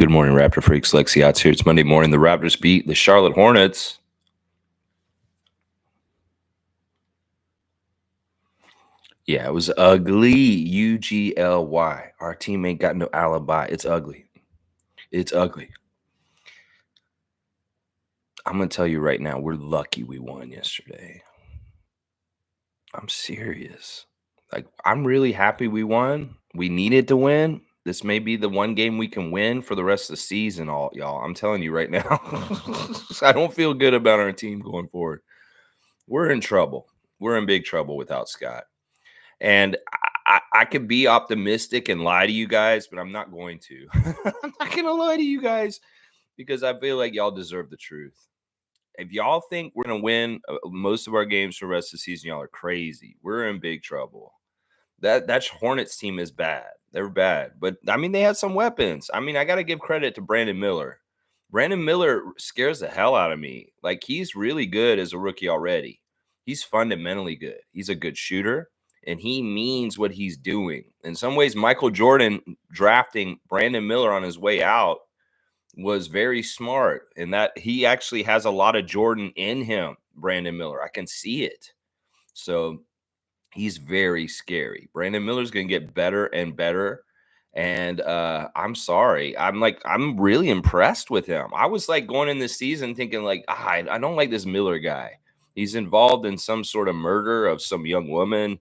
Good morning, Raptor Freaks. Lexi Otts here. It's Monday morning. The Raptors beat the Charlotte Hornets. Yeah, it was ugly. UGLY. Our team ain't got no alibi. It's ugly. It's ugly. I'm going to tell you right now, we're lucky we won yesterday. I'm serious. I'm really happy we won. We needed to win. This may be the one game we can win for the rest of the season, y'all. I'm telling you right now. I don't feel good about our team going forward. We're in trouble. We're in big trouble without Scott. And I could be optimistic and lie to you guys, but I'm not going to. I'm not going to lie to you guys because I feel like y'all deserve the truth. If y'all think we're going to win most of our games for the rest of the season, y'all are crazy. We're in big trouble. That Hornets team is bad. They're bad. But, I mean, they had some weapons. I mean, I got to give credit to Brandon Miller. Brandon Miller scares the hell out of me. Like, he's really good as a rookie already. He's fundamentally good. He's a good shooter, and he means what he's doing. In some ways, Michael Jordan drafting Brandon Miller on his way out was very smart, and that he actually has a lot of Jordan in him, Brandon Miller. I can see it. So he's very scary. Brandon Miller's going to get better and better. And I'm sorry. I'm really impressed with him. I was like going in this season thinking like, I don't like this Miller guy. He's involved in some sort of murder of some young woman.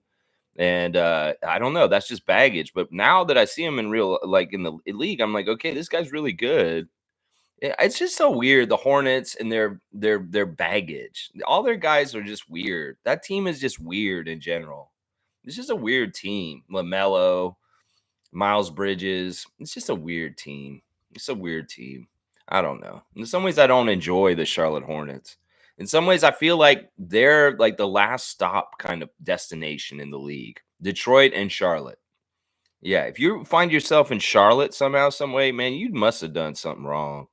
And I don't know. That's just baggage. But now that I see him in real, like in the league, I'm like, okay, this guy's really good. It's just so weird. The Hornets and their baggage. All their guys are just weird. That team is just weird in general. It's just a weird team. LaMelo, Miles Bridges. It's just a weird team. It's a weird team. I don't know. In some ways, I don't enjoy the Charlotte Hornets. In some ways, I feel like they're like the last stop kind of destination in the league. Detroit and Charlotte. Yeah, if you find yourself in Charlotte somehow, some way, man, you must have done something wrong.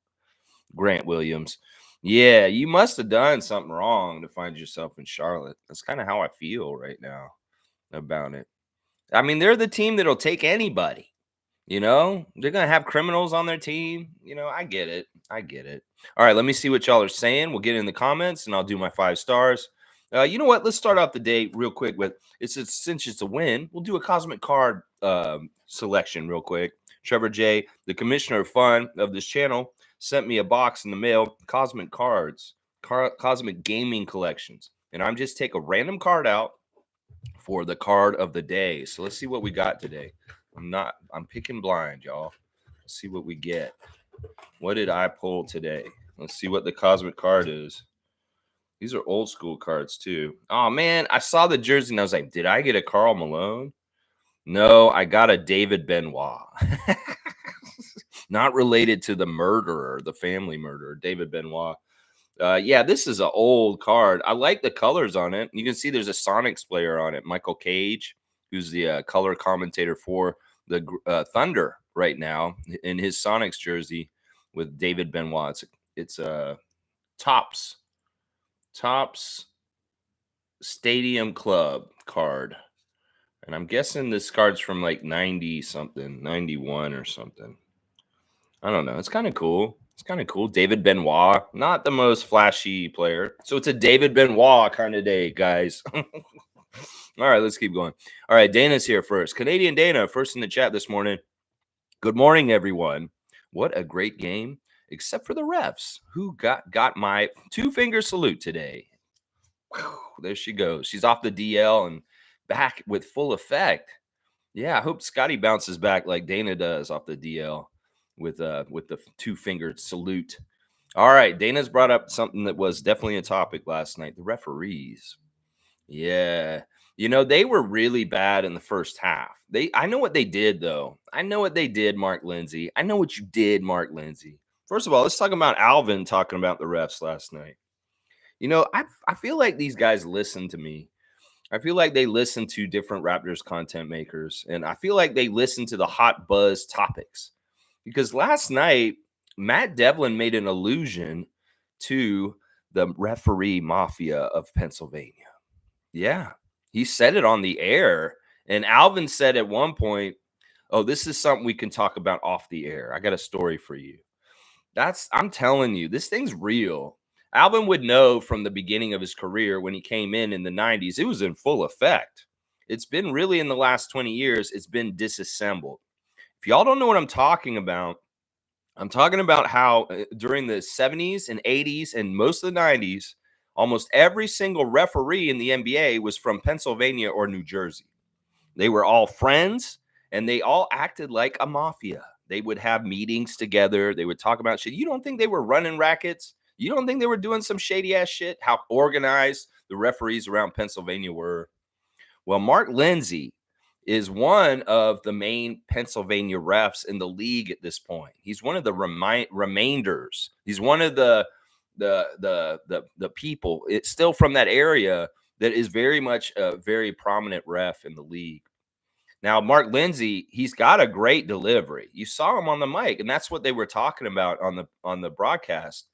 Grant Williams. Yeah, you must have done something wrong to find yourself in Charlotte. That's kind of how I feel right now about it. I mean, they're the team that'll take anybody. You know, they're going to have criminals on their team. You know, I get it. I get it. All right, let me see what y'all are saying. We'll get in the comments and I'll do my 5 stars. You know what? Let's start out the day real quick with since it's a win, we'll do a cosmic card selection real quick. Trevor J, the commissioner of fun of this channel, sent me a box in the mail, cosmic cards, cosmic gaming collections. And I'm just take a random card out for the card of the day. So let's see what we got today. I'm picking blind, y'all. Let's see what we get. What did I pull today? Let's see what the cosmic card is. These are old school cards too. Oh man, I saw the jersey and I was like, did I get a Karl Malone? No, I got a David Benoit. Not related to the murderer, the family murderer, David Benoit. Yeah, this is an old card. I like the colors on it. You can see there's a Sonics player on it, Michael Cage, who's the color commentator for the Thunder right now in his Sonics jersey with David Benoit. It's a Tops Stadium Club card. And I'm guessing this card's from like 90 something, 91 or something. I don't know. It's kind of cool. It's kind of cool. David Benoit, not the most flashy player. So it's a David Benoit kind of day, guys. All right, let's keep going. All right, Dana's here first. Canadian Dana, first in the chat this morning. Good morning, everyone. What a great game, except for the refs, who got my 2-finger salute today. Whew, there she goes. She's off the DL and back with full effect. Yeah, I hope Scotty bounces back like Dana does off the DL with the 2-fingered salute. All right, Dana's brought up something that was definitely a topic last night, the referees. Yeah. You know, they were really bad in the first half. I know what they did, though. I know what they did, Mark Lindsay. I know what you did, Mark Lindsay. First of all, let's talk about Alvin talking about the refs last night. You know, I feel like these guys listen to me. I feel like they listen to different Raptors content makers, and I feel like they listen to the hot buzz topics. Because last night, Matt Devlin made an allusion to the referee mafia of Pennsylvania. Yeah, he said it on the air. And Alvin said at one point, Oh, this is something we can talk about off the air. I got a story for you. I'm telling you, this thing's real. Alvin would know from the beginning of his career when he came in the 90s, it was in full effect. It's been really in the last 20 years, it's been disassembled. If y'all don't know what I'm talking about how during the 70s and 80s and most of the 90s, almost every single referee in the NBA was from Pennsylvania or New Jersey. They were all friends and they all acted like a mafia. They would have meetings together. They would talk about shit. You don't think they were running rackets? You don't think they were doing some shady ass shit? How organized the referees around Pennsylvania were? Well, Mark Lindsay is one of the main Pennsylvania refs in the league at this point. He's one of the remainders. He's one of the people. It's still from that area that is very much a very prominent ref in the league. Now, Mark Lindsay, he's got a great delivery. You saw him on the mic, and that's what they were talking about on the broadcast.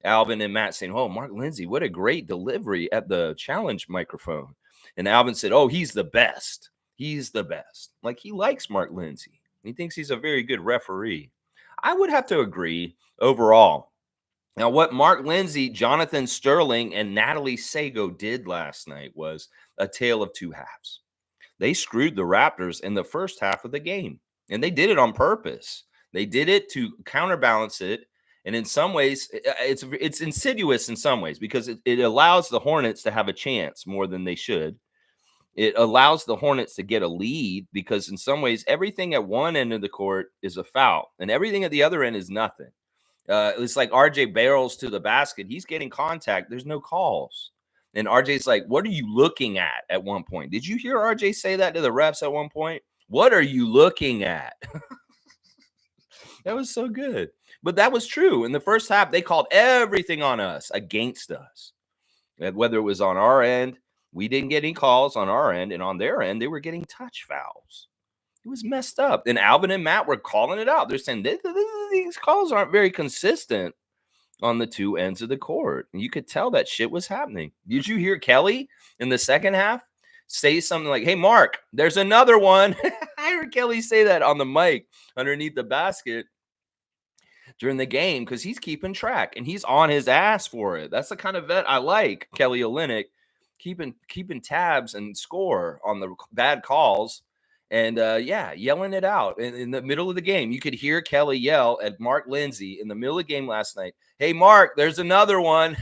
Alvin and Matt saying, "Oh, Mark Lindsay, what a great delivery at the challenge microphone." And Alvin said, "Oh, he's the best. He's the best." Like he likes Mark Lindsay. He thinks he's a very good referee. I would have to agree overall. Now, what Mark Lindsay, Jonathan Sterling, and Natalie Sago did last night was a tale of two halves. They screwed the Raptors in the first half of the game, and they did it on purpose. They did it to counterbalance it, and in some ways, it's insidious in some ways because it allows the Hornets to have a chance more than they should. It allows the Hornets to get a lead because in some ways, everything at one end of the court is a foul, and everything at the other end is nothing. It's like RJ barrels to the basket. He's getting contact. There's no calls. And RJ's like, "What are you looking at one point?" Did you hear RJ say that to the refs at one point? What are you looking at? That was so good. But that was true. In the first half, they called everything on us against us. And whether it was on our end, we didn't get any calls on our end, and on their end, they were getting touch fouls. It was messed up. And Alvin and Matt were calling it out. They're saying these calls aren't very consistent on the two ends of the court. And you could tell that shit was happening. Did you hear Kelly in the second half say something like, "Hey, Mark, there's another one"? I heard Kelly say that on the mic underneath the basket during the game because he's keeping track and he's on his ass for it. That's the kind of vet I like, Kelly Olynyk, keeping tabs and score on the bad calls. And yelling it out in the middle of the game. You could hear Kelly yell at Mark Lindsay in the middle of the game last night. "Hey, Mark, there's another one."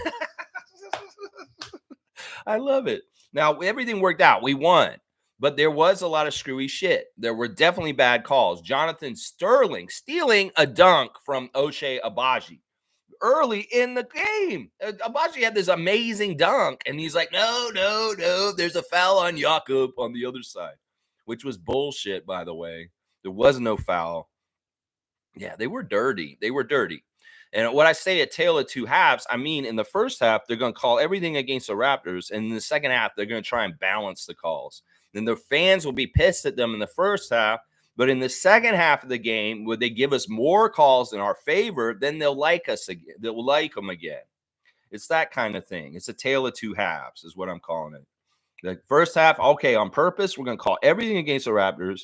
I love it. Now, everything worked out. We won. But there was a lot of screwy shit. There were definitely bad calls. Jonathan Sterling stealing a dunk from Ochai Agbaji early in the game. Agbaji had this amazing dunk, and he's like, no, there's a foul on Jakob on the other side, which was bullshit, by the way. There was no foul. Yeah, they were dirty. They were dirty. And what I say a tale of two halves, I mean, in the first half, they're going to call everything against the Raptors. And in the second half, they're going to try and balance the calls. Then the fans will be pissed at them in the first half. But in the second half of the game, where they give us more calls in our favor, then they'll like us again. They'll like them again. It's that kind of thing. It's a tale of two halves is what I'm calling it. The first half, okay, on purpose, we're going to call everything against the Raptors.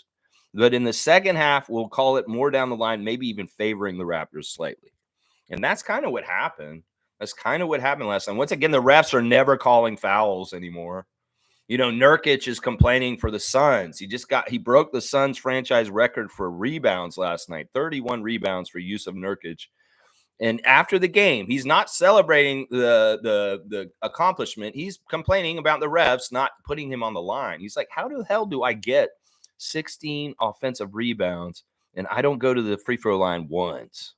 But in the second half, we'll call it more down the line, maybe even favoring the Raptors slightly. And that's kind of what happened. That's kind of what happened last time. Once again, the refs are never calling fouls anymore. You know, Nurkic is complaining for the Suns. He broke the Suns franchise record for rebounds last night, 31 rebounds for Yusuf Nurkic. And after the game, he's not celebrating the accomplishment. He's complaining about the refs not putting him on the line. He's like, how the hell do I get 16 offensive rebounds and I don't go to the free throw line once?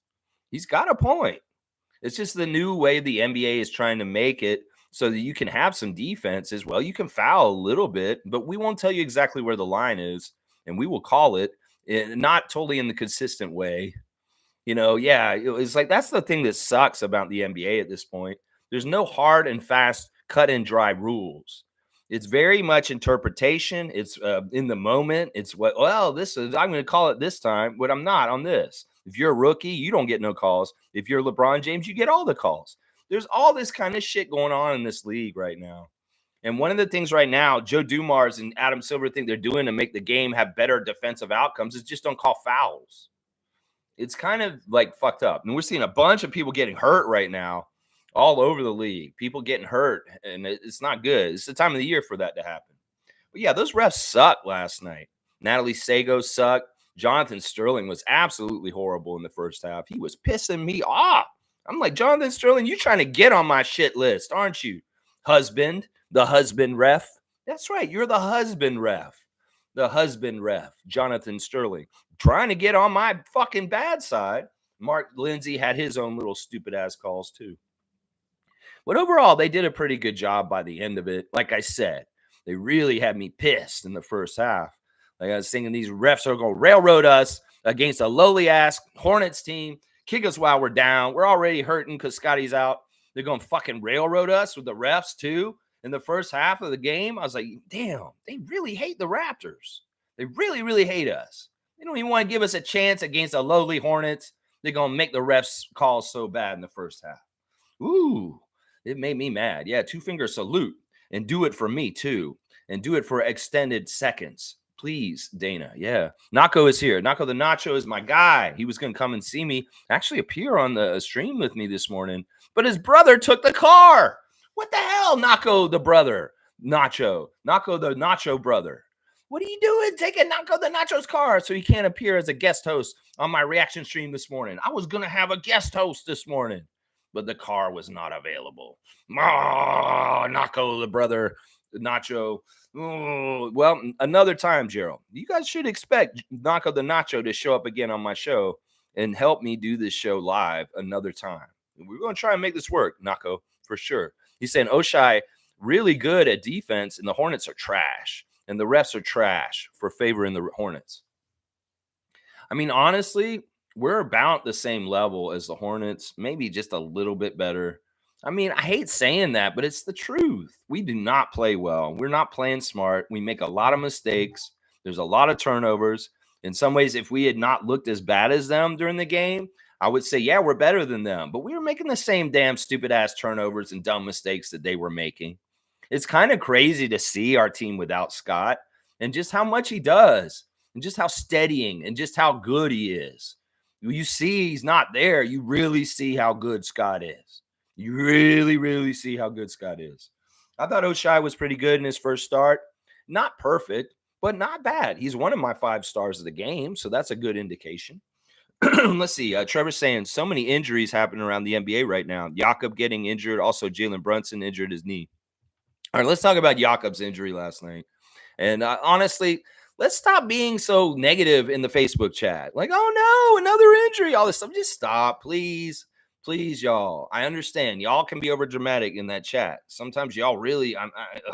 He's got a point. It's just the new way the NBA is trying to make it so that you can have some defense as well. You can foul a little bit, but we won't tell you exactly where the line is, and we will call it not totally in the consistent way. You know, yeah, it's like that's the thing that sucks about the NBA at this point. There's no hard and fast, cut and dry rules. It's very much interpretation. It's in the moment. It's I'm going to call it this time, but I'm not on this. If you're a rookie, you don't get no calls. If you're LeBron James, you get all the calls. There's all this kind of shit going on in this league right now. And one of the things right now, Joe Dumars and Adam Silver think they're doing to make the game have better defensive outcomes is just don't call fouls. It's kind of like fucked up. And we're seeing a bunch of people getting hurt right now all over the league. People getting hurt, and it's not good. It's the time of the year for that to happen. But yeah, those refs sucked last night. Natalie Sago sucked. Jonathan Sterling was absolutely horrible in the first half. He was pissing me off. I'm like, Jonathan Sterling, you trying to get on my shit list, aren't you? Husband, the husband ref. That's right. You're the husband ref. The husband ref, Jonathan Sterling, trying to get on my fucking bad side. Mark Lindsay had his own little stupid ass calls too. But overall, they did a pretty good job by the end of it. Like I said, they really had me pissed in the first half. Like I was thinking, these refs are going to railroad us against a lowly ass Hornets team, kick us while we're down. We're already hurting because Scotty's out. They're going to fucking railroad us with the refs too in the first half of the game. I was like, damn, they really hate the Raptors. They really, really hate us. They don't even want to give us a chance against a lowly Hornets. They're going to make the refs calls so bad in the first half. Ooh, it made me mad. Yeah, two-finger salute. And do it for me, too. And do it for extended seconds. Please, Dana. Yeah. Nacho is here. Nacho the Nacho is my guy. He was going to come and see me, actually appear on the stream with me this morning. But his brother took the car. What the hell, Nacho the brother? Nacho the Nacho brother. What are you doing taking Nacho the Nacho's car so he can't appear as a guest host on my reaction stream this morning? I was going to have a guest host this morning, but the car was not available. Oh, Nacho the brother, Nacho. Oh, well, another time, Gerald. You guys should expect Nacho the Nacho to show up again on my show and help me do this show live another time. We're going to try and make this work, Nacho, for sure. He's saying Oshai really good at defense, and the Hornets are trash. And the refs are trash for favoring the Hornets. I mean, honestly, we're about the same level as the Hornets, maybe just a little bit better. I mean, I hate saying that, but it's the truth. We do not play well. We're not playing smart. We make a lot of mistakes. There's a lot of turnovers. In some ways, if we had not looked as bad as them during the game, I would say, yeah, we're better than them. But we were making the same damn stupid ass turnovers and dumb mistakes that they were making. It's kind of crazy to see our team without Scott and just how much he does and just how steadying and just how good he is. You see he's not there. You really see how good Scott is. You really, really see how good Scott is. I thought Oshai was pretty good in his first start. Not perfect, but not bad. He's one of my 5 stars of the game, so that's a good indication. Let's see. Trevor's saying so many injuries happening around the NBA right now. Jakob getting injured. Also, Jalen Brunson injured his knee. All right, let's talk about Jakob's injury last night. And honestly, let's stop being so negative in the Facebook chat. Like, oh no, another injury, all this stuff. Just stop, please. Please, y'all. I understand. Y'all can be over dramatic in that chat. Sometimes y'all really,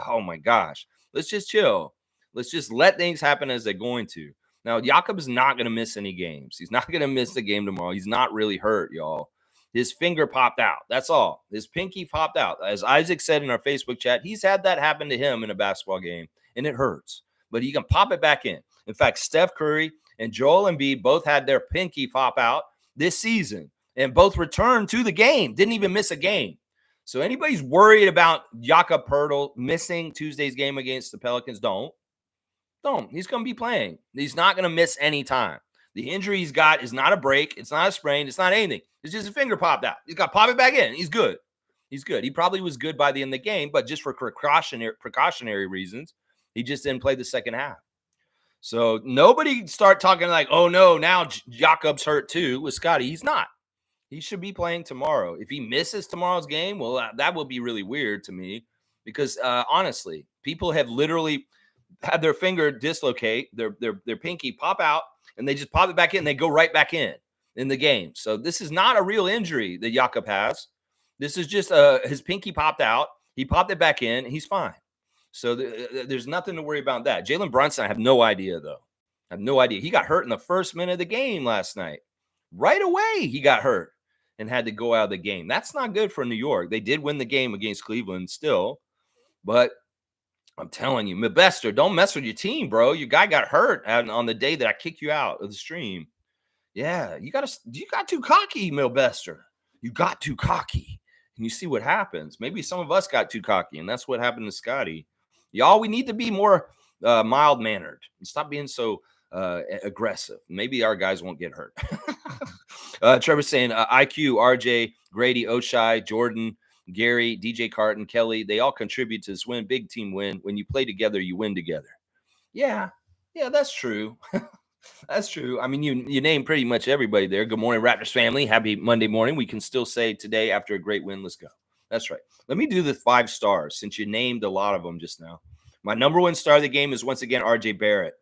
oh my gosh. Let's just chill. Let's just let things happen as they're going to. Now, Jakob is not going to miss any games. He's not going to miss the game tomorrow. He's not really hurt, y'all. His finger popped out. That's all. His pinky popped out. As Isaac said in our Facebook chat, he's had that happen to him in a basketball game, and it hurts. But he can pop it back in. In fact, Steph Curry and Joel Embiid both had their pinky pop out this season, and both returned to the game. Didn't even miss a game. So anybody's worried about Jakob Poeltl missing Tuesday's game against the Pelicans, don't. He's going to be playing. He's not going to miss any time. The injury he's got is not a break. It's not a sprain. It's not anything. It's just a finger popped out. He's got to pop it back in. He's good. He's good. He probably was good by the end of the game, but just for precautionary reasons, he just didn't play the second half. So nobody start talking like, oh, no, now Jakob's hurt too with Scotty. He's not. He should be playing tomorrow. If he misses tomorrow's game, well, that will be really weird to me because, honestly, people have literally had their finger dislocate, their pinky pop out, and they just pop it back in. And they go right back in the game. So this is not a real injury that Jakob has. This is just his pinky popped out. He popped it back in. He's fine. So there's nothing to worry about that. Jalen Brunson, I have no idea, though. I have no idea. He got hurt in the first minute of the game last night. Right away, he got hurt and had to go out of the game. That's not good for New York. They did win the game against Cleveland still, but I'm telling you, Mebester, don't mess with your team, bro. Your guy got hurt on the day that I kicked you out of the stream. Yeah, you got too cocky, Mebester. You got too cocky. and you see what happens. Maybe some of us got too cocky, and that's what happened to Scotty. Y'all, we need to be more mild mannered and stop being so aggressive. Maybe our guys won't get hurt. Trevor's saying IQ, RJ, Grady, Oshai, Jordan, Gary, DJ Carton, Kelly, they all contribute to this win. Big team win. When you play together, you win together. Yeah, that's true. That's true. I mean, you name pretty much everybody there. Good morning, Raptors family. Happy Monday morning. We can still say today after a great win, let's go. That's right. Let me do the 5 stars since you named a lot of them just now. My number 1 star of the game is once again RJ Barrett.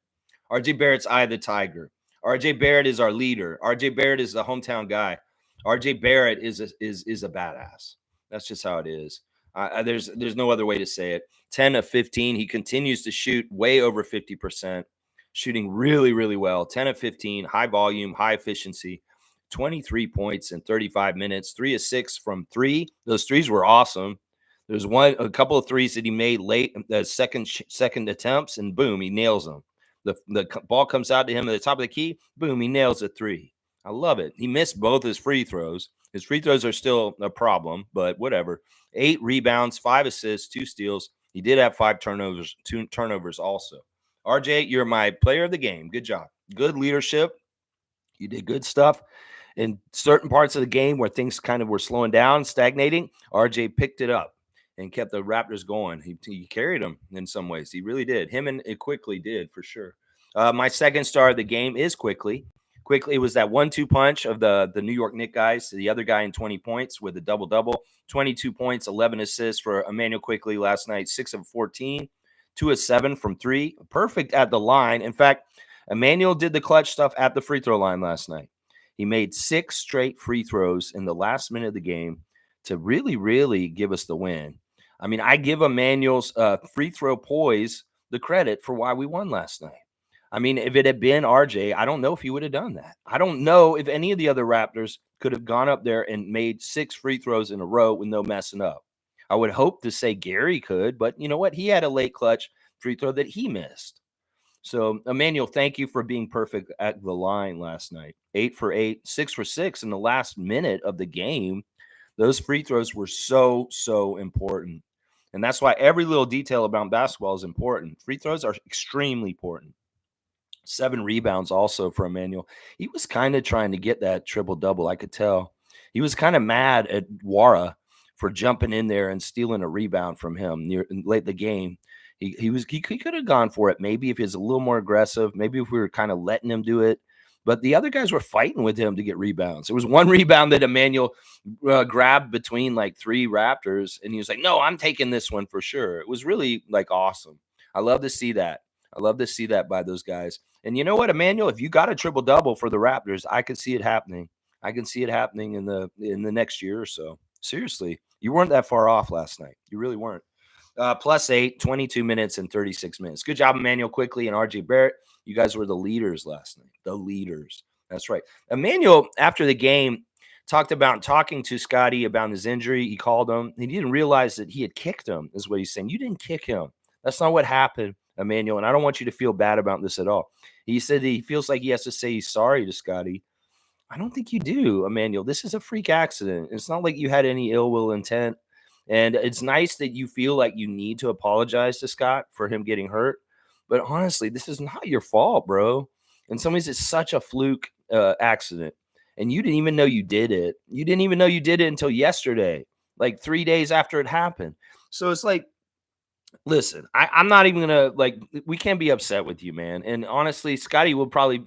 RJ Barrett's eye of the tiger. RJ Barrett is our leader. RJ Barrett is the hometown guy. RJ Barrett is a badass. That's just how it is. There's no other way to say it. 10 of 15. He continues to shoot way over 50%, shooting really, really well. 10 of 15, high volume, high efficiency. 23 points in 35 minutes. 3 of 6 from 3. Those threes were awesome. There's a couple of threes that he made late, second attempts, and boom, he nails them. The ball comes out to him at the top of the key. Boom, he nails a 3. I love it. He missed both his free throws. His free throws are still a problem, but whatever. 8 rebounds, 5 assists, 2 steals. He did have 5 turnovers, 2 turnovers also. RJ, you're my player of the game. Good job. Good leadership. You did good stuff. In certain parts of the game where things kind of were slowing down, stagnating, RJ picked it up and kept the Raptors going. He carried them in some ways. He really did. Him and it Quickly did, for sure. My second star of the game is Quickly. Quickly was that 1-2 punch of the New York Knicks guys. The other guy in 20 points with a double-double. 22 points, 11 assists for Emmanuel Quickly last night. 6 of 14. 2 of 7 from 3. Perfect at the line. In fact, Emmanuel did the clutch stuff at the free throw line last night. He made 6 straight free throws in the last minute of the game to really, really give us the win. I mean, I give Emmanuel's free throw poise the credit for why we won last night. I mean, if it had been RJ, I don't know if he would have done that. I don't know if any of the other Raptors could have gone up there and made 6 free throws in a row with no messing up. I would hope to say Gary could, but you know what? He had a late clutch free throw that he missed. So, Emmanuel, thank you for being perfect at the line last night. 8 for 8, 6 for 6 in the last minute of the game. Those free throws were so, so important. And that's why every little detail about basketball is important. Free throws are extremely important. 7 rebounds also for Emmanuel. He was kind of trying to get that triple-double. I could tell. He was kind of mad at Wara for jumping in there and stealing a rebound from him late in the game. He could have gone for it maybe if he was a little more aggressive, maybe if we were kind of letting him do it. But the other guys were fighting with him to get rebounds. There was one rebound that Emmanuel grabbed between like 3 Raptors, and he was like, no, I'm taking this one for sure. It was really like awesome. I love to see that. I love to see that by those guys. And you know what, Emmanuel, if you got a triple-double for the Raptors, I could see it happening. I can see it happening in the next year or so. Seriously, you weren't that far off last night. You really weren't. +8, 22 minutes and 36 minutes. Good job, Emmanuel Quickly and RJ Barrett. You guys were the leaders last night. The leaders. That's right. Emmanuel, after the game, talked about talking to Scotty about his injury. He called him. He didn't realize that he had kicked him, is what he's saying. You didn't kick him. That's not what happened, Emmanuel. And I don't want you to feel bad about this at all. He said that he feels like he has to say he's sorry to Scotty. I don't think you do, Emmanuel. This is a freak accident. It's not like you had any ill will intent. And it's nice that you feel like you need to apologize to Scott for him getting hurt. But honestly, this is not your fault, bro. In some ways, it's such a fluke accident. And you didn't even know you did it. You didn't even know you did it until yesterday, like 3 days after it happened. So it's like, listen, I'm not even going to, like, we can't be upset with you, man. And honestly, Scotty will probably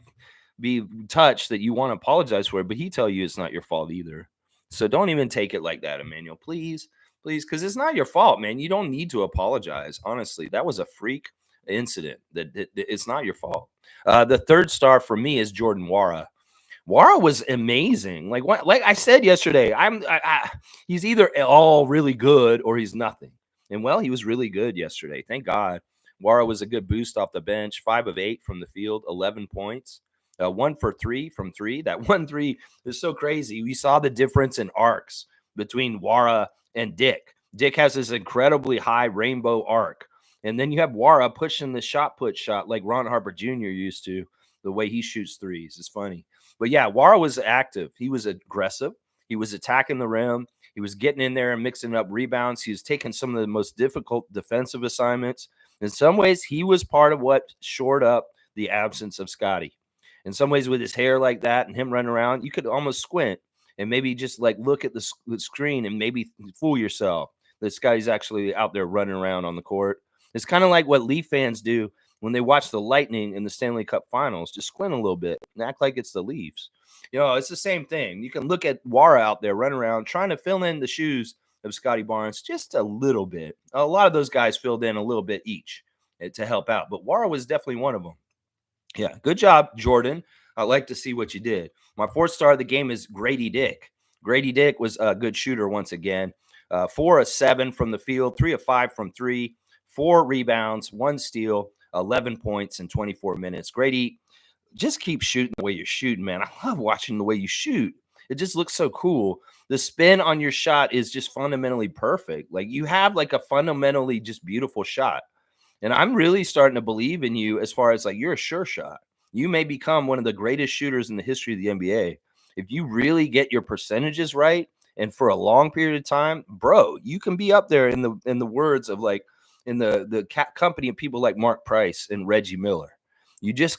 be touched that you want to apologize for it, but he tell you it's not your fault either. So don't even take it like that, Emmanuel, please. Please, because it's not your fault, man. You don't need to apologize. Honestly, that was a freak incident. That it's not your fault. The third star for me is Jordan Wara. Wara was amazing. Like I said yesterday, he's either all really good or he's nothing. And well, he was really good yesterday. Thank God. Wara was a good boost off the bench. 5 of 8 from the field, 11 points. 1 for 3 from 3. That 1 3 is so crazy. We saw the difference in arcs between Wara and Dick. Dick has this incredibly high rainbow arc. And then you have Wara pushing the shot like Ron Harper Jr. used to, the way he shoots threes. It's funny. But yeah, Wara was active. He was aggressive. He was attacking the rim. He was getting in there and mixing up rebounds. He was taking some of the most difficult defensive assignments. In some ways, he was part of what shored up the absence of Scotty. In some ways, with his hair like that and him running around, you could almost squint and maybe just like look at the screen and maybe fool yourself that Scotty's actually out there running around on the court. It's kind of like what Leaf fans do when they watch the Lightning in the Stanley Cup Finals. Just squint a little bit and act like it's the Leafs. It's the same thing. You can look at Wara out there running around trying to fill in the shoes of Scotty Barnes just a little bit. A lot of those guys filled in a little bit each to help out, but Wara was definitely one of them. Yeah, good job, Jordan. I'd like to see what you did. My fourth star of the game is Grady Dick. Grady Dick was a good shooter once again. 4 of 7 from the field, 3 of 5 from 3, 4 rebounds, 1 steal, 11 points in 24 minutes. Grady, just keep shooting the way you're shooting, man. I love watching the way you shoot. It just looks so cool. The spin on your shot is just fundamentally perfect. Like you have like a fundamentally just beautiful shot. And I'm really starting to believe in you as far as like you're a sure shot. You may become one of the greatest shooters in the history of the NBA. If you really get your percentages right and for a long period of time, bro, you can be up there in the words of like in the company of people like Mark Price and Reggie Miller. You just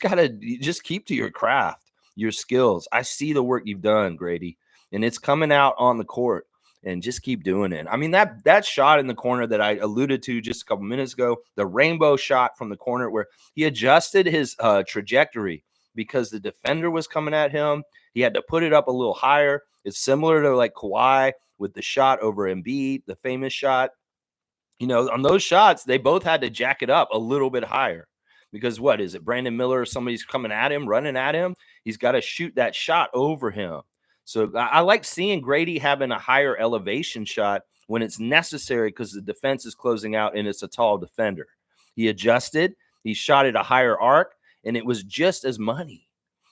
keep to your craft, your skills. I see the work you've done, Grady, and it's coming out on the court. And just keep doing it. I mean, that shot in the corner that I alluded to just a couple minutes ago, the rainbow shot from the corner where he adjusted his trajectory because the defender was coming at him. He had to put it up a little higher. It's similar to like Kawhi with the shot over Embiid, the famous shot. On those shots, they both had to jack it up a little bit higher because what is it? Brandon Miller or somebody's coming at him, running at him. He's got to shoot that shot over him. So I like seeing Grady having a higher elevation shot when it's necessary because the defense is closing out and it's a tall defender. He adjusted, he shot at a higher arc, and it was just as money.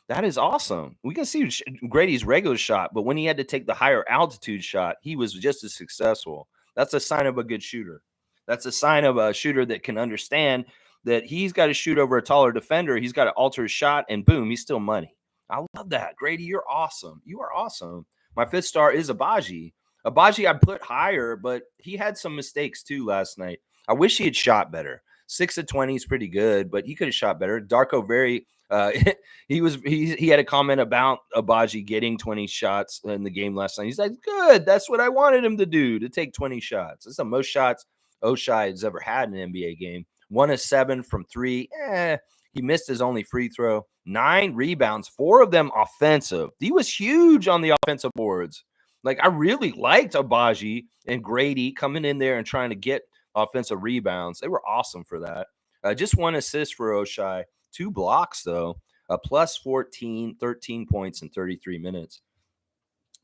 That is awesome. We can see Grady's regular shot, but when he had to take the higher altitude shot, he was just as successful. That's a sign of a good shooter. That's a sign of a shooter that can understand that he's got to shoot over a taller defender. He's got to alter his shot, and boom, he's still money. I love that. Grady, you're awesome. You are awesome. My fifth star is Abaji. Abaji I put higher, but he had some mistakes too last night. I wish he had shot better. 6 of 20 is pretty good, but he could have shot better. Darko very he had a comment about Abaji getting 20 shots in the game last night. He's like, good. That's what I wanted him to do, to take 20 shots. That's the most shots Oshai has ever had in an NBA game. 1 of 7 from 3. He missed his only free throw. 9 rebounds, 4 of them offensive. He was huge on the offensive boards. Like, I really liked Abaji and Grady coming in there and trying to get offensive rebounds. They were awesome for that. Just 1 assist for Oshai. 2 blocks, though. A plus 14, 13 points in 33 minutes.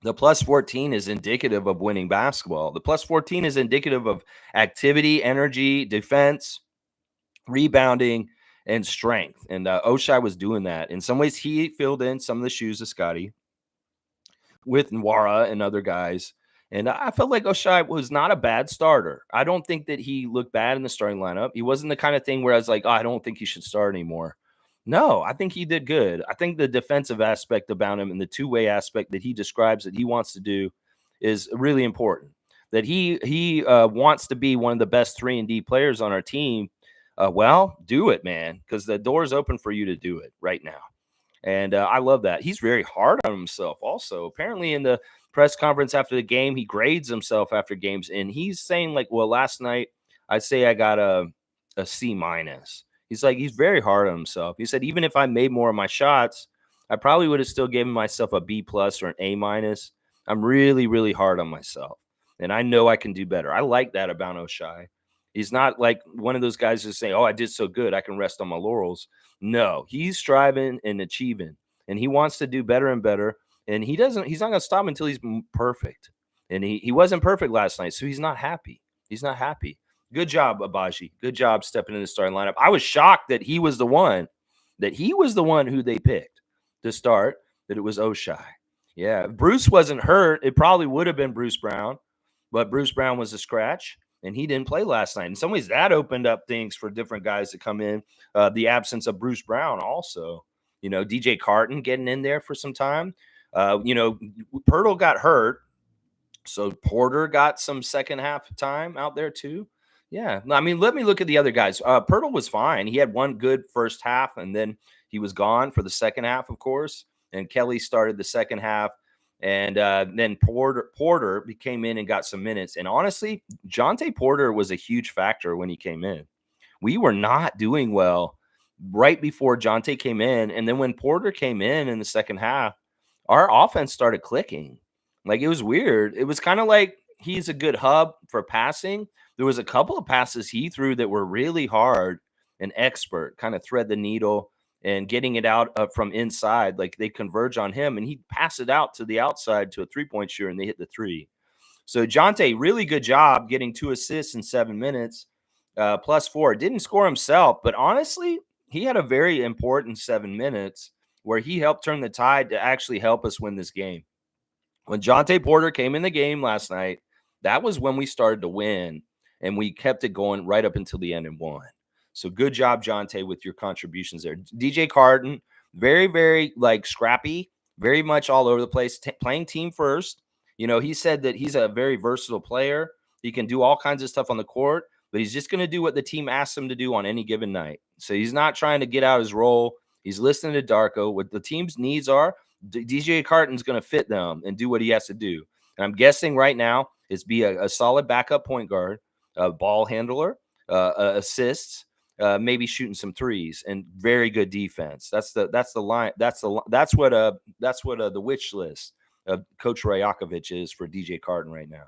The plus 14 is indicative of winning basketball. The plus 14 is indicative of activity, energy, defense, rebounding, and strength. And Oshai was doing that. In some ways, he filled in some of the shoes of Scotty with Nwara and other guys. And I felt like Oshai was not a bad starter. I don't think that he looked bad in the starting lineup. He wasn't the kind of thing where I was like, I don't think he should start anymore. No, I think he did good. I think the defensive aspect about him and the two-way aspect that he describes that he wants to do is really important. That he wants to be one of the best 3-and-D players on our team. Well, do it, man, because the door's open for you to do it right now. And I love that. He's very hard on himself also. Apparently in the press conference after the game, he grades himself after games. And he's saying like, well, last night, I'd say I got a C-. He's like, he's very hard on himself. He said, even if I made more of my shots, I probably would have still given myself a B+ or an A-. I'm really, really hard on myself. And I know I can do better. I like that about Oshai. He's not like one of those guys who say, oh, I did so good, I can rest on my laurels. No, he's striving and achieving, and he wants to do better and better. And he's not going to stop until he's perfect. And he wasn't perfect last night, so he's not happy. He's not happy. Good job, Abaji. Good job stepping in the starting lineup. I was shocked that he was the one who they picked to start, that it was Oshai. Yeah, if Bruce wasn't hurt, it probably would have been Bruce Brown, but Bruce Brown was a scratch. And he didn't play last night. In some ways, that opened up things for different guys to come in. The absence of Bruce Brown also. DJ Carton getting in there for some time. Pirtle got hurt. So Porter got some second half time out there too. Yeah, I mean, let me look at the other guys. Pirtle was fine. He had one good first half, and then he was gone for the second half, of course. And Kelly started the second half, and then Porter came in and got some minutes. And honestly, Jonte Porter was a huge factor when he came in. We were not doing well right before Jonte came in, and then when Porter came in the second half, our offense started clicking. Like, it was weird. It was kind of like he's a good hub for passing. There was a couple of passes he threw that were really hard and expert, kind of thread the needle and getting it out from inside. Like, they converge on him, and he'd pass it out to the outside to a three-point shooter, and they hit the three. So Jonte, really good job getting 2 assists in 7 minutes, +4. Didn't score himself, but honestly, he had a very important 7 minutes where he helped turn the tide to actually help us win this game. When Jonte Porter came in the game last night, that was when we started to win, and we kept it going right up until the end and won. So good job, Jonte, with your contributions there. DJ Carton, very, very like scrappy, very much all over the place, playing team first. You know, he said that he's a very versatile player. He can do all kinds of stuff on the court, but he's just going to do what the team asks him to do on any given night. So he's not trying to get out his role. He's listening to Darko. What the team's needs are, DJ Carton's going to fit them and do what he has to do. And I'm guessing right now is be a solid backup point guard, a ball handler, assists, maybe shooting some threes, and very good defense. That's the line. That's what the wish list of Coach Rajakovic is for DJ Carton right now.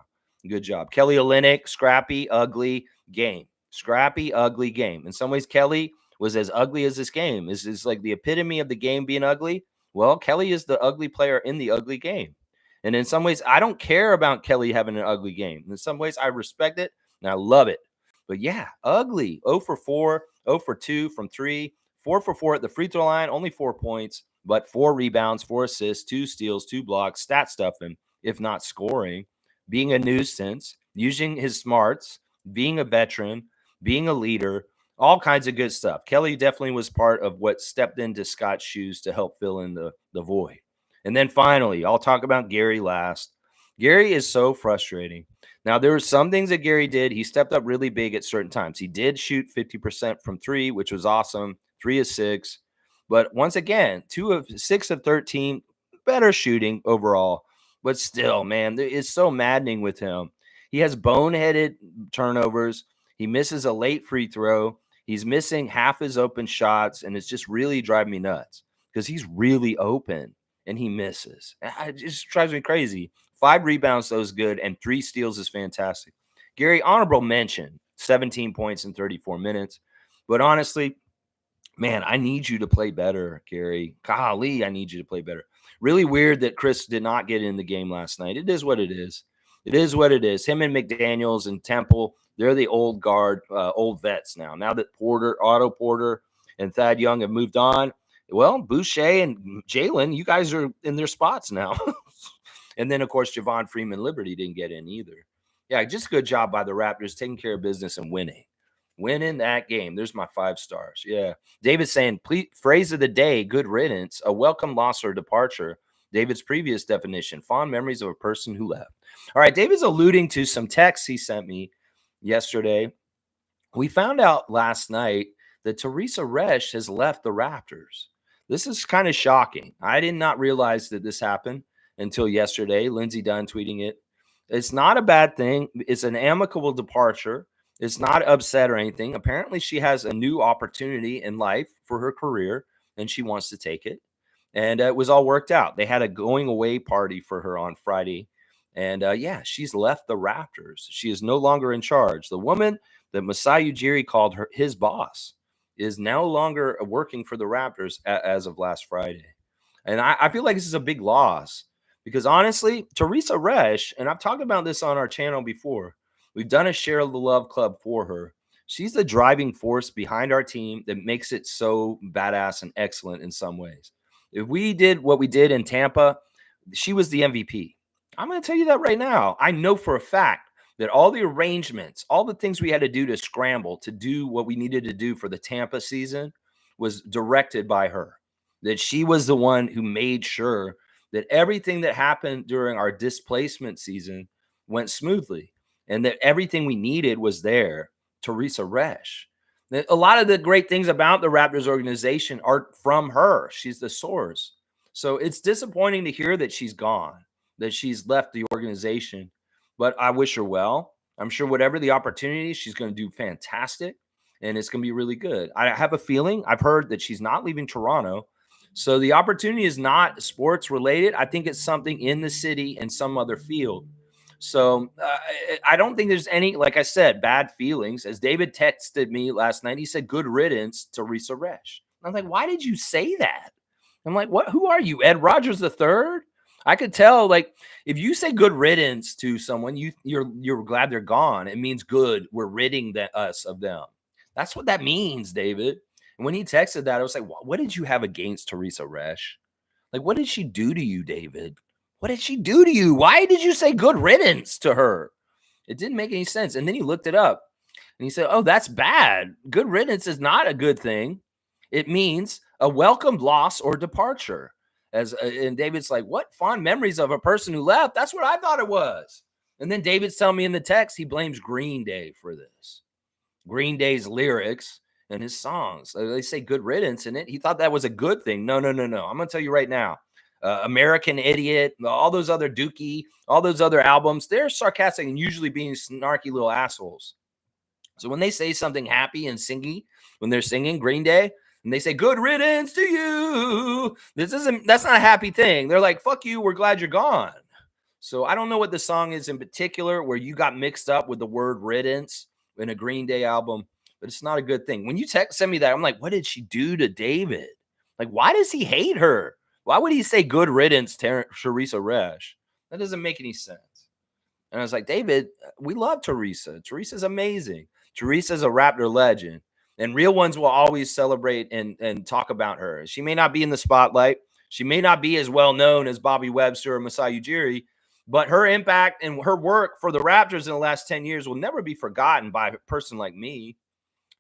Good job, Kelly Olynyk. Scrappy, ugly game. Scrappy, ugly game. In some ways, Kelly was as ugly as this game. Is like the epitome of the game being ugly. Well, Kelly is the ugly player in the ugly game. And in some ways, I don't care about Kelly having an ugly game. In some ways, I respect it and I love it. But yeah, ugly. 0 for 4, 0 for 2 from 3, 4 for 4 at the free throw line, only 4 points, but 4 rebounds, 4 assists, 2 steals, 2 blocks, stat stuffing, if not scoring, being a nuisance, using his smarts, being a veteran, being a leader, all kinds of good stuff. Kelly definitely was part of what stepped into Scott's shoes to help fill in the void. And then finally, I'll talk about Gary last. Gary is so frustrating. Now, there were some things that Gary did. He stepped up really big at certain times. He did shoot 50% from 3, which was awesome. 3 of 6. But once again, 2 of 6 of 13, better shooting overall. But still, man, it's so maddening with him. He has boneheaded turnovers. He misses a late free throw. He's missing half his open shots, and it's just really driving me nuts because he's really open and he misses. It just drives me crazy. 5 rebounds, though, is good, and 3 steals is fantastic. Gary, honorable mention, 17 points in 34 minutes. But honestly, man, I need you to play better, Gary. Golly, I need you to play better. Really weird that Chris did not get in the game last night. It is what it is. It is what it is. Him and McDaniels and Temple, they're the old guard, old vets now. Now that Otto Porter, and Thad Young have moved on, well, Boucher and Jalen, you guys are in their spots now. And then, of course, Javon Freeman Liberty didn't get in either. Yeah, just good job by the Raptors taking care of business and winning. Winning that game. There's my 5 stars. Yeah. David's saying, phrase of the day, good riddance, a welcome loss or departure. David's previous definition, fond memories of a person who left. All right, David's alluding to some texts he sent me yesterday. We found out last night that Teresa Resch has left the Raptors. This is kind of shocking. I did not realize that this happened until yesterday. Lindsey Dunn tweeting it. It's not a bad thing. It's an amicable departure. It's not upset or anything. Apparently, she has a new opportunity in life for her career, and she wants to take it. And it was all worked out. They had a going away party for her on Friday. And yeah, she's left the Raptors. She is no longer in charge. The woman that Masai Ujiri called his boss is no longer working for the Raptors as of last Friday. And I feel like this is a big loss because honestly, Teresa Resch, and I've talked about this on our channel before, we've done a Share the Love Club for her. She's the driving force behind our team that makes it so badass and excellent in some ways. If we did what we did in Tampa, she was the MVP. I'm going to tell you that right now. I know for a fact that all the arrangements, all the things we had to do to scramble to do what we needed to do for the Tampa season was directed by her. That she was the one who made sure that everything that happened during our displacement season went smoothly, and that everything we needed was there. Teresa Resch. A lot of the great things about the Raptors organization are from her. She's the source. So it's disappointing to hear that she's gone, that she's left the organization, but I wish her well. I'm sure whatever the opportunity, she's going to do fantastic, and it's going to be really good. I have a feeling, I've heard that she's not leaving Toronto. So the opportunity is not sports related. I think it's something in the city and some other field. So I don't think there's any, like I said, bad feelings. As David texted me last night, he said, "Good riddance to Teresa Resch." I'm like, why did you say that? I'm like, what? Who are you, Ed Rogers the third? I could tell, like, if you say good riddance to someone, you're glad they're gone. It means good. We're ridding us of them. That's what that means, David. And when he texted that, I was like, what did you have against Teresa Resch? Like, what did she do to you, David? What did she do to you? Why did you say good riddance to her? It didn't make any sense. And then he looked it up and he said, oh, that's bad. Good riddance is not a good thing. It means a welcomed loss or departure. And David's like, what? Fond memories of a person who left? That's what I thought it was. And then David's telling me in the text, he blames Green Day for this. Green Day's lyrics and his songs. They say good riddance in it. He thought that was a good thing. No. I'm going to tell you right now. American Idiot, all those other Dookie, all those other albums, they're sarcastic and usually being snarky little assholes. So when they say something happy and singy, when they're singing Green Day, and they say good riddance to you, that's not a happy thing. They're like, fuck you, we're glad you're gone. So I don't know what the song is in particular where you got mixed up with the word riddance in a Green Day album, but it's not a good thing. When you send me that, I'm like, what did she do to David? Like, why does he hate her? Why would he say good riddance, Teresa Resch? That doesn't make any sense. And I was like, David, we love Teresa. Teresa's amazing. Teresa's a Raptor legend. And real ones will always celebrate and talk about her. She may not be in the spotlight. She may not be as well known as Bobby Webster or Masai Ujiri, but her impact and her work for the Raptors in the last 10 years will never be forgotten by a person like me.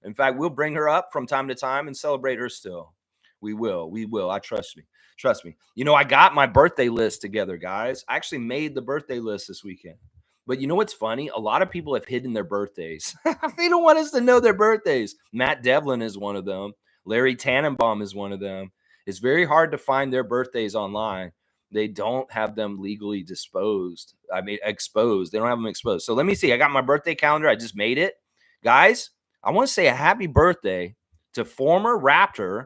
In fact, we'll bring her up from time to time and celebrate her still. We will. I trust me. Trust me. You know, I got my birthday list together, guys. I actually made the birthday list this weekend. But you know what's funny? A lot of people have hidden their birthdays. They don't want us to know their birthdays. Matt Devlin is one of them. Larry Tannenbaum is one of them. It's very hard to find their birthdays online. They don't have them legally exposed. They don't have them exposed. So let me see. I got my birthday calendar. I just made it. Guys, I want to say a happy birthday to former Raptor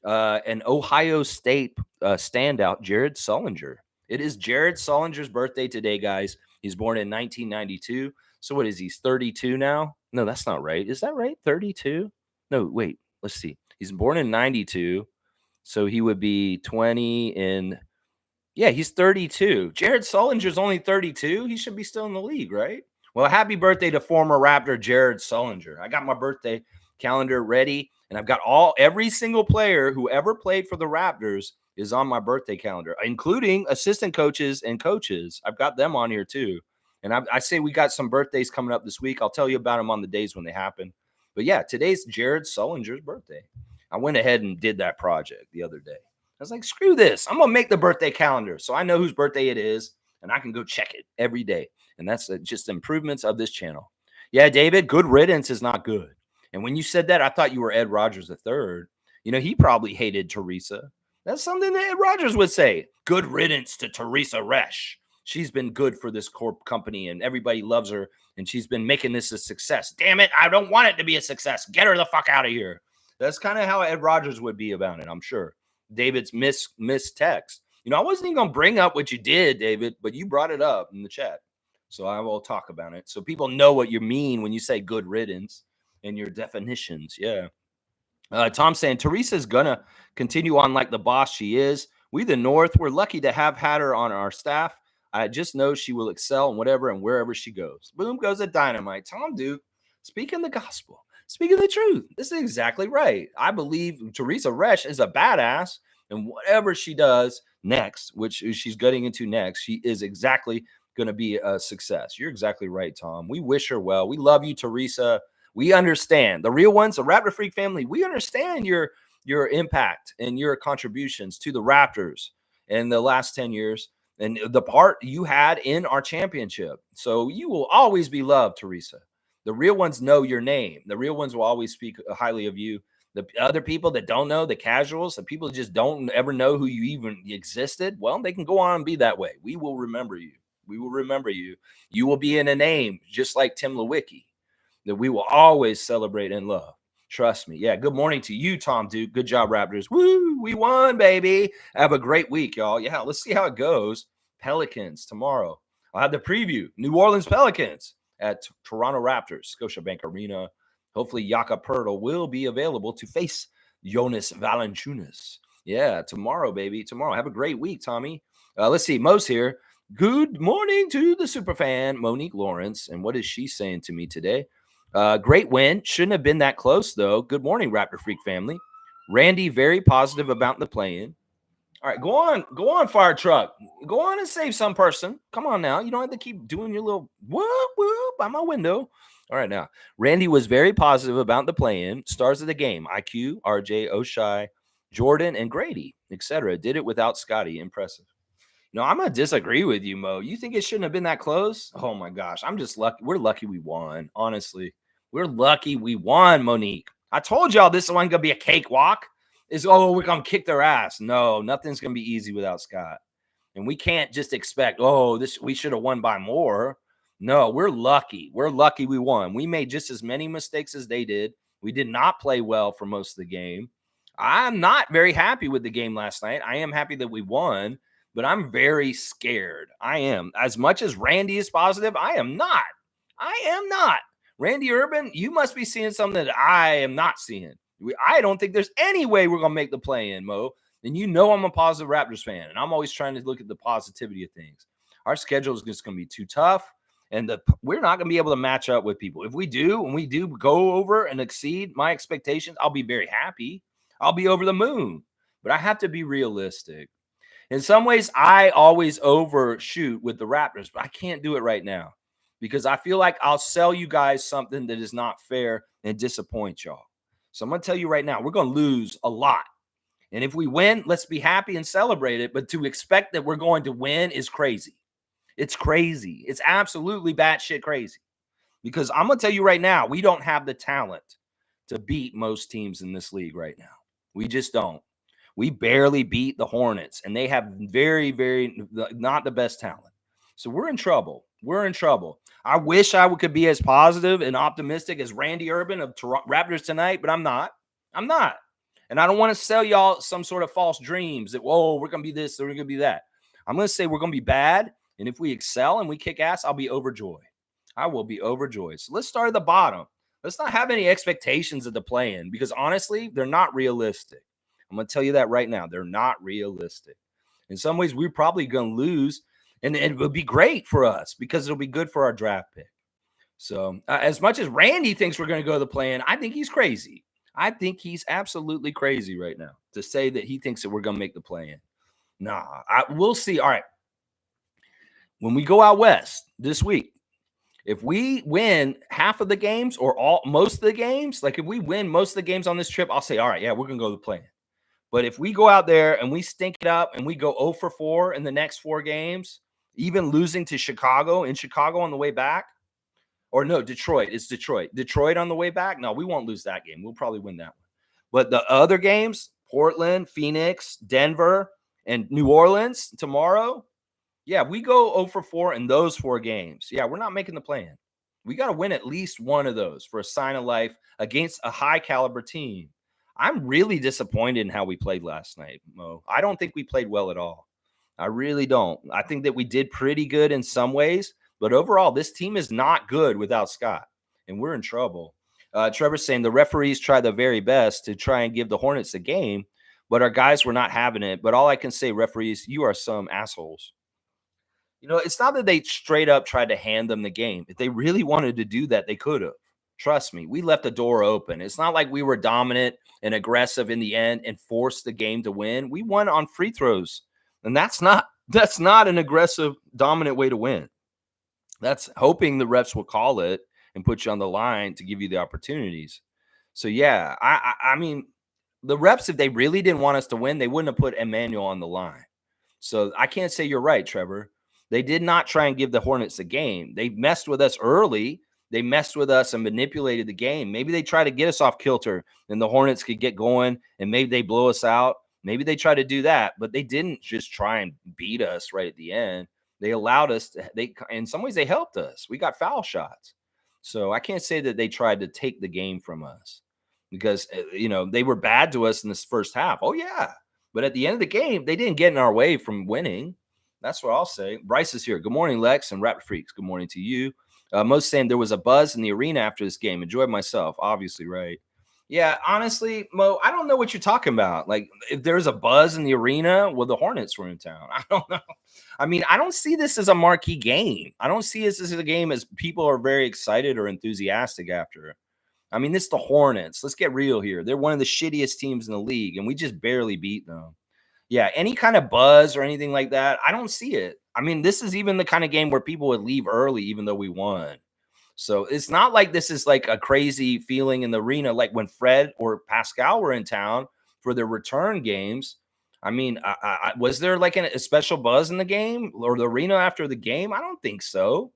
and Ohio State standout, Jared Sullinger. It is Jared Sullinger's birthday today, guys. He's born in 1992. So what is he? He's 32 now? No, that's not right. Is that right? 32? No, wait. Let's see. He's born in 92. So he would be 20 in... Yeah, he's 32. Jared Sullinger's only 32. He should be still in the league, right? Well, happy birthday to former Raptor Jared Sullinger. I got my birthday calendar ready, and I've got every single player who ever played for the Raptors is on my birthday calendar, including assistant coaches and coaches. I've got them on here too. And I say we got some birthdays coming up this week. I'll tell you about them on the days when they happen. But yeah, today's Jared Sullinger's birthday. I went ahead and did that project the other day. I was like, screw this. I'm going to make the birthday calendar so I know whose birthday it is, and I can go check it every day. And that's just improvements of this channel. Yeah, David, good riddance is not good. And when you said that, I thought you were Ed Rogers III. You know, he probably hated Teresa. That's something that Ed Rogers would say. Good riddance to Teresa Resch. She's been good for this company, and everybody loves her, and she's been making this a success. Damn it, I don't want it to be a success. Get her the fuck out of here. That's kind of how Ed Rogers would be about it, I'm sure. David's missed text. You know, I wasn't even going to bring up what you did, David, but you brought it up in the chat. So I will talk about it. So people know what you mean when you say good riddance and your definitions. Yeah. Tom saying Teresa's going to continue on like the boss she is. We, the North, we're lucky to have had her on our staff. I just know she will excel in whatever and wherever she goes. Boom goes a dynamite. Tom Duke, speaking the gospel. Speaking the truth, this is exactly right. I believe Teresa Resch is a badass, and whatever she does next, which she's getting into next, she is exactly going to be a success. You're exactly right, Tom. We wish her well. We love you, Teresa. We understand. The real ones, the Raptor Freak family, we understand your impact and your contributions to the Raptors in the last 10 years. and the part you had in our championship. So you will always be loved, Teresa. The real ones know your name. The real ones will always speak highly of you. The other people that don't know, the casuals, the people that just don't ever know who you even existed, well, they can go on and be that way. We will remember you. We will remember you. You will be in a name just like Tim Lewicki that we will always celebrate and love. Trust me. Yeah. Good morning to you, Tom Duke. Good job, Raptors. Woo! We won, baby. Have a great week, y'all. Yeah. Let's see how it goes. Pelicans tomorrow. I'll have the preview. New Orleans Pelicans at Toronto Raptors, Scotiabank Arena. Hopefully, Jakob Poeltl will be available to face Jonas Valanciunas. Yeah, tomorrow, baby. Tomorrow. Have a great week, Tommy. Let's see. Mo's here. Good morning to the superfan, Monique Lawrence. And what is she saying to me today? Great win. Shouldn't have been that close, though. Good morning, Raptor Freak family. Randy, very positive about the play-in. All right, go on, fire truck. Go on and save some person. Come on now. You don't have to keep doing your little whoop, whoop by my window. All right, now. Randy was very positive about the play-in. Stars of the game, IQ, RJ, Oshai, Jordan, and Grady, etc. Did it without Scotty. Impressive. No, I'm going to disagree with you, Mo. You think it shouldn't have been that close? Oh, my gosh. I'm just lucky. We're lucky we won, honestly. We're lucky we won, Monique. I told y'all this one going to be a cakewalk. We're going to kick their ass. No, nothing's going to be easy without Scott. And we can't just expect, we should have won by more. No, we're lucky. We're lucky we won. We made just as many mistakes as they did. We did not play well for most of the game. I'm not very happy with the game last night. I am happy that we won, but I'm very scared. I am. As much as Randy is positive, I am not. I am not. Randy Urban, you must be seeing something that I am not seeing. I don't think there's any way we're going to make the play-in, Mo. And you know I'm a positive Raptors fan, and I'm always trying to look at the positivity of things. Our schedule is just going to be too tough, and we're not going to be able to match up with people. If we do, when we do go over and exceed my expectations, I'll be very happy. I'll be over the moon. But I have to be realistic. In some ways, I always overshoot with the Raptors, but I can't do it right now because I feel like I'll sell you guys something that is not fair and disappoint y'all. So I'm going to tell you right now, we're going to lose a lot. And if we win, let's be happy and celebrate it. But to expect that we're going to win is crazy. It's crazy. It's absolutely batshit crazy. Because I'm going to tell you right now, we don't have the talent to beat most teams in this league right now. We just don't. We barely beat the Hornets, and they have very, very not the best talent. So we're in trouble. We're in trouble. I wish I could be as positive and optimistic as Randy Urban of Raptors tonight, but I'm not. I'm not. And I don't want to sell y'all some sort of false dreams that, we're going to be this, or we're going to be that. I'm going to say we're going to be bad, and if we excel and we kick ass, I'll be overjoyed. I will be overjoyed. So let's start at the bottom. Let's not have any expectations of the play-in because, honestly, they're not realistic. I'm going to tell you that right now. They're not realistic. In some ways, we're probably going to lose, and it would be great for us because it'll be good for our draft pick. So as much as Randy thinks we're going to go to the play-in, I think he's crazy. I think he's absolutely crazy right now to say that he thinks that we're going to make the play-in. Nah, we'll see. All right. When we go out west this week, if we win half of the games or most of the games, like if we win most of the games on this trip, I'll say, all right, yeah, we're going to go to the play-in. But if we go out there and we stink it up and we go 0 for 4 in the next 4 games, even losing to Chicago on the way back, or no, Detroit. It's Detroit. Detroit on the way back? No, we won't lose that game. We'll probably win that one. But the other games, Portland, Phoenix, Denver, and New Orleans tomorrow, yeah, we go 0 for 4 in those 4 games. Yeah, we're not making the play-in. We got to win at least one of those for a sign of life against a high-caliber team. I'm really disappointed in how we played last night, Mo. I don't think we played well at all. I really don't. I think that we did pretty good in some ways, but overall, this team is not good without Scott, and we're in trouble. Trevor's saying the referees tried their very best to try and give the Hornets a game, but our guys were not having it. But all I can say, referees, you are some assholes. You know, it's not that they straight up tried to hand them the game. If they really wanted to do that, they could have. Trust me, we left the door open. It's not like we were dominant and aggressive in the end and forced the game to win. We won on free throws, and that's not an aggressive, dominant way to win. That's hoping the refs will call it and put you on the line to give you the opportunities. So, yeah, I mean, the refs, if they really didn't want us to win, they wouldn't have put Emmanuel on the line. So I can't say you're right, Trevor. They did not try and give the Hornets a game. They messed with us early. They messed with us and manipulated the game. Maybe they try to get us off kilter and the Hornets could get going and maybe they blow us out. Maybe they try to do that, but they didn't just try and beat us right at the end. They allowed us to, they, in some ways, they helped us. We got foul shots. So I can't say that they tried to take the game from us because, they were bad to us in this first half. Oh, yeah. But at the end of the game, they didn't get in our way from winning. That's what I'll say. Bryce is here. Good morning, Lex and Raptor Freaks. Good morning to you. Most saying there was a buzz in the arena after this game. Enjoyed myself. Obviously, right. Yeah, honestly, Mo, I don't know what you're talking about. Like, if there's a buzz in the arena, well, the Hornets were in town. I don't know. I mean, I don't see this as a marquee game. I don't see this as a game as people are very excited or enthusiastic after. I mean, it's the Hornets. Let's get real here. They're one of the shittiest teams in the league, and we just barely beat them. Yeah, any kind of buzz or anything like that, I don't see it. I mean, this is even the kind of game where people would leave early, even though we won. So it's not like this is like a crazy feeling in the arena, like when Fred or Pascal were in town for their return games. I mean, was there like a special buzz in the game or the arena after the game? I don't think so.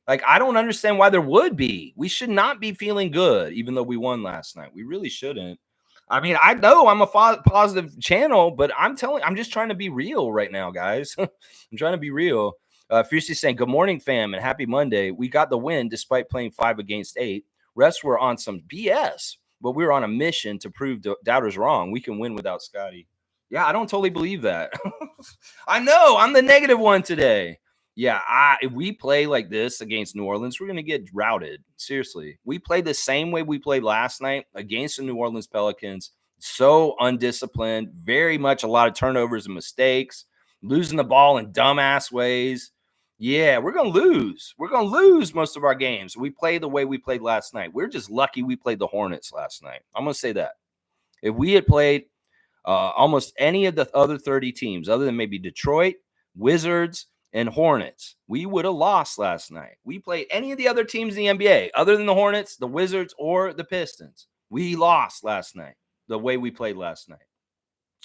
Like, I don't understand why there would be. We should not be feeling good, even though we won last night. We really shouldn't. I mean, I know I'm a positive channel, but I'm just trying to be real right now, guys. I'm trying to be real. Fiercely saying, good morning, fam, and happy Monday. We got the win despite playing 5 against 8. Refs were on some BS, but we were on a mission to prove doubters wrong. We can win without Scotty. Yeah, I don't totally believe that. I know. I'm the negative one today. Yeah, if we play like this against New Orleans, we're going to get routed. Seriously. We played the same way we played last night against the New Orleans Pelicans. So undisciplined, very much a lot of turnovers and mistakes, losing the ball in dumbass ways. Yeah, we're going to lose. We're going to lose most of our games. We play the way we played last night. We're just lucky we played the Hornets last night. I'm going to say that. If we had played almost any of the other 30 teams, other than maybe Detroit, Wizards, and Hornets, we would have lost last night. We played any of the other teams in the NBA, other than the Hornets, the Wizards, or the Pistons. We lost last night the way we played last night.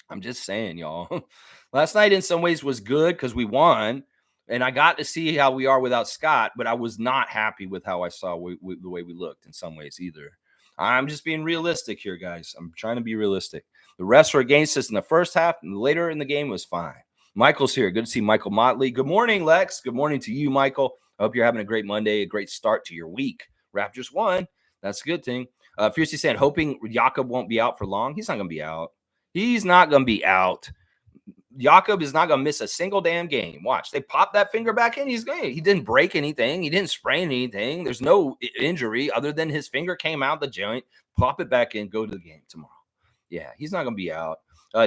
I'm just saying, y'all. Last night in some ways was good because we won, and I got to see how we are without Scott, but I was not happy with how I saw the way we looked in some ways either. I'm just being realistic here, guys. I'm trying to be realistic. The refs were against us in the first half, and later in the game was fine. Michael's here. Good to see Michael Motley. Good morning, Lex. Good morning to you, Michael. I hope you're having a great Monday, a great start to your week. Raptors won. That's a good thing. Fiercely saying, hoping Jakob won't be out for long. He's not going to be out. He's not going to be out. Jakob is not going to miss a single damn game. Watch. They pop that finger back in. He's going. He didn't break anything. He didn't sprain anything. There's no injury other than his finger came out the joint. Pop it back in. Go to the game tomorrow. Yeah, he's not going to be out.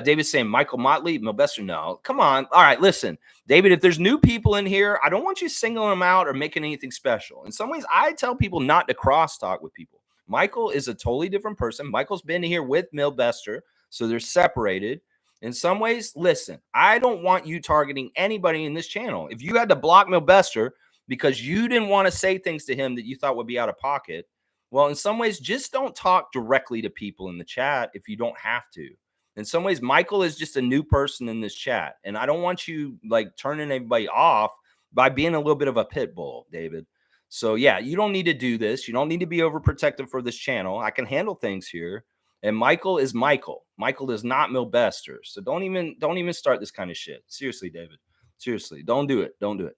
David's saying Michael Motley, Milbester. No, come on. All right, listen, David, if there's new people in here, I don't want you singling them out or making anything special. In some ways, I tell people not to crosstalk with people. Michael is a totally different person. Michael's been here with Milbester, so they're separated. In some ways, listen, I don't want you targeting anybody in this channel. If you had to block Milbester because you didn't want to say things to him that you thought would be out of pocket, well, in some ways, just don't talk directly to people in the chat if you don't have to. In some ways, Michael is just a new person in this chat, and I don't want you like turning everybody off by being a little bit of a pit bull, David. So yeah, you don't need to do this. You don't need to be overprotective for this channel. I can handle things here. And Michael is Michael. Michael is not Milbester. So don't even start this kind of shit. Seriously, David. Seriously, don't do it. Don't do it.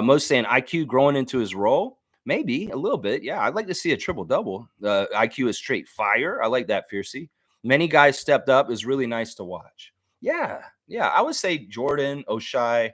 Most saying IQ growing into his role. Maybe a little bit. Yeah, I'd like to see a triple double. IQ is straight fire. I like that, Fiercey. Many guys stepped up. It was really nice to watch. Yeah. I would say Jordan, Oshai,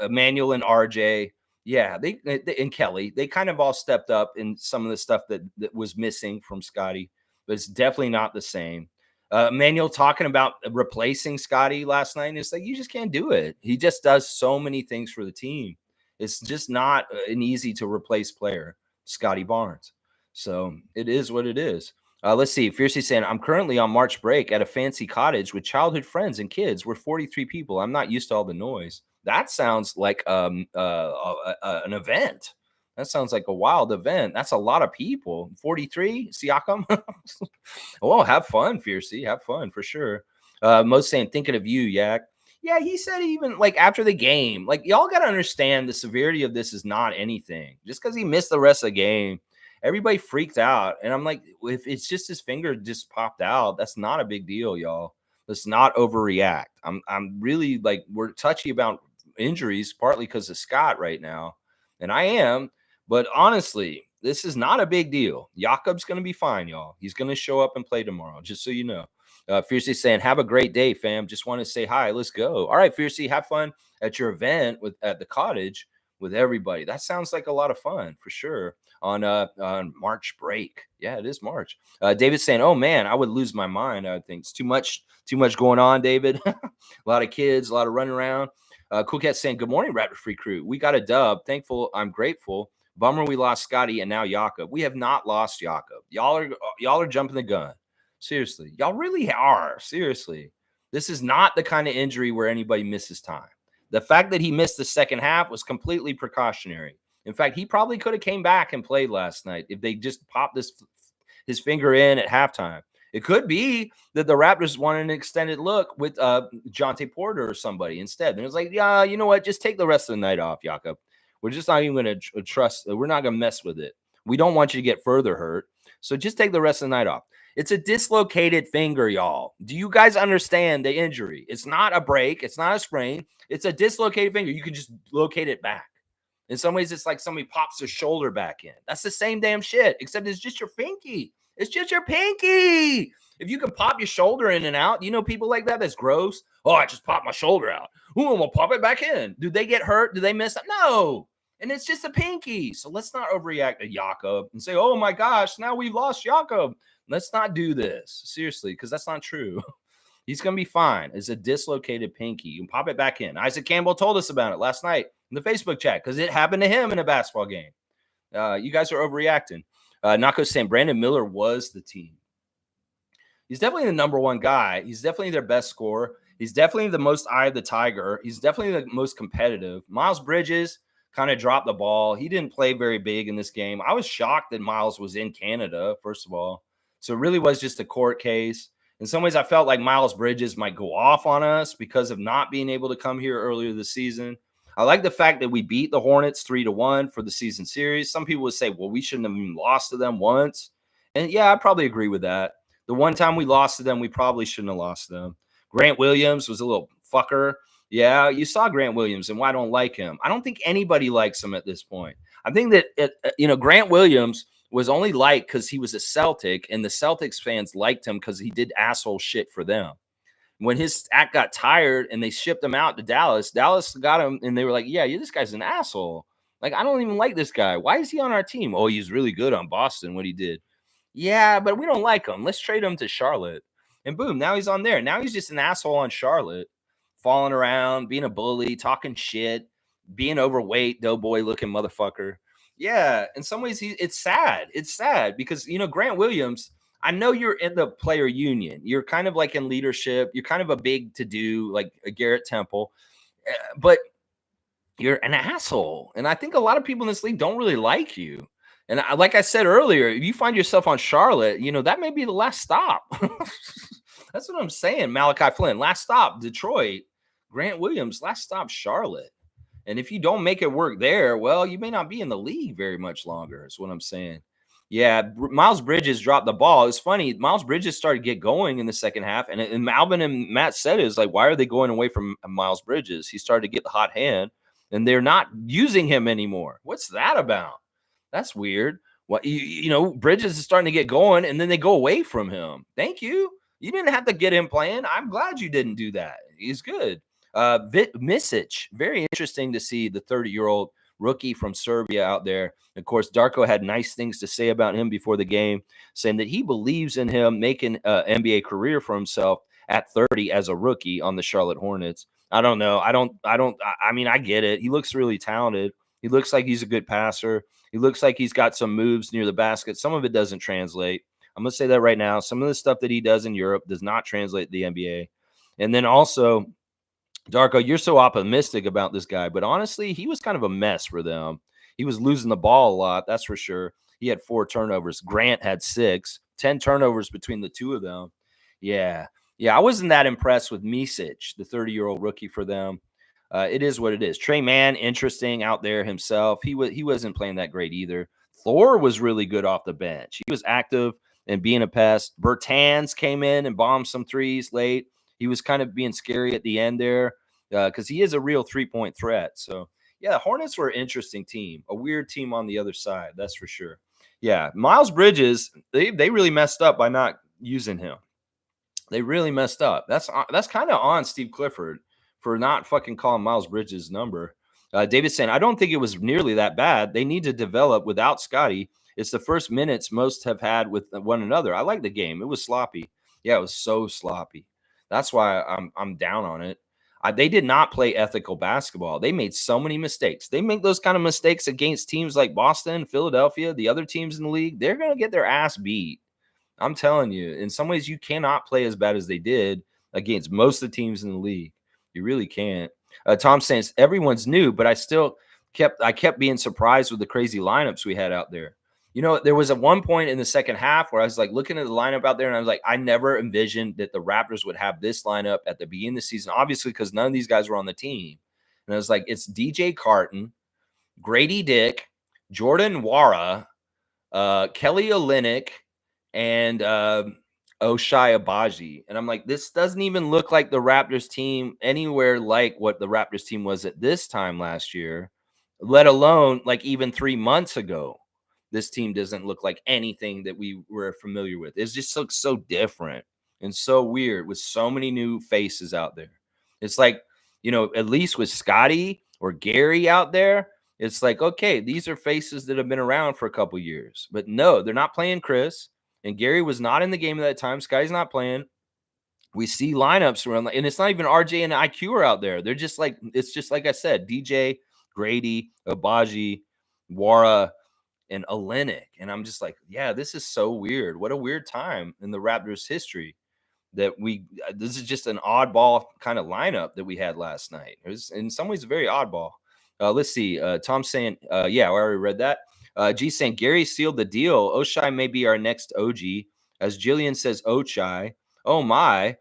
Emmanuel, and RJ. Yeah, they and Kelly. They kind of all stepped up in some of the stuff that was missing from Scotty, but it's definitely not the same. Emmanuel talking about replacing Scotty last night. And it's like, you just can't do it. He just does so many things for the team. It's just not an easy to replace player, Scotty Barnes. So it is what it is. Let's see. Fiercely saying, I'm currently on March break at a fancy cottage with childhood friends and kids. We're 43 people. I'm not used to all the noise. That sounds like an event. That sounds like a wild event. That's a lot of people. 43, Siakam. Well, have fun, Fiercey. Have fun for sure. Most saying, thinking of you, Yak. Yeah, he said even like after the game, like y'all got to understand the severity of this is not anything. Just because he missed the rest of the game, everybody freaked out, and I'm like, if it's just his finger just popped out, that's not a big deal, y'all. Let's not overreact. I'm really like we're touchy about injuries, partly because of Scott right now, and I am, but honestly, this is not a big deal. Jakob's going to be fine, y'all. He's going to show up and play tomorrow, just so you know. Fiercely saying, "Have a great day, fam. Just want to say hi. Let's go." All right, Fiercely, have fun at your event with at the cottage with everybody. That sounds like a lot of fun for sure. On March break, yeah, it is March. David's saying, "Oh man, I would lose my mind. I think it's too much going on, David. A lot of kids, a lot of running around." Cool Cat saying, "Good morning, Raptor Free Crew. We got a dub. Thankful. I'm grateful. Bummer we lost Scotty and now Jakob. We have not lost Jakob. Y'all are jumping the gun. Seriously, y'all really are. Seriously, this is not the kind of injury where anybody misses time. The fact that he missed the second half was completely precautionary. In fact, he probably could have came back and played last night if they just popped his finger in at halftime. It could be that the Raptors wanted an extended look with Jonte Porter or somebody instead. And it was like, yeah, you know what? Just take the rest of the night off, Jakob. We're just not even going to trust. We're not going to mess with it. We don't want you to get further hurt. So just take the rest of the night off. It's a dislocated finger, y'all. Do you guys understand the injury? It's not a break. It's not a sprain. It's a dislocated finger. You can just locate it back. In some ways, it's like somebody pops their shoulder back in. That's the same damn shit, except it's just your pinky. It's just your pinky. If you can pop your shoulder in and out, you know people like that? That's gross. Oh, I just popped my shoulder out. Ooh, I'm going to pop it back in. Do they get hurt? Do they miss it? No. And it's just a pinky. So let's not overreact to Jakob and say, oh my gosh, now we've lost Jakob. Let's not do this. Seriously, because that's not true. He's going to be fine. It's a dislocated pinky. You can pop it back in. Isaac Campbell told us about it last night in the Facebook chat because it happened to him in a basketball game. You guys are overreacting. Nako's saying Brandon Miller was the team. He's definitely the number one guy. He's definitely their best scorer. He's definitely the most eye of the tiger. He's definitely the most competitive. Miles Bridges kind of dropped the ball. He didn't play very big in this game. I was shocked that Miles was in Canada, first of all. So it really was just a court case. In some ways, I felt like Miles Bridges might go off on us because of not being able to come here earlier this season. I like the fact that we beat the Hornets 3-1 for the season series. Some people would say, well, we shouldn't have even lost to them once. And yeah, I probably agree with that. The one time we lost to them, we probably shouldn't have lost to them. Grant Williams was a little fucker. Yeah, you saw Grant Williams and why I don't like him. I don't think anybody likes him at this point. I think that, Grant Williams was only liked because he was a Celtic, and the Celtics fans liked him because he did asshole shit for them. When his act got tired and they shipped him out to Dallas, Dallas got him, and they were like, yeah, this guy's an asshole. Like, I don't even like this guy. Why is he on our team? Oh, he's really good on Boston, what he did. Yeah, but we don't like him. Let's trade him to Charlotte. And boom, now he's on there. Now he's just an asshole on Charlotte, falling around, being a bully, talking shit, being overweight, doughboy looking motherfucker. Yeah, in some ways, it's sad. It's sad because, Grant Williams, I know you're in the player union. You're kind of like in leadership. You're kind of a big to-do, like a Garrett Temple. But you're an asshole. And I think a lot of people in this league don't really like you. And like I said earlier, if you find yourself on Charlotte, that may be the last stop. That's what I'm saying. Malachi Flynn, last stop, Detroit. Grant Williams, last stop, Charlotte. And if you don't make it work there, well, you may not be in the league very much longer, is what I'm saying. Yeah, Miles Bridges dropped the ball. It's funny. Miles Bridges started to get going in the second half. And Alvin and Matt said, it's like, why are they going away from Miles Bridges? He started to get the hot hand, and they're not using him anymore. What's that about? That's weird. What Bridges is starting to get going, and then they go away from him. Thank you. You didn't have to get him playing. I'm glad you didn't do that. He's good. Misic, very interesting to see the 30-year-old rookie from Serbia out there. Of course, Darko had nice things to say about him before the game, saying that he believes in him making an NBA career for himself at 30 as a rookie on the Charlotte Hornets. I don't know. I mean, I get it. He looks really talented. He looks like he's a good passer. He looks like he's got some moves near the basket. Some of it doesn't translate. I'm going to say that right now. Some of the stuff that he does in Europe does not translate to the NBA. And then also, Darko, you're so optimistic about this guy, but honestly, he was kind of a mess for them. He was losing the ball a lot, that's for sure. He had 4 turnovers. Grant had 6, 10 turnovers between the two of them. Yeah. Yeah, I wasn't that impressed with Misic, the 30-year-old rookie for them. It is what it is. Trey Mann, interesting out there himself. He wasn't playing that great either. Thor was really good off the bench. He was active and being a pest. Bertans came in and bombed some threes late. He was kind of being scary at the end there because he is a real 3-point threat. So yeah, the Hornets were an interesting team, a weird team on the other side, that's for sure. Yeah, Miles Bridges, they really messed up by not using him. They really messed up. That's kind of on Steve Clifford for not fucking calling Miles Bridges' number. David saying, I don't think it was nearly that bad. They need to develop without Scotty. It's the first minutes most have had with one another. I like the game. It was sloppy. Yeah, it was so sloppy. That's why I'm down on it. They did not play ethical basketball. They made so many mistakes. They make those kind of mistakes against teams like Boston, Philadelphia, the other teams in the league. They're going to get their ass beat. I'm telling you, in some ways, you cannot play as bad as they did against most of the teams in the league. You really can't. Tom saying everyone's new, but I kept being surprised with the crazy lineups we had out there. You know, there was at one point in the second half where I was like looking at the lineup out there, and I was like, I never envisioned that the Raptors would have this lineup at the beginning of the season, obviously, because none of these guys were on the team. And I was like, it's DJ Carton, Grady Dick, Jordan Wara, Kelly Olynyk, and Oshai Abaji. And I'm like, this doesn't even look like the Raptors team anywhere like what the Raptors team was at this time last year, let alone like even 3 months ago. This team doesn't look like anything that we were familiar with. It just looks so different and so weird with so many new faces out there. It's like, you know, at least with Scotty or Gary out there, it's like, okay, these are faces that have been around for a couple years. But no, they're not playing Chris. And Gary was not in the game at that time. Scotty's not playing. We see lineups around, and it's not even RJ and IQ are out there. They're just like, it's just like I said, DJ, Grady, Abaji, Wara, and Olynyk. And I'm just like, yeah, this is so weird. What a weird time in the Raptors history that this is just an oddball kind of lineup that we had last night. It was in some ways very oddball. Let's see. Tom saying, yeah, I already read that. G saying Gary sealed the deal. Oshai may be our next OG. As Jillian says, Ochai. Oh my.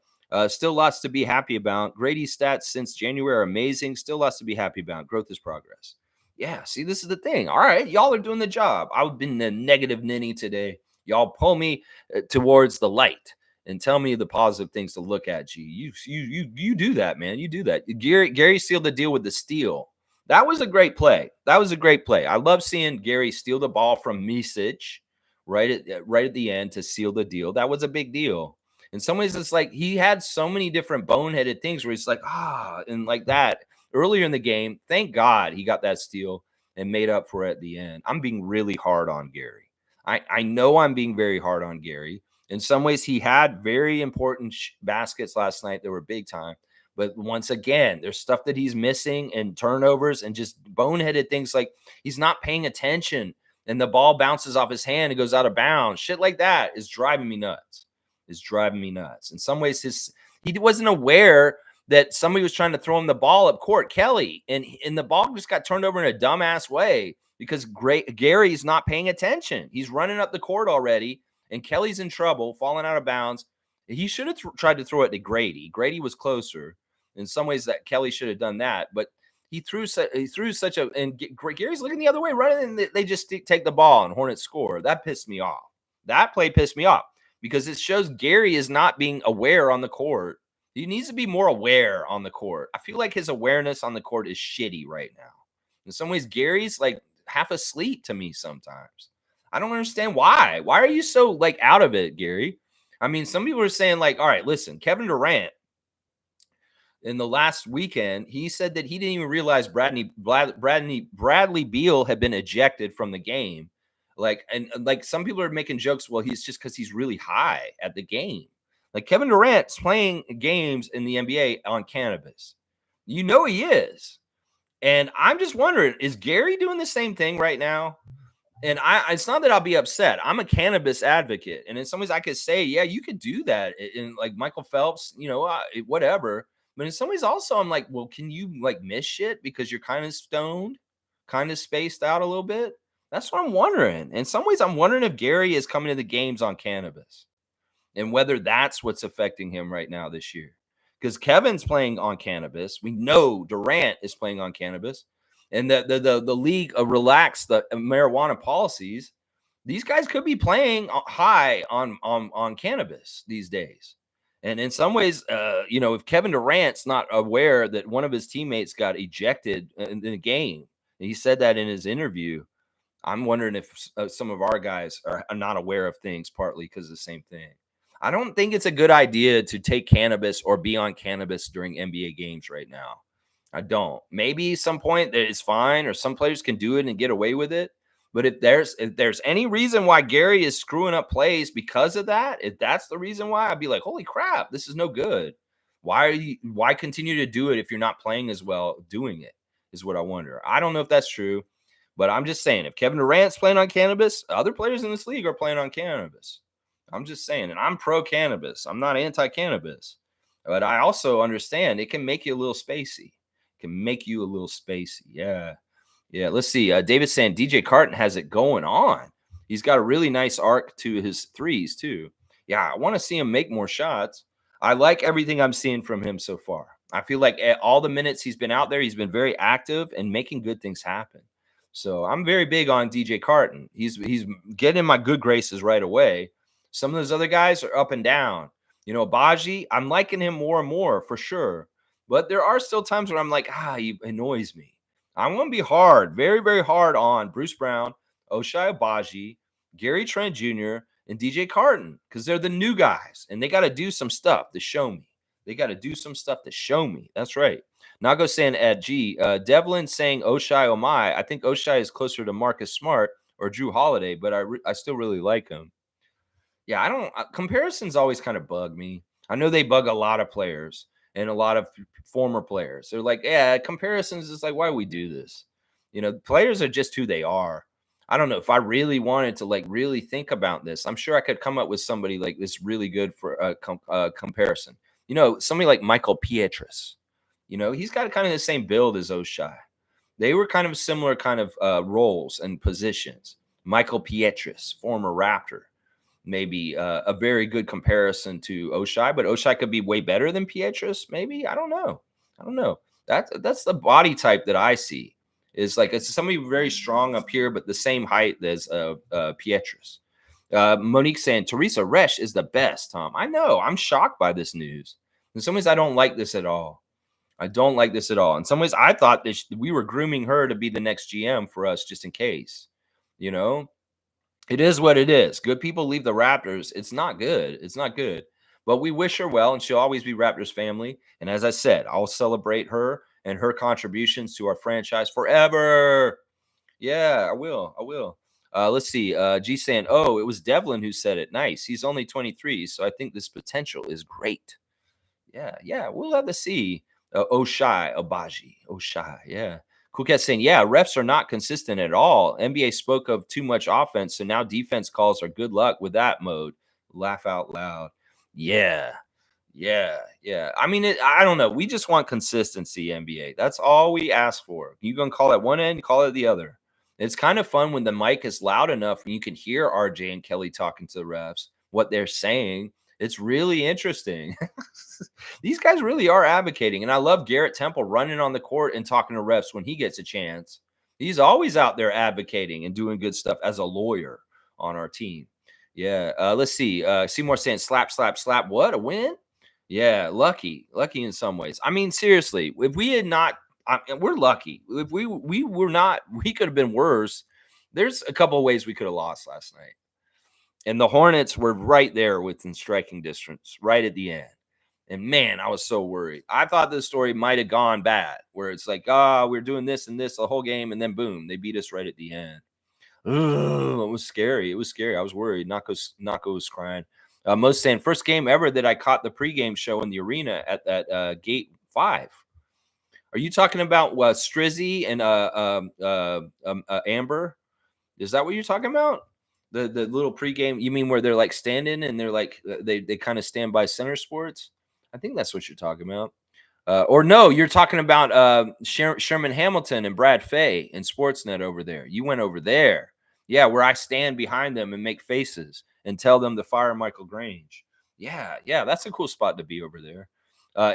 Still lots to be happy about. Grady's stats since January are amazing. Still lots to be happy about. Growth is progress. Yeah, see, this is the thing. All right, y'all are doing the job. I've been the negative ninny today. Y'all pull me towards the light and tell me the positive things to look at. G, you do that, man. You do that. Gary sealed the deal with the steal. That was a great play. That was a great play. I love seeing Gary steal the ball from Misic right at the end to seal the deal. That was a big deal. In some ways, it's like he had so many different boneheaded things where he's like, and like that earlier in the game. Thank God he got that steal and made up for it at the end. I'm being really hard on Gary. I know I'm being very hard on Gary. In some ways, he had very important baskets last night that were big time. But once again, there's stuff that he's missing and turnovers and just boneheaded things like he's not paying attention and the ball bounces off his hand and goes out of bounds. Shit like that is driving me nuts. Is driving me nuts. In some ways, he wasn't aware that somebody was trying to throw him the ball up court, Kelly, and the ball just got turned over in a dumbass way because Gary's not paying attention. He's running up the court already, and Kelly's in trouble, falling out of bounds. He should have tried to throw it to Grady. Grady was closer. In some ways, that Kelly should have done that, but he threw such a, and Gary's looking the other way, running, and they just take the ball and Hornets score. That pissed me off. That play pissed me off because it shows Gary is not being aware on the court. He needs to be more aware on the court. I feel like his awareness on the court is shitty right now. In some ways, Gary's like half asleep to me sometimes. I don't understand why. Why are you so like out of it, Gary? I mean, some people are saying like, all right, listen, Kevin Durant in the last weekend, he said that he didn't even realize Bradley Beal had been ejected from the game. Like, and like some people are making jokes. Well, he's just because he's really high at the game. Like Kevin Durant's playing games in the NBA on cannabis. You know he is. And I'm just wondering, is Gary doing the same thing right now? And it's not that I'll be upset. I'm a cannabis advocate. And in some ways I could say, yeah, you could do that. In like Michael Phelps, you know, whatever. But in some ways also I'm like, well, can you like miss shit because you're kind of stoned, kind of spaced out a little bit? That's what I'm wondering. In some ways I'm wondering if Gary is coming to the games on cannabis. and whether that's what's affecting him right now this year. Because Kevin's playing on cannabis. We know Durant is playing on cannabis, and the league relaxed the marijuana policies. These guys could be playing high on cannabis these days. And in some ways, if Kevin Durant's not aware that one of his teammates got ejected in the game, and he said that in his interview, I'm wondering if some of our guys are not aware of things, partly because of the same thing. I don't think it's a good idea to take cannabis or be on cannabis during NBA games right now. I don't. Maybe some point that it's fine, or some players can do it and get away with it. But if there's any reason why Gary is screwing up plays because of that, if that's the reason why, I'd be like, holy crap, this is no good. Why continue to do it if you're not playing as well doing it, is what I wonder. I don't know if that's true. But I'm just saying, if Kevin Durant's playing on cannabis, other players in this league are playing on cannabis. I'm just saying, and I'm pro cannabis. I'm not anti cannabis. But I also understand it can make you a little spacey. It can make you a little spacey. Yeah. Yeah. Let's see. David's saying DJ Carton has it going on. He's got a really nice arc to his threes, too. Yeah. I want to see him make more shots. I like everything I'm seeing from him so far. I feel like all the minutes he's been out there, he's been very active and making good things happen. So I'm very big on DJ Carton. He's getting in my good graces right away. Some of those other guys are up and down. Baji, I'm liking him more and more for sure. But there are still times where I'm like, he annoys me. I'm going to be hard, very, very hard on Bruce Brown, Ochai Agbaji, Gary Trent Jr., and DJ Carton, because they're the new guys, and they got to do some stuff to show me. That's right. Nago saying at Devlin saying Oshai Omai. I think Oshai is closer to Marcus Smart or Drew Holiday, but I still really like him. Yeah, I don't. Comparisons always kind of bug me. I know they bug a lot of players and a lot of former players. They're like, yeah, comparisons is like, why do we do this? Players are just who they are. I don't know if I really wanted to really think about this. I'm sure I could come up with somebody like this really good for a comparison. Somebody like Michael Pietrus. He's got kind of the same build as Oshai. They were kind of similar kind of roles and positions. Michael Pietrus, former Raptor, maybe a very good comparison to Oshai, but Oshai could be way better than Pietrus. Maybe. I don't know. That's the body type that I see. Is like it's somebody very strong up here, but the same height as Pietrus. Monique saying Teresa Resch is the best, Tom. I know. I'm shocked by this news. In some ways, I don't like this at all. In some ways, I thought that we were grooming her to be the next GM for us just in case. It is what it is. Good people leave the Raptors. It's not good. But we wish her well, and she'll always be Raptors family. And as I said, I'll celebrate her and her contributions to our franchise forever. Yeah, I will. Let's see. G saying, it was Devlin who said it. Nice. He's only 23, so I think this potential is great. Yeah. We'll have to see. Oshai, yeah. Cool Cat saying, yeah, refs are not consistent at all. NBA spoke of too much offense, so now defense calls are good luck with that mode. Laugh out loud. Yeah. I mean, I don't know. We just want consistency, NBA. That's all we ask for. You going to call it one end, call it the other. It's kind of fun when the mic is loud enough and you can hear RJ and Kelly talking to the refs, what they're saying. It's really interesting. These guys really are advocating. And I love Garrett Temple running on the court and talking to refs when he gets a chance. He's always out there advocating and doing good stuff as a lawyer on our team. Yeah. Let's see. Seymour saying slap. What? A win? Yeah. Lucky in some ways. I mean, seriously, if we had not, we're lucky. If we were not, we could have been worse. There's a couple of ways we could have lost last night. And the Hornets were right there within striking distance, right at the end. And man, I was so worried. I thought this story might have gone bad, where it's like, we're doing this and this the whole game, and then boom, they beat us right at the end. Ugh, it was scary. I was worried. Nako was crying. Most saying, first game ever that I caught the pregame show in the arena at that Gate 5. Are you talking about Strizzy and Amber? Is that what you're talking about? The little pregame, you mean where they're like standing and they're like they kind of stand by Center Sports? I think that's what you're talking about. Or no, you're talking about Sherman Hamilton and Brad Fay and Sportsnet over there. You went over there. Yeah, where I stand behind them and make faces and tell them to fire Michael Grange. Yeah, that's a cool spot to be over there.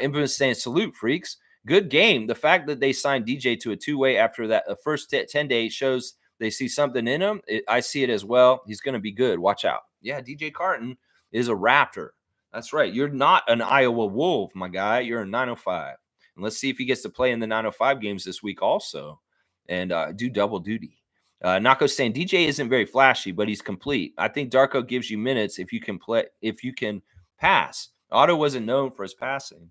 Infamous saying, salute, freaks. Good game. The fact that they signed DJ to a two-way after that first 10 days shows they see something in him. I see it as well. He's going to be good. Watch out. Yeah, DJ Carton is a Raptor. That's right. You're not an Iowa Wolf, my guy. You're a 905. And let's see if he gets to play in the 905 games this week also and do double duty. Nako's saying DJ isn't very flashy, but he's complete. I think Darko gives you minutes if you can play, if you can pass. Otto wasn't known for his passing.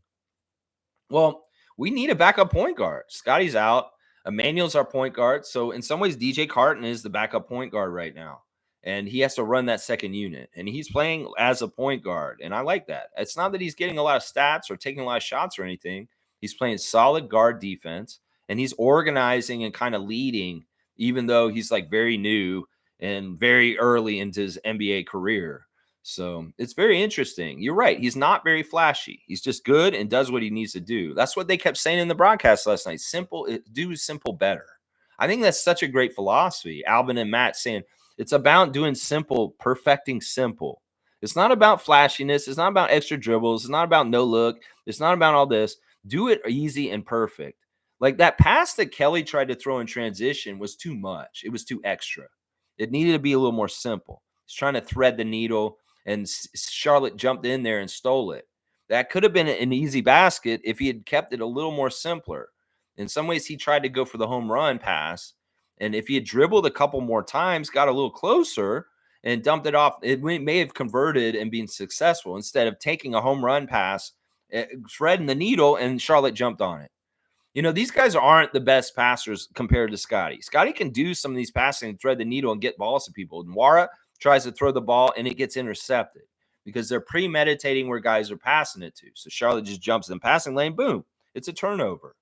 Well, we need a backup point guard. Scotty's out. Emmanuel's our point guard. So in some ways, DJ Carton is the backup point guard right now. And he has to run that second unit. And he's playing as a point guard. And I like that. It's not that he's getting a lot of stats or taking a lot of shots or anything. He's playing solid guard defense. And he's organizing and kind of leading, even though he's like very new and very early into his NBA career. So it's very interesting. You're right. He's not very flashy. He's just good and does what he needs to do. That's what they kept saying in the broadcast last night. Simple, do simple better. I think that's such a great philosophy. Alvin and Matt saying it's about doing simple, perfecting simple. It's not about flashiness. It's not about extra dribbles. It's not about no look. It's not about all this. Do it easy and perfect. Like that pass that Kelly tried to throw in transition was too much. It was too extra. It needed to be a little more simple. He's trying to thread the needle. And Charlotte jumped in there and stole it. That could have been an easy basket if he had kept it a little more simpler. In some ways, he tried to go for the home run pass. And if he had dribbled a couple more times, got a little closer and dumped it off, it may have converted and been successful instead of taking a home run pass, threading the needle, and Charlotte jumped on it. You know, these guys aren't the best passers compared to Scotty. Scotty can do some of these passing and thread the needle and get balls to people. And Wara tries to throw the ball and it gets intercepted because they're premeditating where guys are passing it to. So Charlotte just jumps in the passing lane, boom, it's a turnover.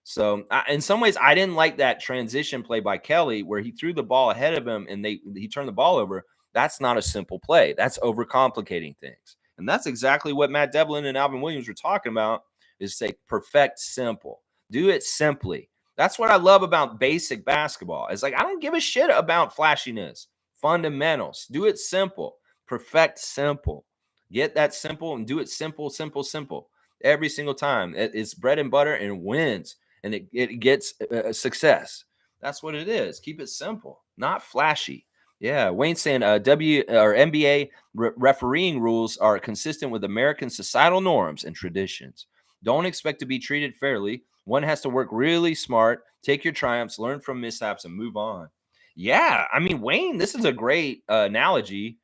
So in some ways, I didn't like that transition play by Kelly where he threw the ball ahead of him and he turned the ball over. That's not a simple play. That's overcomplicating things. And that's exactly what Matt Devlin and Alvin Williams were talking about is say perfect simple. Do it simply. That's what I love about basic basketball. It's like I don't give a shit about flashiness. Fundamentals. Do it simple. Perfect simple. Get that simple and do it simple, simple, simple. Every single time. It's bread and butter and wins. And it gets success. That's what it is. Keep it simple, not flashy. Yeah, Wayne saying NBA refereeing rules are consistent with American societal norms and traditions. Don't expect to be treated fairly. One has to work really smart, take your triumphs, learn from mishaps, and move on. Yeah, I mean, Wayne, this is a great analogy.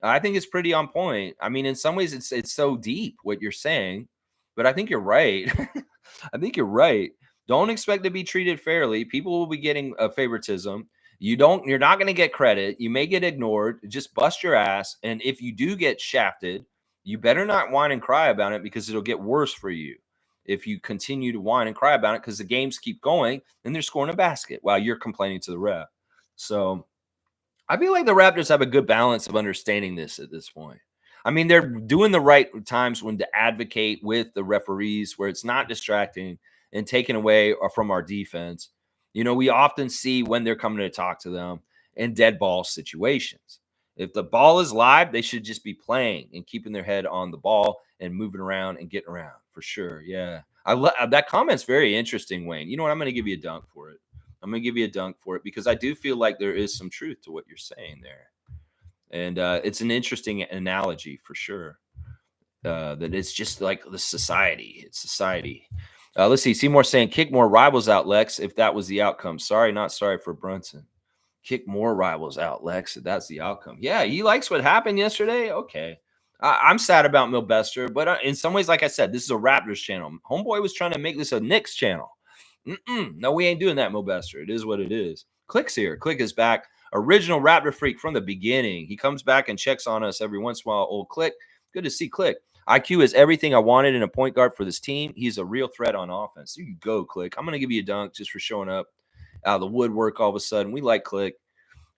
I think it's pretty on point. I mean, in some ways, it's so deep what you're saying, but I think you're right. I think you're right. Don't expect to be treated fairly. People will be getting a favoritism. You're not going to get credit. You may get ignored. Just bust your ass. And if you do get shafted, you better not whine and cry about it because it'll get worse for you if you continue to whine and cry about it because the games keep going and they're scoring a basket while you're complaining to the ref. So I feel like the Raptors have a good balance of understanding this at this point. I mean, they're doing the right times when to advocate with the referees where it's not distracting and taken away from our defense. You know, we often see when they're coming to talk to them in dead ball situations. If the ball is live, they should just be playing and keeping their head on the ball and moving around and getting around for sure. Yeah. That comment's very interesting, Wayne. You know what? I'm going to give you a dunk for it. I'm going to give you a dunk for it because I do feel like there is some truth to what you're saying there. And it's an interesting analogy for sure. That it's just like the society. It's society. Let's see. Seymour saying, kick more rivals out, Lex, if that was the outcome. Sorry, not sorry for Brunson. Kick more rivals out, Lex, if that's the outcome. Yeah, he likes what happened yesterday. Okay. I'm sad about Milbester, but in some ways, like I said, this is a Raptors channel. Homeboy was trying to make this a Knicks channel. No, we ain't doing that, Milbester. It is what it is. Click's here. Click is back. Original Raptor freak from the beginning. He comes back and checks on us every once in a while. Old Click. Good to see Click. IQ is everything I wanted in a point guard for this team. He's a real threat on offense. There you go, Click. I'm going to give you a dunk just for showing up out of the woodwork all of a sudden. We like Click.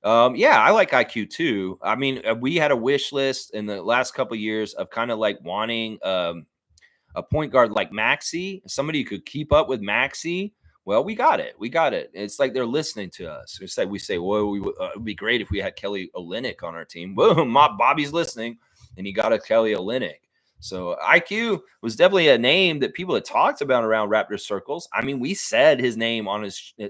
Yeah, I like IQ too. I mean, we had a wish list in the last couple of years of kind of like wanting a point guard like Maxey, somebody who could keep up with Maxey. Well, we got it. We got it. It's like they're listening to us. We say, well, it would be great if we had Kelly Olynyk on our team. Boom, Bobby's listening. and he got a Kelly Olynyk. So IQ was definitely a name that people had talked about around Raptors circles. I mean, we said his name on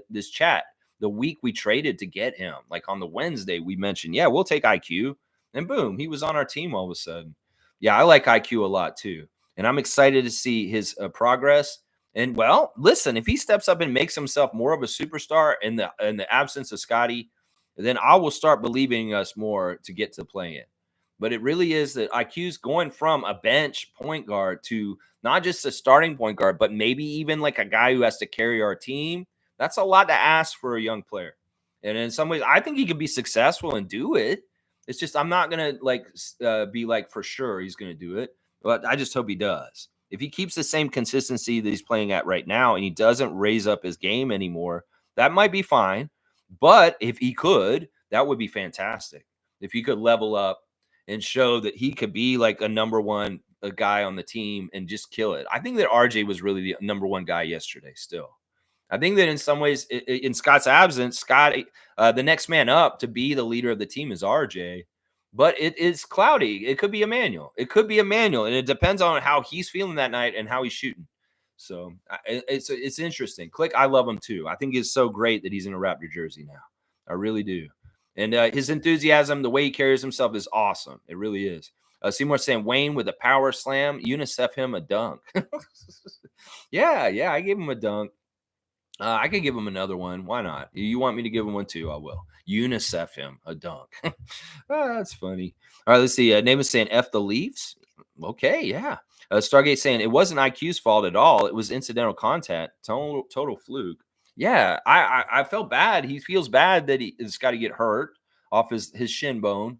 this chat the week we traded to get him. Like on the Wednesday, we mentioned, yeah, we'll take IQ, and boom, he was on our team all of a sudden. Yeah, I like IQ a lot too, and I'm excited to see his progress. And well, listen, if he steps up and makes himself more of a superstar in the absence of Scotty, then I will start believing us more to get to play in. But it really is that IQ's going from a bench point guard to not just a starting point guard, but maybe even like a guy who has to carry our team. That's a lot to ask for a young player. And in some ways, I think he could be successful and do it. It's just I'm not gonna be like for sure he's gonna do it, but I just hope he does. If he keeps the same consistency that he's playing at right now and he doesn't raise up his game anymore, that might be fine. But if he could, that would be fantastic. If he could level up and show that he could be like a number one a guy on the team and just kill it. I think that RJ was really the number one guy yesterday still. I think that in some ways, in Scott's absence, Scott, the next man up to be the leader of the team is RJ, but it is cloudy. It could be Emmanuel. It could be Emmanuel, and it depends on how he's feeling that night and how he's shooting. So it's interesting. Click, I love him too. I think it's so great that he's in a Raptor jersey now. I really do. And his enthusiasm, the way he carries himself is awesome. It really is. Seymour saying Wayne with a power slam, UNICEF him a dunk. yeah, I gave him a dunk. I could give him another one. Why not? You want me to give him one too? I will. UNICEF him a dunk. That's funny. All right, let's see. Name is saying F the Leafs. Okay, yeah. Stargate saying it wasn't IQ's fault at all. It was incidental contact. Total fluke. Yeah, I felt bad. He feels bad that he's got to get hurt off his shin bone.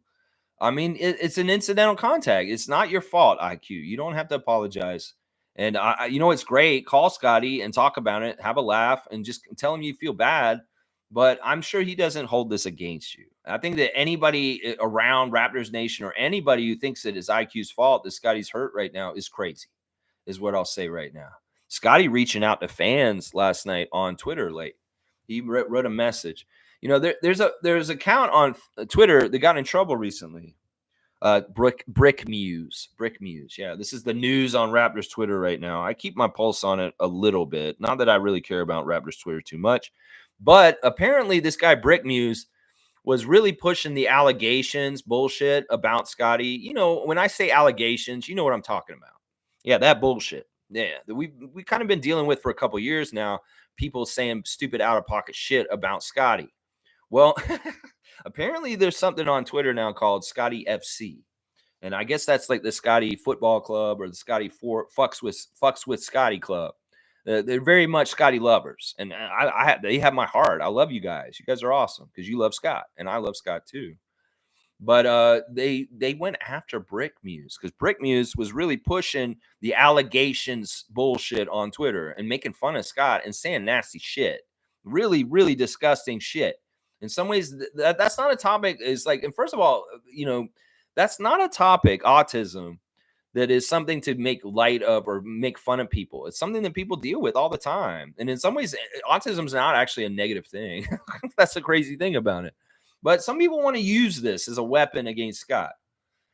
I mean, it's an incidental contact. It's not your fault, IQ. You don't have to apologize. And it's great. Call Scotty and talk about it. Have a laugh and just tell him you feel bad. But I'm sure he doesn't hold this against you. I think that anybody around Raptors Nation or anybody who thinks that it's IQ's fault that Scotty's hurt right now is crazy, is what I'll say right now. Scotty reaching out to fans last night on Twitter late. He wrote a message. There's an account on Twitter that got in trouble recently. Brick Muse. Yeah, this is the news on Raptors Twitter right now. I keep my pulse on it a little bit. Not that I really care about Raptors Twitter too much, but apparently this guy Brick Muse was really pushing the allegations bullshit about Scotty. When I say allegations, you know what I'm talking about. Yeah, that bullshit. Yeah, that we kind of been dealing with for a couple years now. People saying stupid out of pocket shit about Scotty. Well, apparently there's something on Twitter now called Scotty FC. And I guess that's like the Scotty Football Club or the Scotty Fucks with Scotty Club. They're very much Scotty lovers. And they have my heart. I love you guys. You guys are awesome because you love Scott. And I love Scott too. But they went after Brick Muse because Brick Muse was really pushing the allegations bullshit on Twitter and making fun of Scott and saying nasty shit. Really, really disgusting shit. In some ways, that's not a topic. Is like, and first of all, that's not a topic. Autism that is something to make light of or make fun of people. It's something that people deal with all the time. And in some ways, autism is not actually a negative thing. That's the crazy thing about it. But some people want to use this as a weapon against Scott.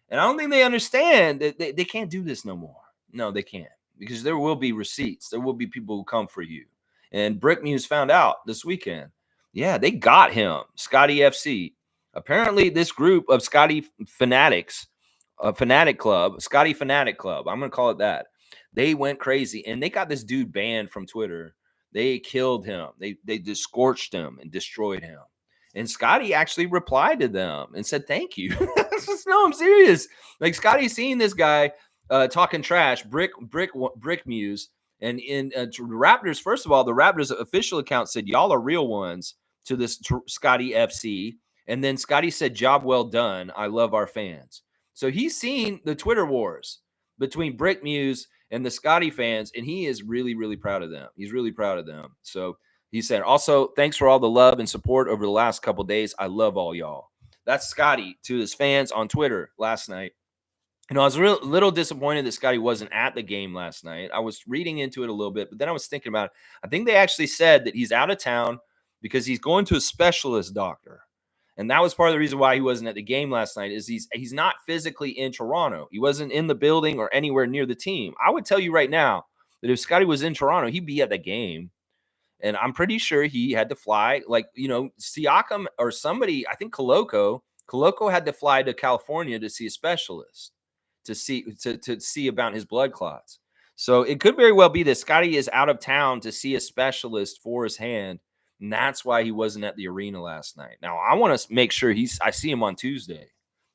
And I don't think they understand that they can't do this no more. No, they can't. Because there will be receipts. There will be people who come for you. And Brick Muse found out this weekend. Yeah, they got him. Scotty FC. Apparently, this group of Scotty fanatics, Fanatic Club, Scotty Fanatic Club, I'm going to call it that. They went crazy. And they got this dude banned from Twitter. They killed him. They just scorched him and destroyed him. And Scotty actually replied to them and said, thank you. No, I'm serious. Like Scotty's seeing this guy talking trash, Brick Muse. And in Raptors, first of all, the Raptors official account said, y'all are real ones to this Scotty FC. And then Scotty said, job well done. I love our fans. So he's seen the Twitter wars between Brick Muse and the Scotty fans. And he is really, really proud of them. He's really proud of them. So he said, also, thanks for all the love and support over the last couple of days. I love all y'all. That's Scotty to his fans on Twitter last night. I was a little disappointed that Scotty wasn't at the game last night. I was reading into it a little bit, but then I was thinking about it. I think they actually said that he's out of town because he's going to a specialist doctor. And that was part of the reason why he wasn't at the game last night. Is he's not physically in Toronto. He wasn't in the building or anywhere near the team. I would tell you right now that if Scotty was in Toronto, he'd be at the game. And I'm pretty sure he had to fly, like, Siakam or somebody, I think Koloko had to fly to California to see a specialist to see about his blood clots. So it could very well be that Scotty is out of town to see a specialist for his hand. And that's why he wasn't at the arena last night. Now, I want to make sure I see him on Tuesday.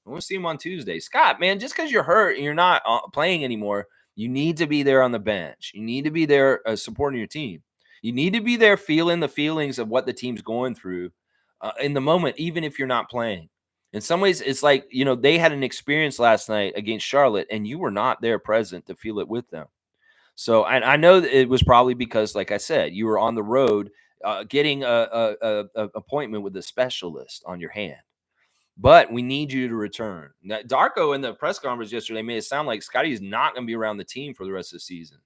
I want to see him on Tuesday. Scott, man, just because you're hurt and you're not playing anymore, you need to be there on the bench. You need to be there supporting your team. You need to be there feeling the feelings of what the team's going through in the moment, even if you're not playing. In some ways, it's like, they had an experience last night against Charlotte, and you were not there present to feel it with them. So, and I know that it was probably because, like I said, you were on the road getting a appointment with a specialist on your hand. But we need you to return. Now, Darko in the press conference yesterday made it sound like Scotty is not going to be around the team for the rest of the season.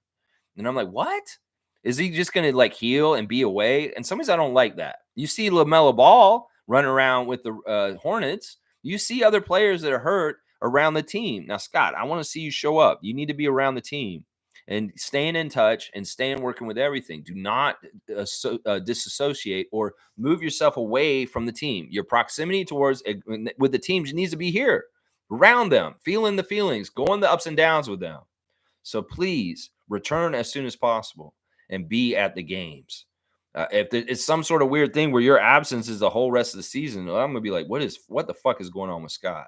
And I'm like, what? Is he just going to like heal and be away? And sometimes I don't like that. You see LaMelo Ball running around with the Hornets. You see other players that are hurt around the team. Now, Scott, I want to see you show up. You need to be around the team and staying in touch and staying working with everything. Do not disassociate or move yourself away from the team. Your proximity towards with the teams needs to be here, around them, feeling the feelings, going the ups and downs with them. So please return as soon as possible and be at the games. If it's some sort of weird thing where your absence is the whole rest of the season, I'm going to be like, what the fuck is going on with Scott?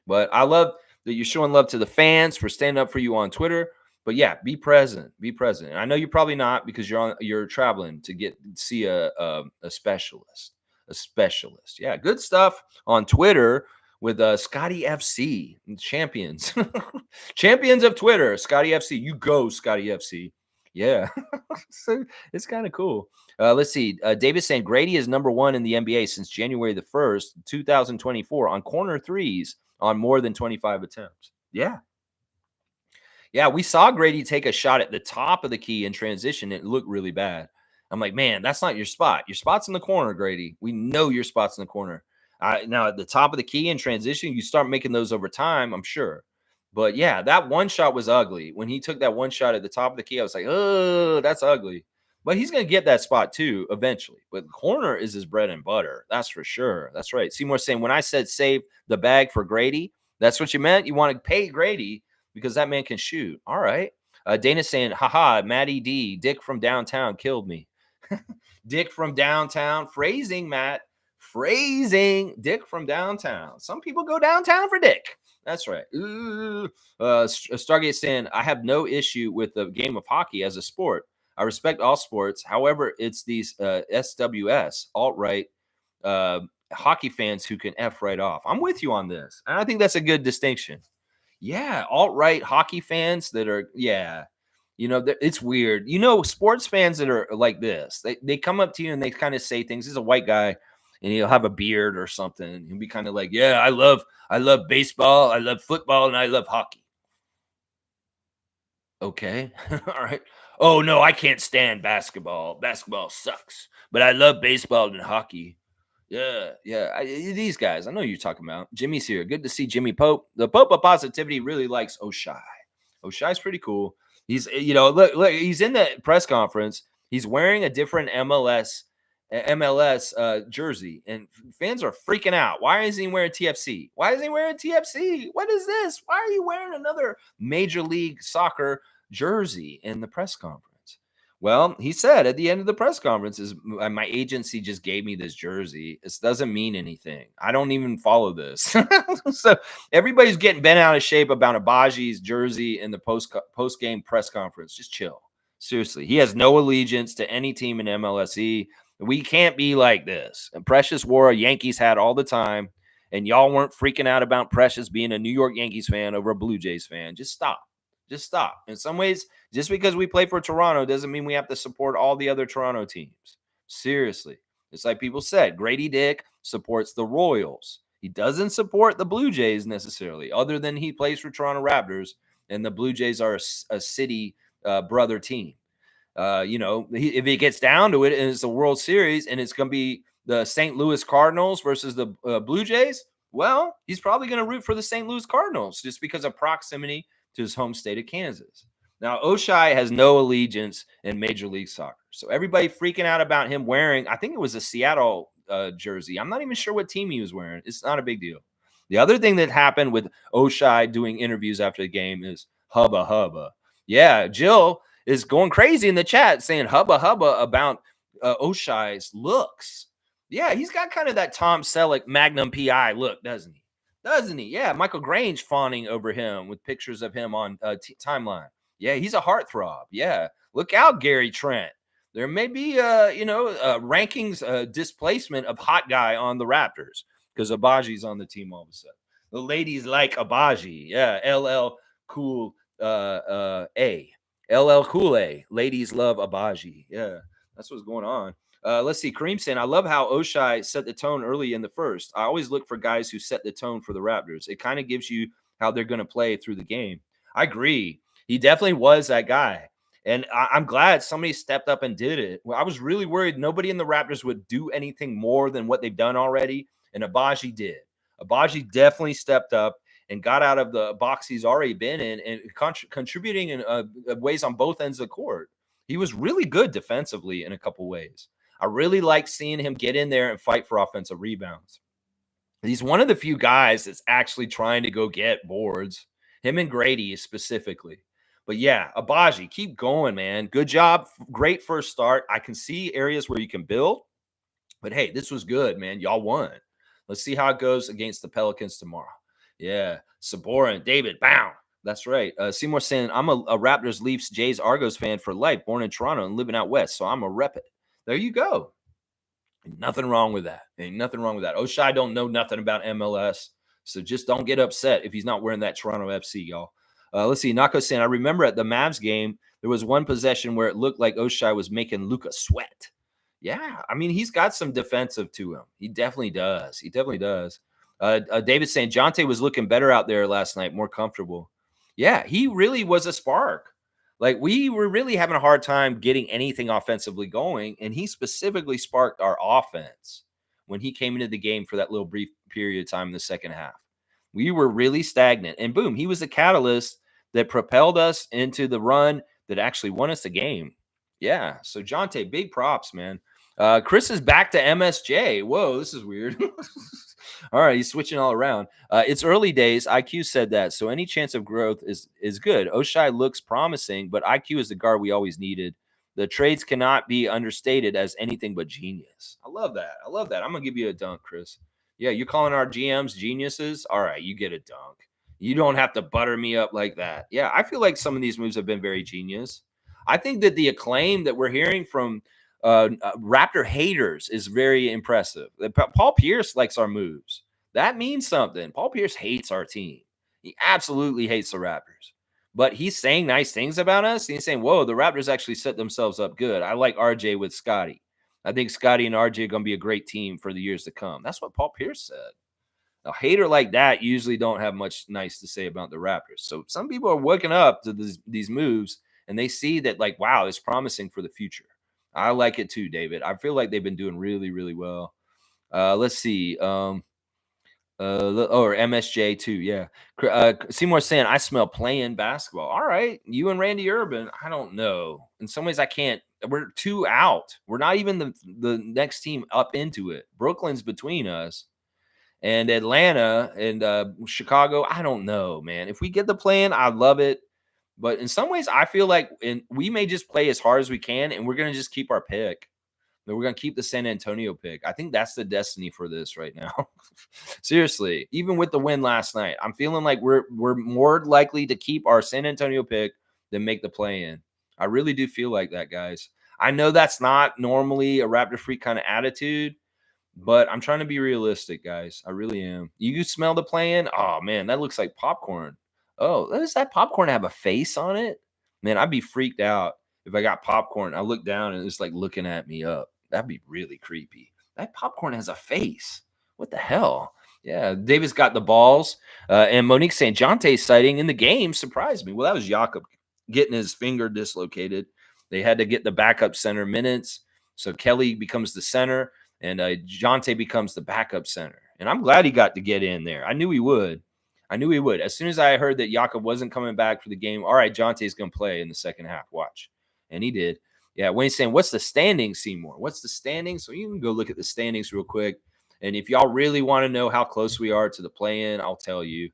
But I love that you're showing love to the fans for standing up for you on Twitter. But yeah, be present. Be present. And I know you're probably not because you're traveling to see a specialist. A specialist. Yeah, good stuff on Twitter with Scotty FC champions. Champions of Twitter, Scotty FC. You go, Scotty FC. Yeah. So it's kind of cool. Let's see. Davis saying Grady is number 1 in the NBA since January the 1st, 2024 on corner threes on more than 25 attempts. Yeah. Yeah, we saw Grady take a shot at the top of the key in transition. It looked really bad. I'm like, man, that's not your spot. Your spot's in the corner, Grady. We know your spot's in the corner. Now, at the top of the key in transition, you start making those over time, I'm sure. But yeah, that one shot was ugly. When he took that one shot at the top of the key, I was like, oh, that's ugly. But he's going to get that spot too eventually. But the corner is his bread and butter. That's for sure. That's right. Seymour saying, when I said save the bag for Grady, that's what you meant? You want to pay Grady because that man can shoot. All right. Dana saying, haha, Matty D, Dick from downtown killed me. Dick from downtown. Phrasing, Matt. Phrasing. Dick from downtown. Some people go downtown for Dick. That's right. Stargate saying, I have no issue with the game of hockey as a sport. I respect all sports. However, it's these SWS, alt-right hockey fans who can F right off. I'm with you on this. And I think that's a good distinction. Yeah, alt-right hockey fans that are, yeah, it's weird. Sports fans that are like this, they come up to you and they kind of say things. He's a white guy and he'll have a beard or something. He'll be kind of like, yeah, I love baseball, I love football, and I love hockey. Okay. All right. Oh, no, I can't stand basketball. Basketball sucks, but I love baseball and hockey. Yeah, yeah. These guys, I know you're talking about. Jimmy's here. Good to see Jimmy Pope. The Pope of Positivity really likes Oshai. Oshai's pretty cool. He's, look, he's in the press conference. He's wearing a different MLS jersey, and fans are freaking out. Why isn't he wearing TFC? Why isn't he wearing TFC? What is this? Why are you wearing another Major League Soccer jersey in the press conference? Well, he said at the end of the press conference is my agency just gave me this jersey. This doesn't mean anything. I don't even follow this. So everybody's getting bent out of shape about Abaji's jersey in the post-game press conference. Just chill. Seriously. He has no allegiance to any team in MLSE. We can't be like this. And Precious wore a Yankees hat all the time, and y'all weren't freaking out about Precious being a New York Yankees fan over a Blue Jays fan. Just stop. Just stop. In some ways, just because we play for Toronto doesn't mean we have to support all the other Toronto teams. Seriously. It's like people said, Grady Dick supports the Royals. He doesn't support the Blue Jays necessarily, other than he plays for Toronto Raptors, and the Blue Jays are a city brother team. If it gets down to it and it's a World Series and it's going to be the St. Louis Cardinals versus the Blue Jays, well, he's probably going to root for the St. Louis Cardinals just because of proximity to his home state of Kansas. Now, Oshai has no allegiance in Major League Soccer. So everybody freaking out about him wearing, I think it was a Seattle jersey. I'm not even sure what team he was wearing. It's not a big deal. The other thing that happened with Oshai doing interviews after the game is hubba hubba. Yeah, Jill is going crazy in the chat saying hubba hubba about Oshai's looks. Yeah, he's got kind of that Tom Selleck Magnum PI look, doesn't he? Doesn't he? Yeah, Michael Grange fawning over him with pictures of him on timeline. Yeah, he's a heartthrob. Yeah, look out, Gary Trent. There may be, rankings displacement of hot guy on the Raptors because Abaji's on the team all of a sudden. The ladies like Abaji. Yeah, LL Cool A. LL Cool A. Ladies love Abaji. Yeah, that's what's going on. Let's see. Kareem saying, I love how Oshai set the tone early in the first. I always look for guys who set the tone for the Raptors. It kind of gives you how they're going to play through the game. I agree. He definitely was that guy. And I'm glad somebody stepped up and did it. Well, I was really worried nobody in the Raptors would do anything more than what they've done already. And Abaji did. Abaji definitely stepped up and got out of the box he's already been in and contributing in ways on both ends of the court. He was really good defensively in a couple ways. I really like seeing him get in there and fight for offensive rebounds. He's one of the few guys that's actually trying to go get boards, him and Grady specifically. But yeah, Abaji, keep going, man. Good job. Great first start. I can see areas where you can build. But hey, this was good, man. Y'all won. Let's see how it goes against the Pelicans tomorrow. Yeah, Sabora and David, bow. That's right. Seymour saying, I'm a Raptors, Leafs, Jays, Argos fan for life, born in Toronto and living out west, so I'm a rep it. There you go. Ain't nothing wrong with that. Ain't nothing wrong with that. Oshai don't know nothing about MLS, so just don't get upset if he's not wearing that Toronto FC, y'all. Let's see. Nako saying, I remember at the Mavs game, there was one possession where it looked like Oshai was making Luka sweat. Yeah, I mean, he's got some defensive to him. He definitely does. He definitely does. David saying, Jonte was looking better out there last night, more comfortable. Yeah, he really was a spark. Like, we were really having a hard time getting anything offensively going, and he specifically sparked our offense when he came into the game for that little brief period of time in the second half. We were really stagnant, and boom, he was the catalyst that propelled us into the run that actually won us the game. Yeah, so Jonte, big props, man. Chris is back to MSJ. Whoa, this is weird. All right, he's switching all around. It's early days. IQ said that, so any chance of growth is good. Oshai looks promising, but IQ is the guard we always needed. The trades cannot be understated as anything but genius. I love that. I love that. I'm going to give you a dunk, Chris. Yeah, you're calling our GMs geniuses? All right, you get a dunk. You don't have to butter me up like that. Yeah, I feel like some of these moves have been very genius. I think that the acclaim that we're hearing from Raptor haters is very impressive. Paul Pierce likes our moves. That means something. Paul Pierce hates our team. He absolutely hates the Raptors. But he's saying nice things about us. He's saying, whoa, the Raptors actually set themselves up good. I like RJ with Scotty. I think Scotty and RJ are going to be a great team for the years to come. That's what Paul Pierce said. A hater like that usually don't have much nice to say about the Raptors. So some people are waking up to these moves, and they see that, like, wow, it's promising for the future. I like it too, David. I feel like they've been doing really, really well. Let's see. Or MSJ too. Yeah. Seymour saying, I smell playing basketball. All right. You and Randy Urban. I don't know. In some ways, I can't. We're 2 out. We're not even the next team up into it. Brooklyn's between us. And Atlanta and Chicago, I don't know, man. If we get the plan, I love it. But in some ways, I feel like we may just play as hard as we can, and we're going to just keep our pick. We're going to keep the San Antonio pick. I think that's the destiny for this right now. Seriously, even with the win last night, I'm feeling like we're more likely to keep our San Antonio pick than make the play-in. I really do feel like that, guys. I know that's not normally a Raptor Freak kind of attitude, but I'm trying to be realistic, guys. I really am. You smell the play-in? Oh, man, that looks like popcorn. Oh, does that popcorn have a face on it? Man, I'd be freaked out if I got popcorn. I look down and it's like looking at me up. That'd be really creepy. That popcorn has a face. What the hell? Yeah, Davis got the balls. And Monique saying, Jonte's sighting in the game surprised me. Well, that was Jakob getting his finger dislocated. They had to get the backup center minutes. So Kelly becomes the center. and Jonte becomes the backup center. And I'm glad he got to get in there. I knew he would. I knew he would. As soon as I heard that Jakob wasn't coming back for the game, all right, Jonte's going to play in the second half. Watch. And he did. Yeah, Wayne's saying, what's the standings, Seymour? What's the standings? So you can go look at the standings real quick. And if y'all really want to know how close we are to the play-in, I'll tell you.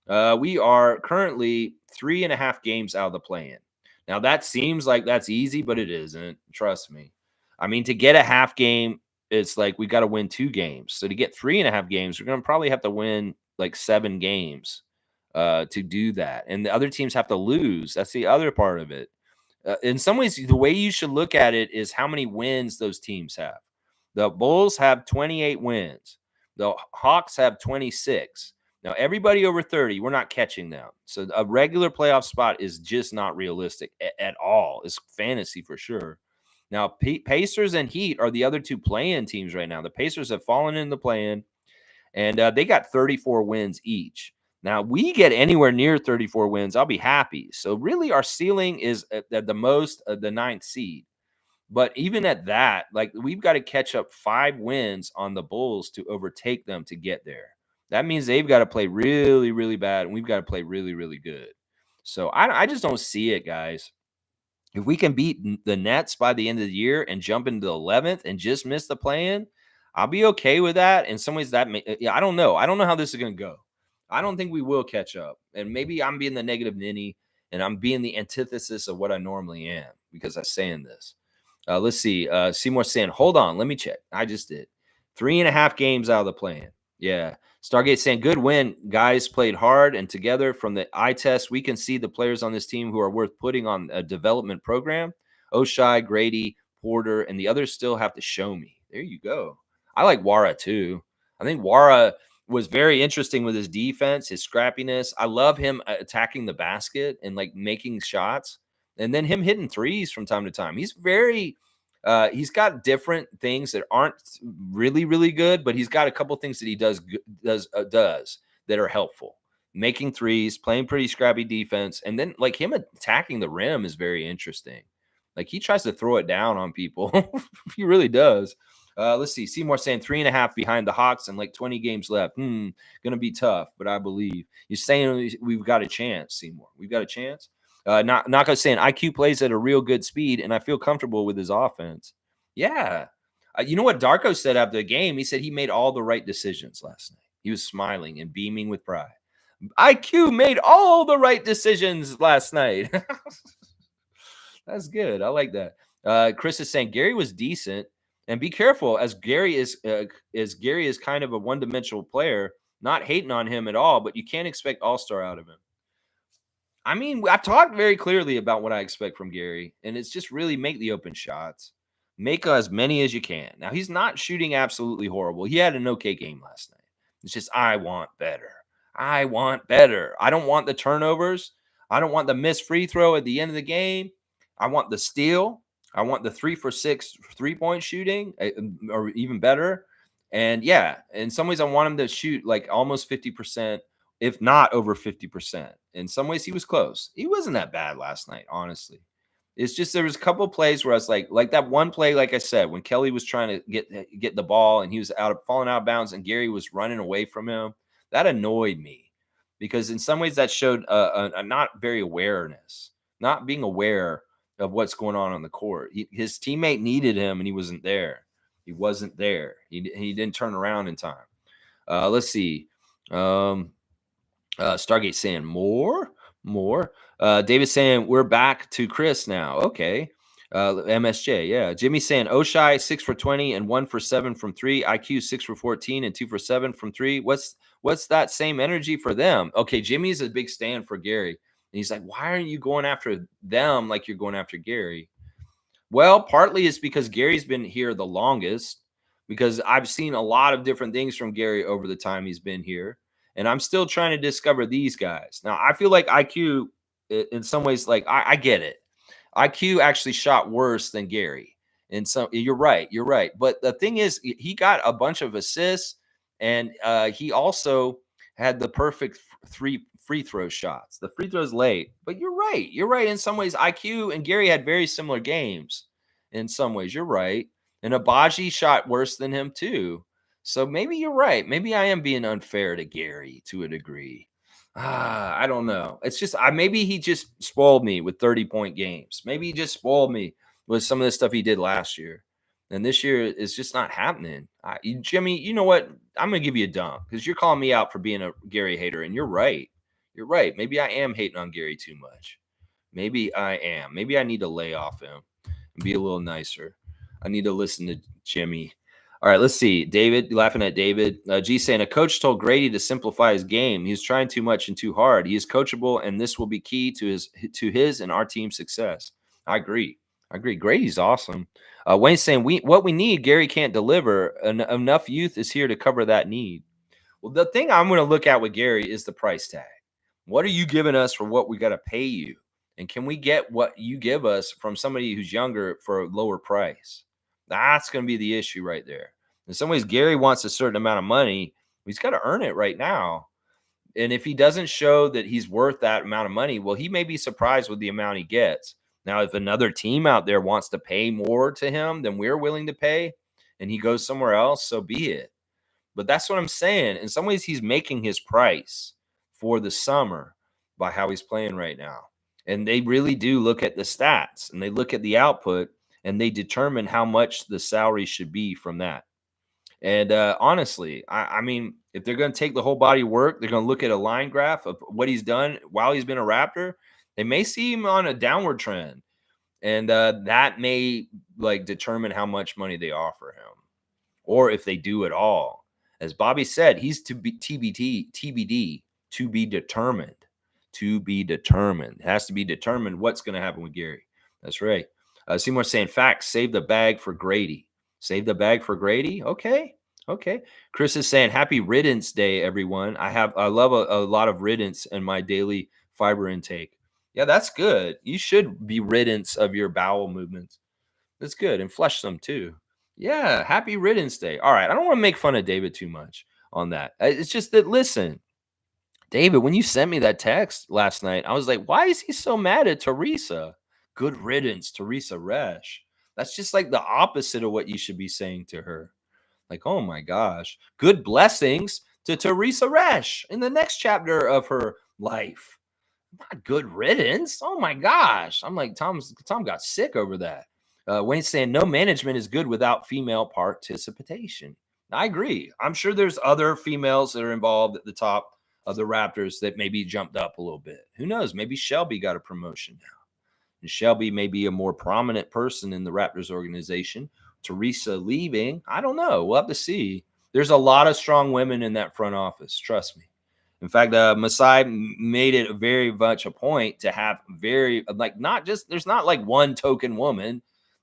We are currently 3.5 games out of the play-in. Now, that seems like that's easy, but it isn't. Trust me. I mean, to get a half game, it's like we got to win 2 games. So to get 3.5 games, we're going to probably have to win like 7 games to do that. And the other teams have to lose. That's the other part of it. In some ways, the way you should look at it is how many wins those teams have. The Bulls have 28 wins. The Hawks have 26. Now, everybody over 30, we're not catching them. So a regular playoff spot is just not realistic at all. It's fantasy for sure. Now, Pacers and Heat are the other 2 play-in teams right now. The Pacers have fallen in the play-in, and they got 34 wins each. Now, we get anywhere near 34 wins, I'll be happy. So really, our ceiling is at the most the 9th seed. But even at that, like we've got to catch up 5 wins on the Bulls to overtake them to get there. That means they've got to play really, really bad, and we've got to play really, really good. So I just don't see it, guys. If we can beat the Nets by the end of the year and jump into the 11th and just miss the play-in, I'll be okay with that. In some ways, I don't know. I don't know how this is going to go. I don't think we will catch up. And maybe I'm being the negative ninny, and I'm being the antithesis of what I normally am because I'm saying this. Let's see. Seymour saying, hold on, let me check. I just did. 3.5 games out of the play-in. Yeah. Stargate saying, good win. Guys played hard and together. From the eye test, we can see the players on this team who are worth putting on a development program. Oshai, Grady, Porter, and the others still have to show me. There you go. I like Wara too. I think Wara was very interesting with his defense, his scrappiness. I love him attacking the basket and like making shots. And then him hitting threes from time to time. He's very he's got different things that aren't really, really good, but he's got a couple things that he does that are helpful. Making threes, playing pretty scrappy defense, and then like him attacking the rim is very interesting. Like he tries to throw it down on people. He really does. Let's see. Seymour saying 3.5 behind the Hawks and like 20 games left. Gonna be tough, but I believe. You're saying we've got a chance, Seymour. We've got a chance. Naka saying IQ plays at a real good speed, and I feel comfortable with his offense. Yeah. You know what Darko said after the game? He said he made all the right decisions last night. He was smiling and beaming with pride. IQ made all the right decisions last night. That's good. I like that. Chris is saying Gary was decent, and be careful as Gary is kind of a one-dimensional player. Not hating on him at all, but you can't expect all-star out of him. I mean, I've talked very clearly about what I expect from Gary, and it's just really make the open shots. Make as many as you can. Now, he's not shooting absolutely horrible. He had an okay game last night. It's just, I want better. I want better. I don't want the turnovers. I don't want the missed free throw at the end of the game. I want the steal. I want the 3-for-6 3-point shooting, or even better. And yeah, in some ways, I want him to shoot like almost 50%. If not over 50%. In some ways, he was close. He wasn't that bad last night, honestly. It's just there was a couple of plays where I was like that one play, like I said, when Kelly was trying to get the ball and he was falling out of bounds and Gary was running away from him. That annoyed me because in some ways that showed a not very awareness, not being aware of what's going on the court. His teammate needed him and he wasn't there. He wasn't there. He didn't turn around in time. Let's see. Stargate saying more. David saying we're back to Chris now. Okay. MSJ, yeah. Jimmy saying Oshai 6 for 20 and 1 for 7 from 3. IQ 6 for 14 and 2 for 7 from 3. What's that same energy for them? Okay, Jimmy's a big stand for Gary. And he's like, why aren't you going after them like you're going after Gary? Well, partly it's because Gary's been here the longest, because I've seen a lot of different things from Gary over the time he's been here. And I'm still trying to discover these guys. Now, I feel like IQ, in some ways, like I get it. IQ actually shot worse than Gary. And so you're right. But the thing is, he got a bunch of assists, and he also had the perfect 3 free throw shots. The free throws late. But you're right. In some ways, IQ and Gary had very similar games. In some ways, you're right. And Abaji shot worse than him too. So maybe you're right. Maybe I am being unfair to Gary to a degree. I don't know. It's just maybe he just spoiled me with 30-point games. Maybe he just spoiled me with some of the stuff he did last year. And this year is just not happening. Jimmy, you know what? I'm gonna give you a dunk because you're calling me out for being a Gary hater, and you're right. You're right. Maybe I am hating on Gary too much. Maybe I am. Maybe I need to lay off him and be a little nicer. I need to listen to Jimmy. All right, let's see. David, laughing at David. G saying a coach told Grady to simplify his game. He's trying too much and too hard. He is coachable, and this will be key to his and our team's success. I agree. Grady's awesome. Wayne's saying what we need, Gary can't deliver. Enough youth is here to cover that need. Well, the thing I'm going to look at with Gary is the price tag. What are you giving us for what we got to pay you? And can we get what you give us from somebody who's younger for a lower price? That's going to be the issue right there. In some ways, Gary wants a certain amount of money. He's got to earn it right now. And if he doesn't show that he's worth that amount of money, well, he may be surprised with the amount he gets. Now, if another team out there wants to pay more to him than we're willing to pay, and he goes somewhere else, so be it. But that's what I'm saying. In some ways, he's making his price for the summer by how he's playing right now. And they really do look at the stats and they look at the output and they determine how much the salary should be from that. And honestly, I mean, if they're going to take the whole body of work, they're going to look at a line graph of what he's done while he's been a Raptor. They may see him on a downward trend. And that may determine how much money they offer him or if they do at all. As Bobby said, he's to be TBD, to be determined. To be determined. It has to be determined what's going to happen with Gary. That's right. Seymour saying, facts, save the bag for Grady. Save the bag for Grady? Okay. Chris is saying, happy riddance day, everyone. I love a lot of riddance in my daily fiber intake. Yeah, that's good. You should be riddance of your bowel movements. That's good. And flush some too. Yeah, happy riddance day. All right. I don't want to make fun of David too much on that. It's just that, listen, David, when you sent me that text last night, I was like, why is he so mad at Teresa? Good riddance, Teresa Resch. That's just like the opposite of what you should be saying to her. Like, oh my gosh. Good blessings to Teresa Resch in the next chapter of her life. Not good riddance. Oh my gosh. I'm like, Tom got sick over that. Wayne's saying no management is good without female participation. I agree. I'm sure there's other females that are involved at the top of the Raptors that maybe jumped up a little bit. Who knows? Maybe Shelby got a promotion now. And Shelby may be a more prominent person in the Raptors organization. Teresa leaving, I don't know. We'll have to see. There's a lot of strong women in that front office. Trust me. In fact, Masai made it very much a point to have there's not like one token woman,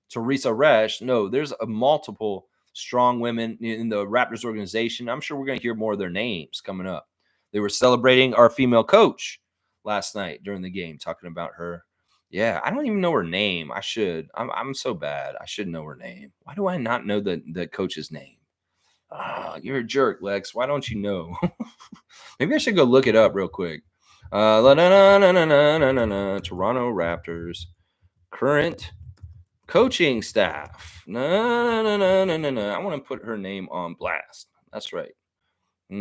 Teresa Resch. No, there's multiple strong women in the Raptors organization. I'm sure we're going to hear more of their names coming up. They were celebrating our female coach last night during the game, talking about her. Yeah, I don't even know her name. I should. I'm so bad. I should know her name. Why do I not know the coach's name? You're a jerk, Lex. Why don't you know? Maybe I should go look it up real quick. Toronto Raptors current coaching staff. No. I want to put her name on blast. That's right. I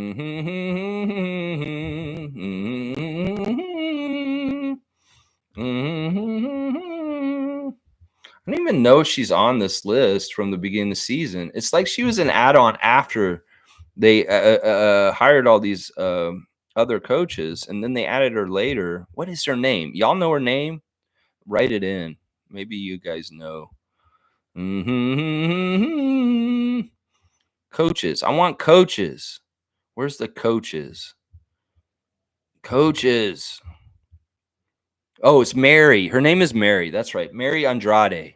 don't even know if she's on this list from the beginning of the season. It's like she was an add-on after they hired all these other coaches, and then they added her later. What is her name? Y'all know her name? Write it in. Maybe you guys know. Coaches. I want coaches. Where's the coaches? Coaches. Oh, it's Mary. Her name is Mary. That's right. Mary Andrade.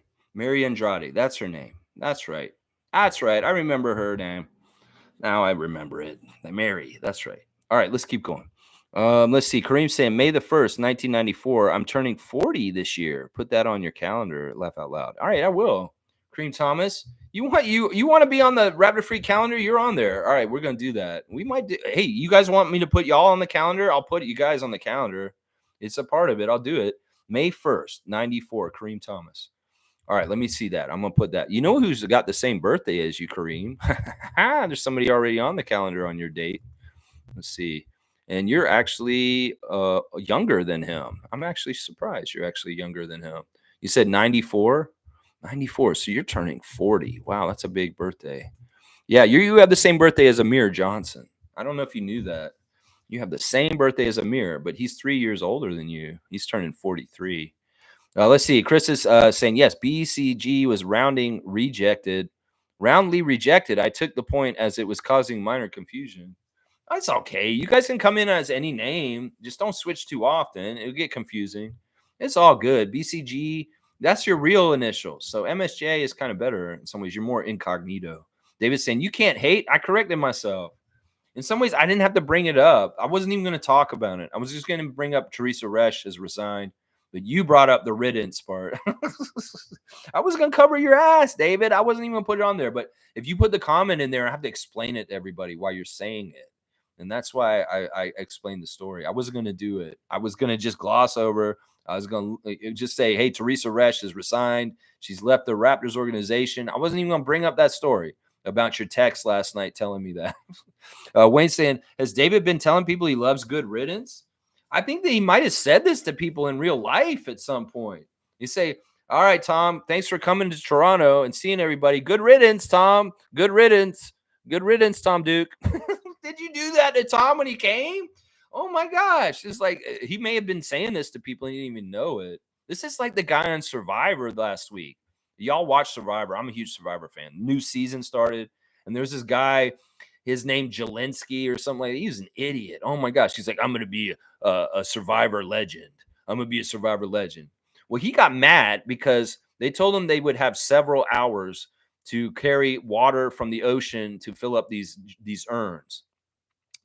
That's her name. That's right. I remember her name. Now I remember it. Mary. That's right. All right, let's keep going. Let's see. Kareem saying May the 1st, 1994. I'm turning 40 this year. Put that on your calendar. Laugh out loud. All right, I will. Kareem Thomas. You want to be on the Raptor Free calendar? You're on there. All right, we're gonna do that. We might do. Hey, you guys want me to put y'all on the calendar? I'll put you guys on the calendar. It's a part of it. I'll do it. May 1st, 94. Kareem Thomas. All right, let me see that. I'm gonna put that. You know who's got the same birthday as you, Kareem? There's somebody already on the calendar on your date. Let's see. And you're actually younger than him. I'm actually surprised you're actually younger than him. You said 94? 94. So you're turning 40. Wow, that's a big birthday. Yeah, you have the same birthday as Amir Johnson. I don't know if you knew that. You have the same birthday as Amir, but he's 3 years older than you. He's turning 43. Let's see. Chris is saying, yes, BCG was roundly rejected. I took the point as it was causing minor confusion. That's okay. You guys can come in as any name. Just don't switch too often. It'll get confusing. It's all good. BCG, that's your real initials. So MSJ is kind of better in some ways. You're more incognito. David's saying, you can't hate. I corrected myself. In some ways, I didn't have to bring it up. I wasn't even going to talk about it. I was just going to bring up Teresa Resch has resigned. But you brought up the riddance part. I was going to cover your ass, David. I wasn't even going to put it on there. But if you put the comment in there, I have to explain it to everybody why you're saying it. And that's why I explained the story. I wasn't going to do it. I was going to just gloss over. I was going to just say, hey, Teresa Resch has resigned. She's left the Raptors organization. I wasn't even going to bring up that story about your text last night telling me that. Wayne saying, has David been telling people he loves good riddance? I think that he might have said this to people in real life at some point. You say, all right, Tom, thanks for coming to Toronto and seeing everybody. Good riddance, Tom. Good riddance. Good riddance, Tom Duke. Did you do that to Tom when he came? Oh my gosh. It's like he may have been saying this to people and he didn't even know it. This is like the guy on Survivor last week. Y'all watch Survivor. I'm a huge Survivor fan. New season started, and there's this guy, his name Jelinski or something like that. He's an idiot. Oh my gosh. He's like, I'm going to be a Survivor legend. I'm going to be a Survivor legend. Well, he got mad because they told him they would have several hours to carry water from the ocean to fill up these urns.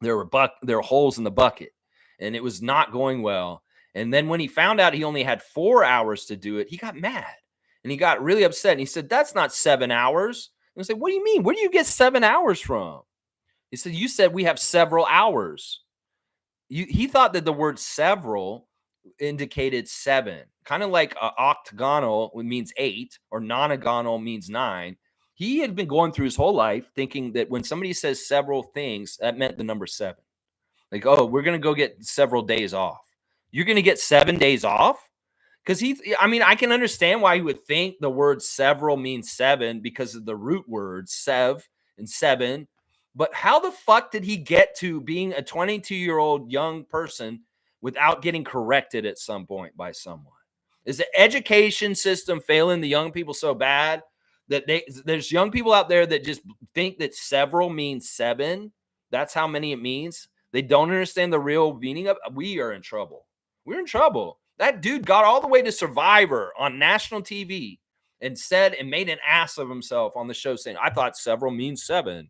There were holes in the bucket, and it was not going well. And then when he found out he only had 4 hours to do it, he got mad and he got really upset. And he said, "That's not 7 hours." And I said, "What do you mean? Where do you get 7 hours from?" He said, "You said we have several hours." He thought that the word several indicated 7, kind of like octagonal means 8 or nonagonal means 9. He had been going through his whole life thinking that when somebody says several things, that meant the number 7. Like, oh, we're going to go get several days off. You're going to get 7 days off? Because I can understand why he would think the word several means 7 because of the root words sev and 7. But how the fuck did he get to being a 22-year-old young person without getting corrected at some point by someone? Is the education system failing the young people so bad that there's young people out there that just think that several means 7? That's how many it means. They don't understand the real meaning of it. We are in trouble. We're in trouble. That dude got all the way to Survivor on national TV and said and made an ass of himself on the show saying, I thought several means 7.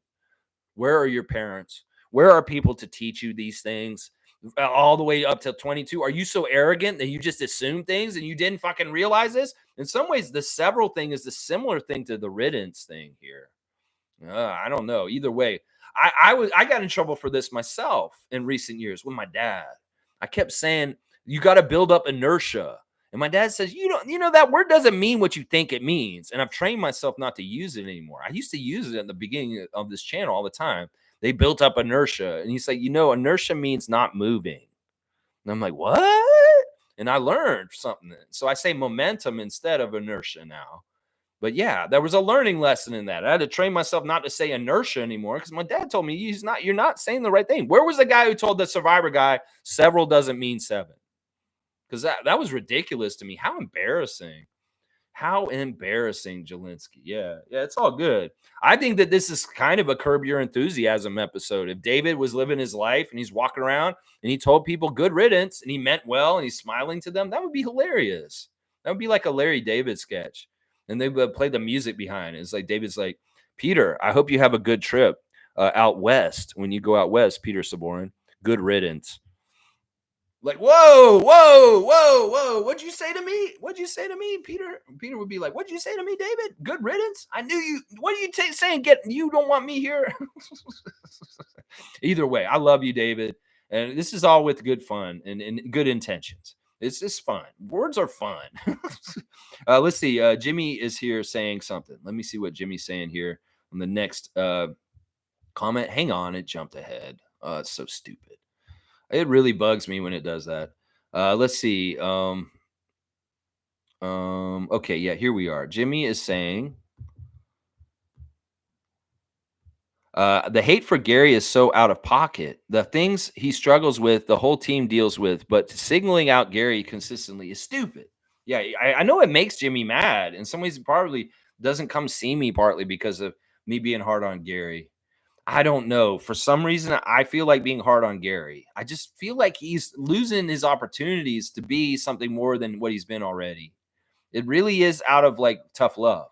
Where are your parents? Where are people to teach you these things? All the way up to 22. Are you so arrogant that you just assume things and you didn't fucking realize this? In some ways, the several thing is the similar thing to the riddance thing here. I don't know. Either way, I got in trouble for this myself in recent years with my dad. I kept saying, you got to build up inertia. And my dad says, that word doesn't mean what you think it means. And I've trained myself not to use it anymore. I used to use it at the beginning of this channel all the time. They built up inertia. And he's like, inertia means not moving. And I'm like, what? And I learned something. So I say momentum instead of inertia now. But yeah, there was a learning lesson in that. I had to train myself not to say inertia anymore because my dad told me you're not saying the right thing. Where was the guy who told the Survivor guy several doesn't mean 7? Because that was ridiculous to me. How embarrassing. How embarrassing, Jelinski. Yeah, it's all good. I think that this is kind of a Curb Your Enthusiasm episode. If David was living his life and he's walking around and he told people good riddance and he meant well and he's smiling to them, that would be hilarious. That would be like a Larry David sketch. And they would play the music behind it. It's like David's like, Peter, I hope you have a good trip out west. When you go out west, Peter Saborin, good riddance. Like, whoa, what'd you say to me? What'd you say to me, Peter? Peter would be like, what'd you say to me, David? Good riddance? I knew you. What are you saying? You don't want me here? Either way, I love you, David. And this is all with good fun and good intentions. It's just fun. Words are fun. Let's see. Jimmy is here saying something. Let me see what Jimmy's saying here on the next comment. Hang on, it jumped ahead. It's so stupid. It really bugs me when it does that. Let's see. Okay, yeah, here we are. Jimmy is saying, the hate for Gary is so out of pocket. The things he struggles with, the whole team deals with, but signaling out Gary consistently is stupid. Yeah, I know it makes Jimmy mad. In some ways, he probably doesn't come see me partly because of me being hard on Gary. I don't know. For some reason, I feel like being hard on Gary. I just feel like he's losing his opportunities to be something more than what he's been already. It really is out of like tough love.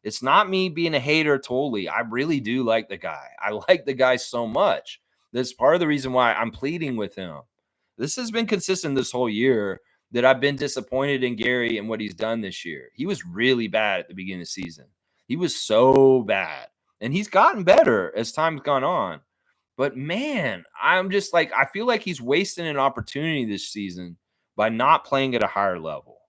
It's not me being a hater totally. I really do like the guy. I like the guy so much. That's part of the reason why I'm pleading with him. This has been consistent this whole year that I've been disappointed in Gary and what he's done this year. He was really bad at the beginning of the season. He was so bad. And he's gotten better as time's gone on. But man, I'm just like, I feel like he's wasting an opportunity this season by not playing at a higher level.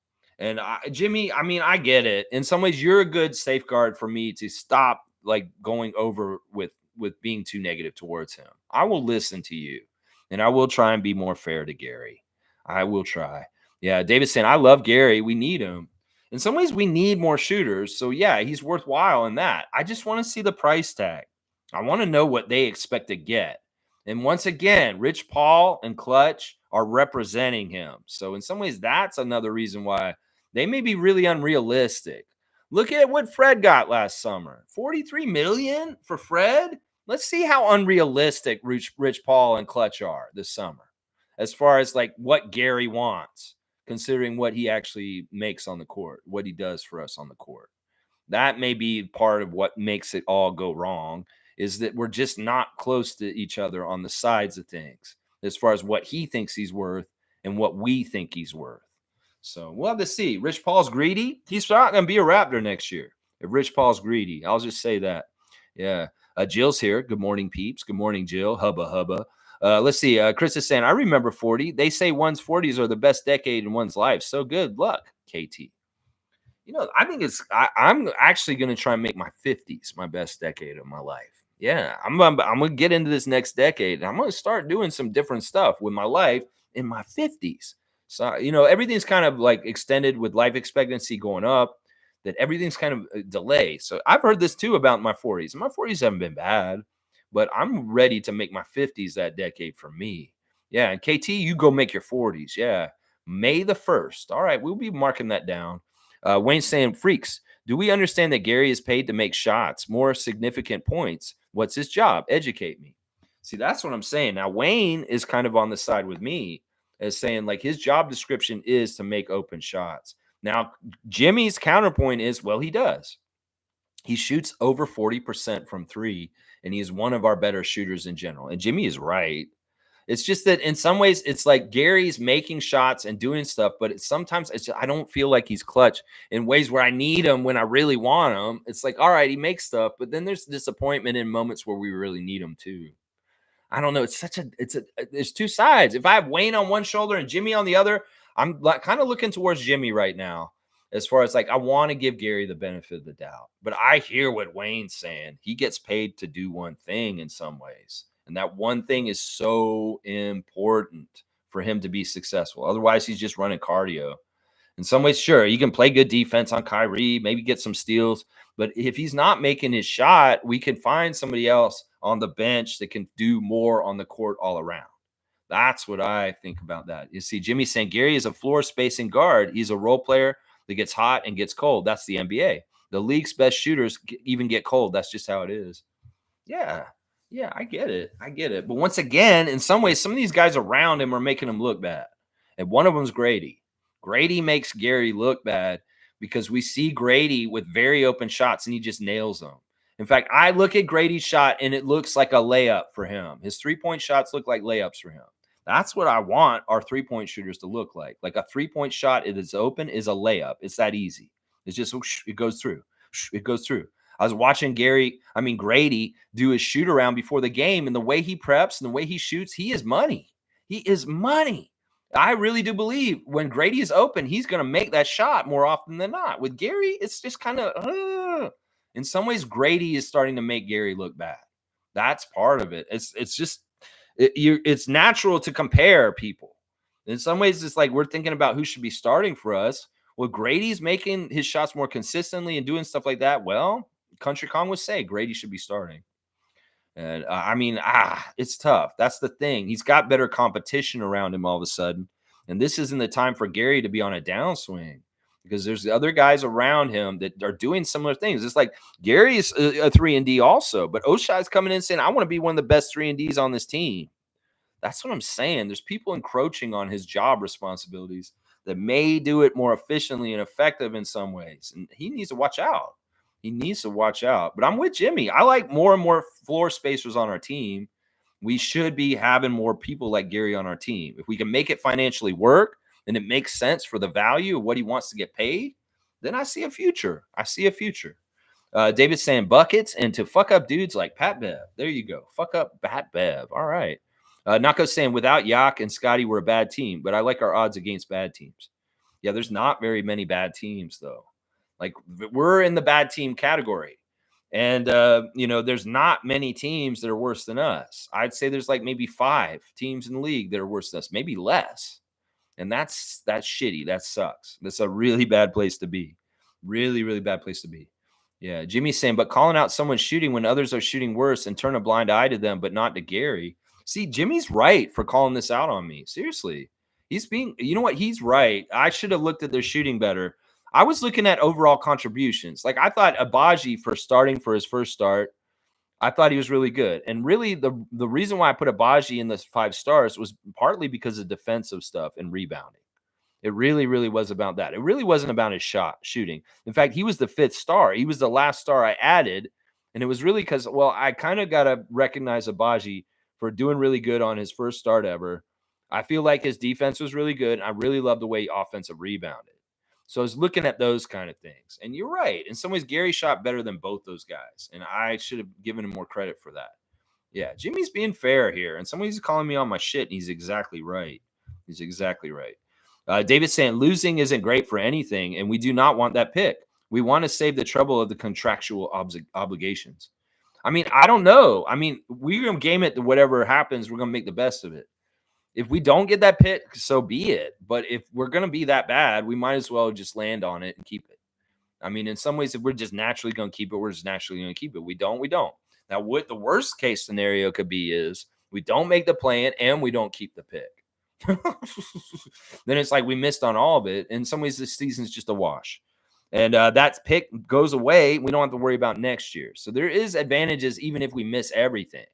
And Jimmy, I mean, I get it. In some ways, you're a good safeguard for me to stop like going over with being too negative towards him. I will listen to you, and I will try and be more fair to Gary. I will try. Yeah, David's saying I love Gary. We need him. In some ways, we need more shooters. So yeah, he's worthwhile in that. I just want to see the price tag. I want to know what they expect to get. And once again, Rich Paul and Clutch are representing him. So in some ways, that's another reason why they may be really unrealistic. Look at what Fred got last summer. 43 million for Fred. Let's see how unrealistic Rich Paul and Clutch are this summer as far as like what Gary wants, considering what he actually makes on the court, what he does for us on the court. That may be part of what makes it all go wrong is that we're just not close to each other on the sides of things as far as what he thinks he's worth and what we think he's worth. So we'll have to see. Rich Paul's greedy. He's not going to be a Raptor next year. If Rich Paul's greedy, I'll just say that. Yeah. Jill's here. Good morning, peeps. Good morning, Jill. Hubba, hubba. Let's see. Chris is saying, I remember 40. They say one's 40s are the best decade in one's life. So good luck, KT. I think I'm actually going to try and make my 50s my best decade of my life. Yeah, I'm going to get into this next decade, and I'm going to start doing some different stuff with my life in my 50s. So, everything's kind of like extended with life expectancy going up, that everything's kind of delayed. So I've heard this too about my 40s. My 40s haven't been bad, but I'm ready to make my 50s that decade for me. Yeah, and KT, you go make your 40s. Yeah, May the 1st. All right, we'll be marking that down. Wayne's saying, freaks, do we understand that Gary is paid to make shots, more significant points? What's his job? Educate me. See, that's what I'm saying. Now, Wayne is kind of on the side with me as saying like his job description is to make open shots. Now, Jimmy's counterpoint is, well, he does. He shoots over 40% from three, and he is one of our better shooters in general. And Jimmy is right. It's just that in some ways, it's like Gary's making shots and doing stuff, but sometimes I don't feel like he's clutch in ways where I need him when I really want him. It's like, all right, he makes stuff, but then there's disappointment in moments where we really need him too. I don't know. There's two sides. If I have Wayne on one shoulder and Jimmy on the other, I'm kind of looking towards Jimmy right now. As far as like, I want to give Gary the benefit of the doubt, but I hear what Wayne's saying. He gets paid to do one thing in some ways. And that one thing is so important for him to be successful. Otherwise, he's just running cardio. In some ways, sure, you can play good defense on Kyrie, maybe get some steals. But if he's not making his shot, we can find somebody else on the bench that can do more on the court all around. That's what I think about that. You see, Jimmy saying Gary is a floor spacing guard. He's a role player that gets hot and gets cold. That's the NBA. The league's best shooters even get cold. That's just how it is. Yeah. Yeah, I get it. But once again, in some ways, some of these guys around him are making him look bad. And one of them is Grady. Grady makes Gary look bad because we see Grady with very open shots and he just nails them. In fact, I look at Grady's shot and it looks like a layup for him. His three-point shots look like layups for him. That's what I want our three-point shooters to look like. Like a three-point shot, it is open, is a layup. It's that easy. It's just, it goes through. It goes through. I was watching Grady do his shoot around before the game, and the way he preps and the way he shoots, he is money. He is money. I really do believe when Grady is open, he's going to make that shot more often than not. With Gary, it's just kind of, in some ways, Grady is starting to make Gary look bad. That's part of it. It's just, it's natural to compare people. In some ways, it's like we're thinking about who should be starting for us. Well, Grady's making his shots more consistently and doing stuff like that. Well, Country Kong would say Grady should be starting. And I mean, it's tough. That's the thing. He's got better competition around him all of a sudden. And this isn't the time for Gary to be on a downswing because there's the other guys around him that are doing similar things. It's like Gary is a 3-and-D also, but Oshai's coming in saying, I want to be one of the best 3-and-Ds on this team. That's what I'm saying. There's people encroaching on his job responsibilities that may do it more efficiently and effective in some ways. And he needs to watch out. He needs to watch out. But I'm with Jimmy. I like more and more floor spacers on our team. We should be having more people like Gary on our team. If we can make it financially work and it makes sense for the value of what he wants to get paid, then I see a future. I see a future. David's saying buckets and to fuck up dudes like Pat Bev. There you go. Fuck up Pat Bev. All right. Nako's saying without Yak and Scotty, we're a bad team, but I like our odds against bad teams. Yeah, there's not very many bad teams, though. Like, we're in the bad team category. And, there's not many teams that are worse than us. I'd say there's like maybe 5 teams in the league that are worse than us, maybe less. And that's shitty. That sucks. That's a really bad place to be. Really, really bad place to be. Yeah. Jimmy's saying, but calling out someone shooting when others are shooting worse and turn a blind eye to them, but not to Gary. See, Jimmy's right for calling this out on me. Seriously. He's being, you know what? He's right. I should have looked at their shooting better. I was looking at overall contributions. Like, I thought Abaji for starting for his first start, I thought he was really good. And really, the reason why I put Abaji in the 5 stars was partly because of defensive stuff and rebounding. It really, really was about that. It really wasn't about his shooting. In fact, he was the 5th star. He was the last star I added. And it was really because, well, I kind of got to recognize Abaji for doing really good on his first start ever. I feel like his defense was really good. I really love the way he offensive rebounded. So I was looking at those kind of things. And you're right. In some ways, Gary shot better than both those guys. And I should have given him more credit for that. Yeah, Jimmy's being fair here. And somebody's calling me on my shit. And he's exactly right. He's exactly right. David's saying losing isn't great for anything. And we do not want that pick. We want to save the trouble of the contractual obligations. I mean, I don't know. I mean, we're going to game it to whatever happens. We're going to make the best of it. If we don't get that pick, so be it. But if we're going to be that bad, we might as well just land on it and keep it. I mean, in some ways, if we're just naturally going to keep it, we're just naturally going to keep it. We don't. Now, what the worst case scenario could be is we don't make the play-in and we don't keep the pick. Then it's like we missed on all of it. In some ways, this season's just a wash. And that pick goes away. We don't have to worry about next year. So there is advantages even if we miss everything.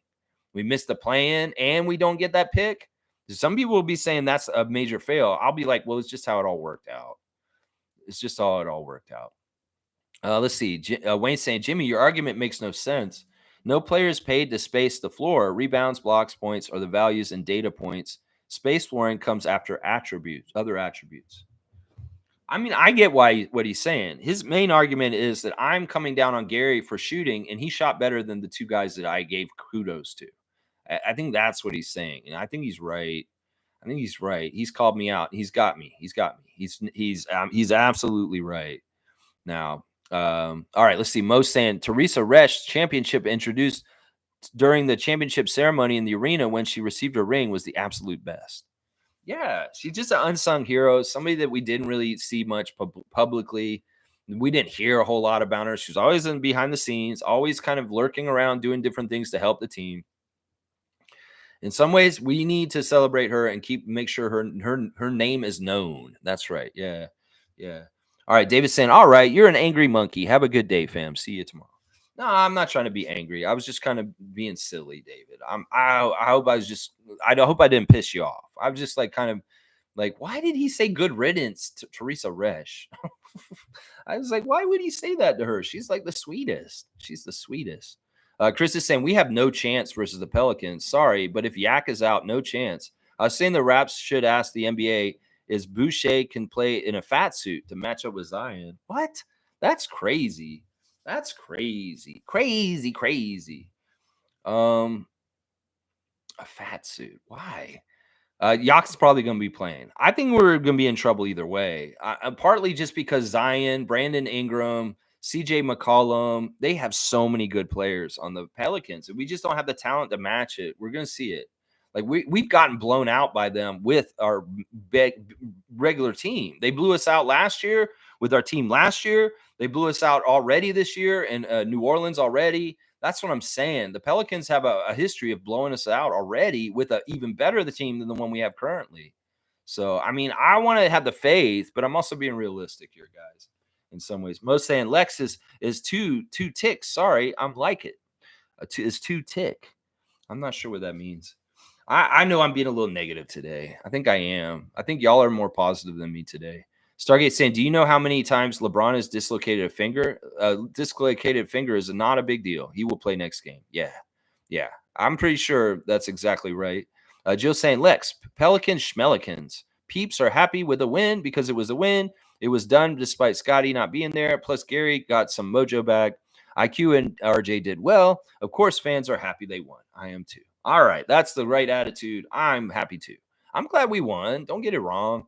We miss the play-in and we don't get that pick. Some people will be saying that's a major fail. I'll be like, well, it's just how it all worked out. It's just how it all worked out. Let's see. Wayne's saying, Jimmy, your argument makes no sense. No player is paid to space the floor. Rebounds, blocks, points are the values and data points. Space flooring comes after other attributes. I mean, I get what he's saying. His main argument is that I'm coming down on Gary for shooting, and he shot better than the 2 guys that I gave kudos to. I think that's what he's saying, and I think he's right. He's called me out. He's got me. He's absolutely right. Now, all right, let's see. Mo's saying Teresa Resch championship introduced during the championship ceremony in the arena when she received her ring was the absolute best. Yeah, she's just an unsung hero, somebody that we didn't really see much publicly. We didn't hear a whole lot about her. She was always in behind the scenes, always kind of lurking around doing different things to help the team. In some ways, we need to celebrate her and make sure her name is known. That's right. Yeah. All right, David's saying, all right, you're an angry monkey. Have a good day, fam. See you tomorrow. No, I'm not trying to be angry. I was just kind of being silly, David. I hope I hope I didn't piss you off. I was just like kind of like, why did he say good riddance to Teresa Resch? I was like, why would he say that to her? She's like the sweetest. She's the sweetest. Chris is saying we have no chance versus the Pelicans. Sorry, but if Yak is out, no chance. I was saying the Raps should ask the NBA is Boucher can play in a fat suit to match up with Zion. What? That's crazy. That's crazy. Crazy. A fat suit. Why? Yak's probably going to be playing. I think we're going to be in trouble either way. Partly just because Zion, Brandon Ingram, CJ McCollum, they have so many good players on the Pelicans, and we just don't have the talent to match it. We're going to see it. Like we've gotten blown out by them with our regular team. They blew us out last year with our team last year. They blew us out already this year in New Orleans already. That's what I'm saying. The Pelicans have a history of blowing us out already with an even better the team than the one we have currently. So, I mean, I want to have the faith, but I'm also being realistic here, guys, in some ways. Most saying Lex is two ticks. Sorry, I'm like it. Is two tick. I'm not sure what that means. I know I'm being a little negative today. I think I am. I think y'all are more positive than me today. Stargate saying, do you know how many times LeBron has dislocated a finger? Dislocated finger is not a big deal. He will play next game. Yeah. Yeah. I'm pretty sure that's exactly right. Jill saying, Lex, Pelicans, Schmelicans. Peeps are happy with a win because it was a win. It was done despite Scotty not being there. Plus, Gary got some mojo back. IQ and RJ did well. Of course, fans are happy they won. I am too. All right. That's the right attitude. I'm happy too. I'm glad we won. Don't get it wrong.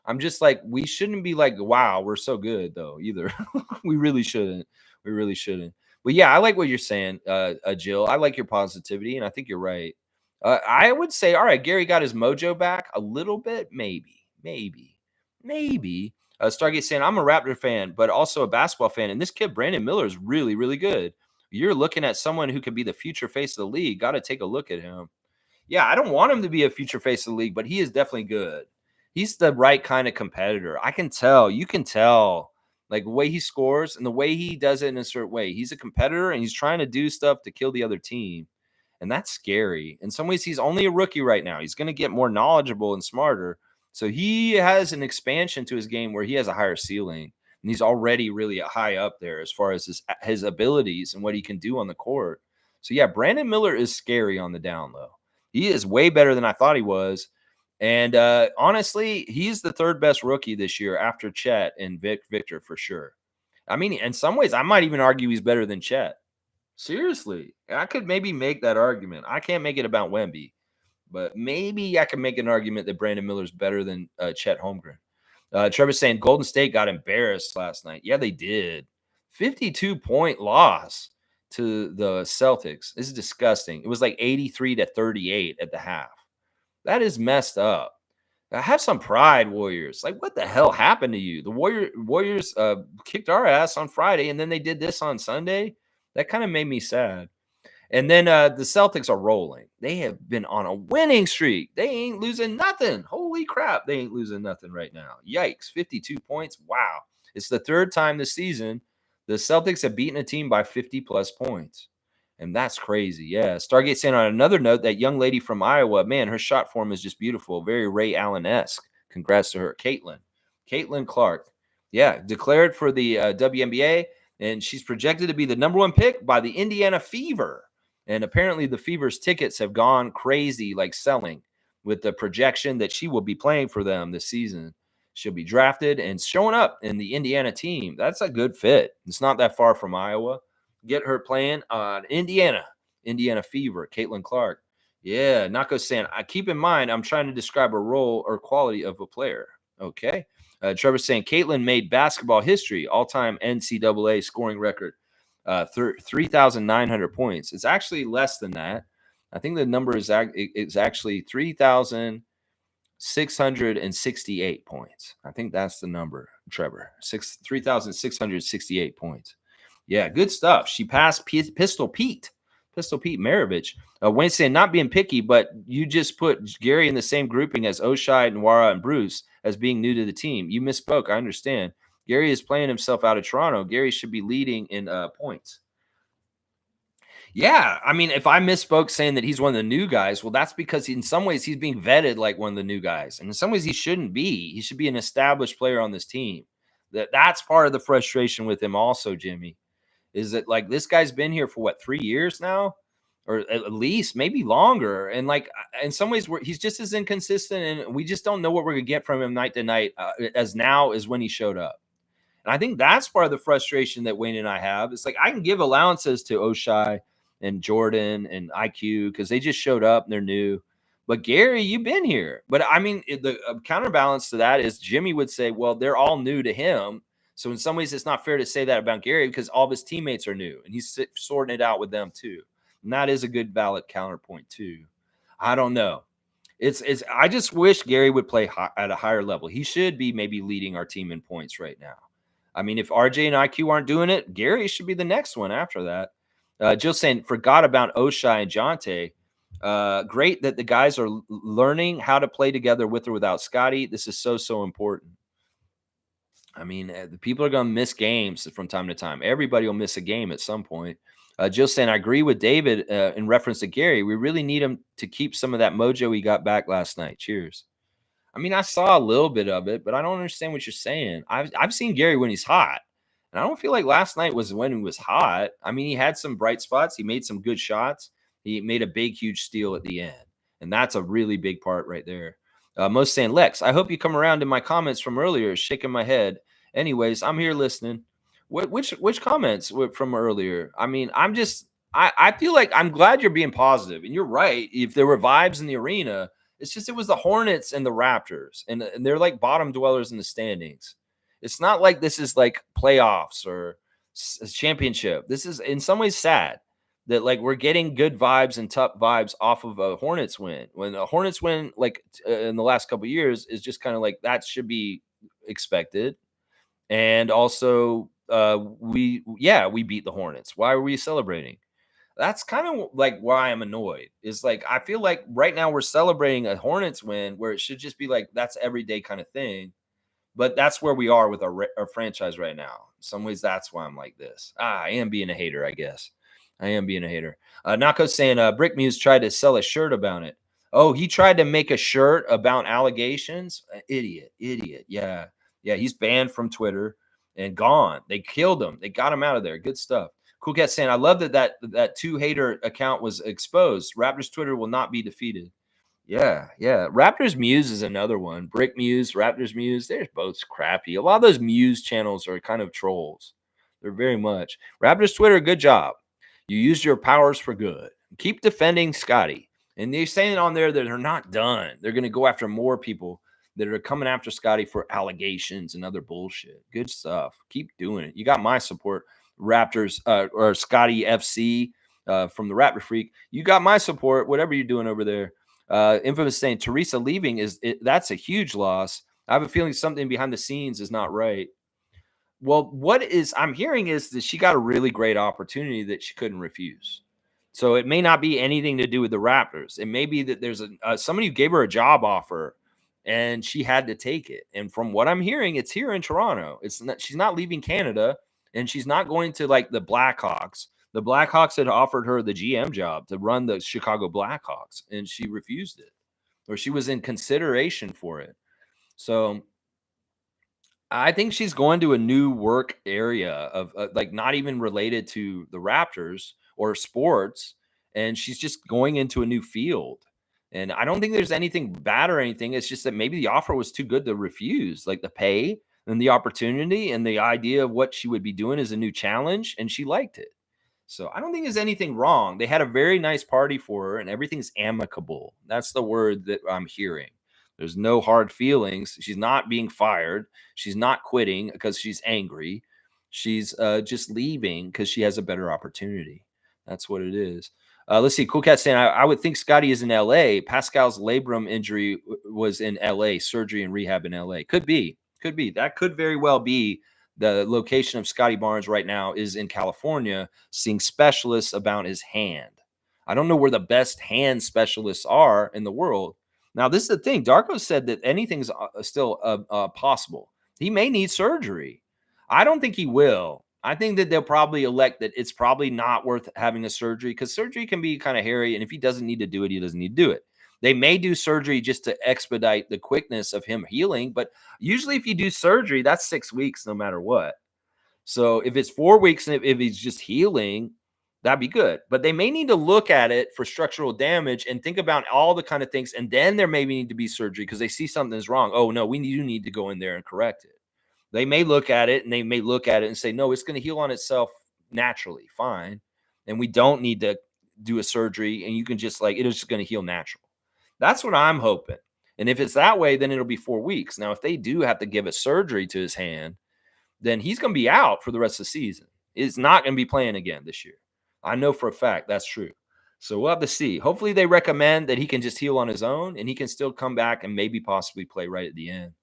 I'm just like, we shouldn't be like, wow, we're so good though, either. We really shouldn't. We really shouldn't. But yeah, I like what you're saying, Jill. I like your positivity, and I think you're right. I would say, all right, Gary got his mojo back a little bit, maybe. Stargate saying, I'm a Raptor fan, but also a basketball fan. And this kid, Brandon Miller, is really, really good. You're looking at someone who could be the future face of the league. Got to take a look at him. Yeah, I don't want him to be a future face of the league, but he is definitely good. He's the right kind of competitor. I can tell. You can tell. Like the way he scores and the way he does it in a certain way. He's a competitor and he's trying to do stuff to kill the other team. And that's scary. In some ways, he's only a rookie right now. He's going to get more knowledgeable and smarter. So he has an expansion to his game where he has a higher ceiling. And he's already really high up there as far as his abilities and what he can do on the court. So, yeah, Brandon Miller is scary on the down low. He is way better than I thought he was. And honestly, he's the third best rookie this year after Chet and Victor for sure. I mean, in some ways, I might even argue he's better than Chet. Seriously, I could maybe make that argument. I can't make it about Wemby, but maybe I can make an argument that Brandon Miller's better than Chet Holmgren. Trevor's saying Golden State got embarrassed last night. Yeah, they did. 52-point loss to the Celtics. This is disgusting. It was like 83-38 at the half. That is messed up. Have some pride, Warriors. Like, what the hell happened to you? The Warriors kicked our ass on Friday, and then they did this on Sunday. That kind of made me sad. And then the Celtics are rolling. They have been on a winning streak. They ain't losing nothing. Holy crap. They ain't losing nothing right now. Yikes. 52 points. Wow. It's the third time this season the Celtics have beaten a team by 50-plus points. And that's crazy. Yeah. Stargate saying on another note, that young lady from Iowa, man, her shot form is just beautiful. Very Ray Allen-esque. Congrats to her. Caitlin Clark. Yeah. Declared for the WNBA. And she's projected to be the number one pick by the Indiana Fever. And apparently the Fever's tickets have gone crazy, like selling, with the projection that she will be playing for them this season. She'll be drafted and showing up in the Indiana team. That's a good fit. It's not that far from Iowa. Get her playing on Indiana Fever, Caitlin Clark. Yeah, Nako saying, keep in mind, I'm trying to describe a role or quality of a player. Okay. Trevor saying, Caitlin made basketball history, all-time NCAA scoring record, 3,900 points. It's actually less than that. I think the number is actually 3,668 points. I think that's the number, Trevor. 3,668 points. Yeah, good stuff. She passed Pistol Pete Maravich. Wayne saying, not being picky, but you just put Gary in the same grouping as Oshai, Nwara, and Bruce as being new to the team. You misspoke. I understand. Gary is playing himself out of Toronto. Gary should be leading in points. Yeah, I mean, if I misspoke saying that he's one of the new guys, well, that's because in some ways he's being vetted like one of the new guys. And in some ways he shouldn't be. He should be an established player on this team. That's part of the frustration with him also, Jimmy. Is that like this guy's been here for 3 years now, or at least maybe longer, and like in some ways he's just as inconsistent, and we just don't know what we're gonna get from him night to night as when he showed up. And I think that's part of the frustration that Wayne and I have. It's like I can give allowances to Oshai and Jordan and IQ because they just showed up and they're new, But Gary, you've been here. But I mean, the counterbalance to that is Jimmy would say, well, they're all new to him. So in some ways, it's not fair to say that about Gary because all of his teammates are new and he's sorting it out with them too. And that is a good valid counterpoint too. I don't know. It's. I just wish Gary would play at a higher level. He should be maybe leading our team in points right now. I mean, if RJ and IQ aren't doing it, Gary should be the next one after that. Jill saying forgot about Oshai and Jonte. Great that the guys are learning how to play together with or without Scotty. This is so important. I mean, the people are going to miss games from time to time. Everybody will miss a game at some point. Jill saying, I agree with David in reference to Gary. We really need him to keep some of that mojo he got back last night. Cheers. I mean, I saw a little bit of it, but I don't understand what you're saying. I've seen Gary when he's hot, and I don't feel like last night was when he was hot. I mean, he had some bright spots. He made some good shots. He made a big, huge steal at the end, and that's a really big part right there. Most saying, Lex, I hope you come around to my comments from earlier, shaking my head. Anyways, I'm here listening. Which comments from earlier? I mean, I feel like I'm glad you're being positive, and you're right. If there were vibes in the arena, it's just it was the Hornets and the Raptors, and they're like bottom dwellers in the standings. It's not like this is like playoffs or a championship. This is in some ways sad that like we're getting good vibes and tough vibes off of a Hornets win. When a Hornets win, like in the last couple of years, is just kind of like that should be expected. And also, we beat the Hornets. Why are we celebrating? That's kind of like why I'm annoyed. Is like I feel like right now we're celebrating a Hornets win where it should just be like that's everyday kind of thing. But that's where we are with our franchise right now. In some ways, that's why I'm like this. I am being a hater, I guess. I am being a hater. Nako saying Brick Muse tried to sell a shirt about it. Oh, he tried to make a shirt about allegations? Idiot. Yeah. Yeah, he's banned from Twitter and gone. They killed him. They got him out of there. Good stuff. Cool Cat saying, I love that two hater account was exposed. Raptors Twitter will not be defeated. Yeah. Raptors Muse is another one. Brick Muse, Raptors Muse, they're both crappy. A lot of those Muse channels are kind of trolls. They're very much. Raptors Twitter, good job. You used your powers for good. Keep defending Scotty. And they're saying on there that they're not done. They're going to go after more people that are coming after Scotty for allegations and other bullshit. Good stuff. Keep doing it. You got my support, Raptors or Scotty FC from the Raptor Freak. You got my support, whatever you're doing over there. Infamous saying Teresa leaving that's a huge loss. I have a feeling something behind the scenes is not right. Well, what is I'm hearing is that she got a really great opportunity that she couldn't refuse. So it may not be anything to do with the Raptors. It may be that there's somebody who gave her a job offer and she had to take it. And from what I'm hearing, it's here in Toronto. She's not leaving Canada and she's not going to like the Blackhawks. The Blackhawks had offered her the GM job to run the Chicago Blackhawks and she refused it, or she was in consideration for it. So I think she's going to a new work area of like not even related to the Raptors or sports. And she's just going into a new field. And I don't think there's anything bad or anything. It's just that maybe the offer was too good to refuse, like the pay and the opportunity and the idea of what she would be doing as a new challenge. And she liked it. So I don't think there's anything wrong. They had a very nice party for her and everything's amicable. That's the word that I'm hearing. There's no hard feelings. She's not being fired. She's not quitting because she's angry. She's just leaving because she has a better opportunity. That's what it is. Let's see. Cool Cat saying, I would think Scotty is in LA. Pascal's labrum injury was in LA, surgery and rehab in LA. Could be. That could very well be the location of Scotty Barnes right now is in California, seeing specialists about his hand. I don't know where the best hand specialists are in the world. Now, this is the thing. Darko said that anything's still possible. He may need surgery. I don't think he will. I think that they'll probably elect that it's probably not worth having a surgery because surgery can be kind of hairy. And if he doesn't need to do it, he doesn't need to do it. They may do surgery just to expedite the quickness of him healing. But usually if you do surgery, that's 6 weeks no matter what. So if it's 4 weeks and if he's just healing, that'd be good. But they may need to look at it for structural damage and think about all the kind of things. And then there may need to be surgery because they see something's wrong. Oh, no, we do need to go in there and correct it. They may look at it and say, no, it's going to heal on itself naturally. Fine. And we don't need to do a surgery. And you can just like, it is just going to heal natural. That's what I'm hoping. And if it's that way, then it'll be 4 weeks. Now, if they do have to give a surgery to his hand, then he's going to be out for the rest of the season. He's not going to be playing again this year. I know for a fact that's true. So we'll have to see. Hopefully, they recommend that he can just heal on his own and he can still come back and maybe possibly play right at the end.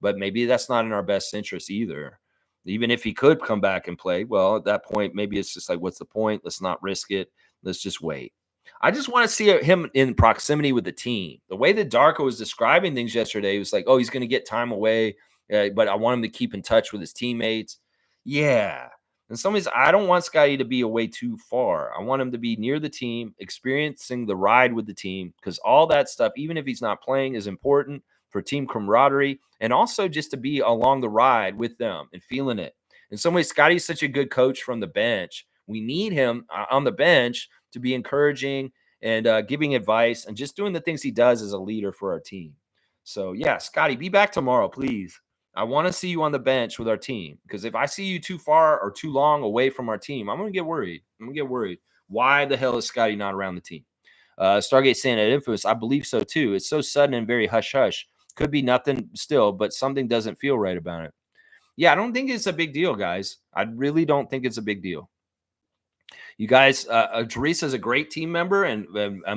But maybe that's not in our best interest either. Even if he could come back and play, well, at that point, maybe it's just like, what's the point? Let's not risk it. Let's just wait. I just want to see him in proximity with the team. The way that Darko was describing things yesterday was like, oh, he's going to get time away, but I want him to keep in touch with his teammates. Yeah. In some ways, I don't want Scotty to be away too far. I want him to be near the team, experiencing the ride with the team, because all that stuff, even if he's not playing, is important for team camaraderie and also just to be along the ride with them and feeling it. In some ways, Scotty's such a good coach from the bench. We need him on the bench to be encouraging and giving advice and just doing the things he does as a leader for our team. So, yeah, Scotty, be back tomorrow, please. I want to see you on the bench with our team, because if I see you too far or too long away from our team, I'm going to get worried. I'm going to get worried. Why the hell is Scotty not around the team? Stargate saying at Infamous, I believe so too. It's so sudden and very hush hush. Could be nothing still, but something doesn't feel right about it. Yeah, I don't think it's a big deal, guys. I really don't think it's a big deal. You guys, Teresa's a great team member, and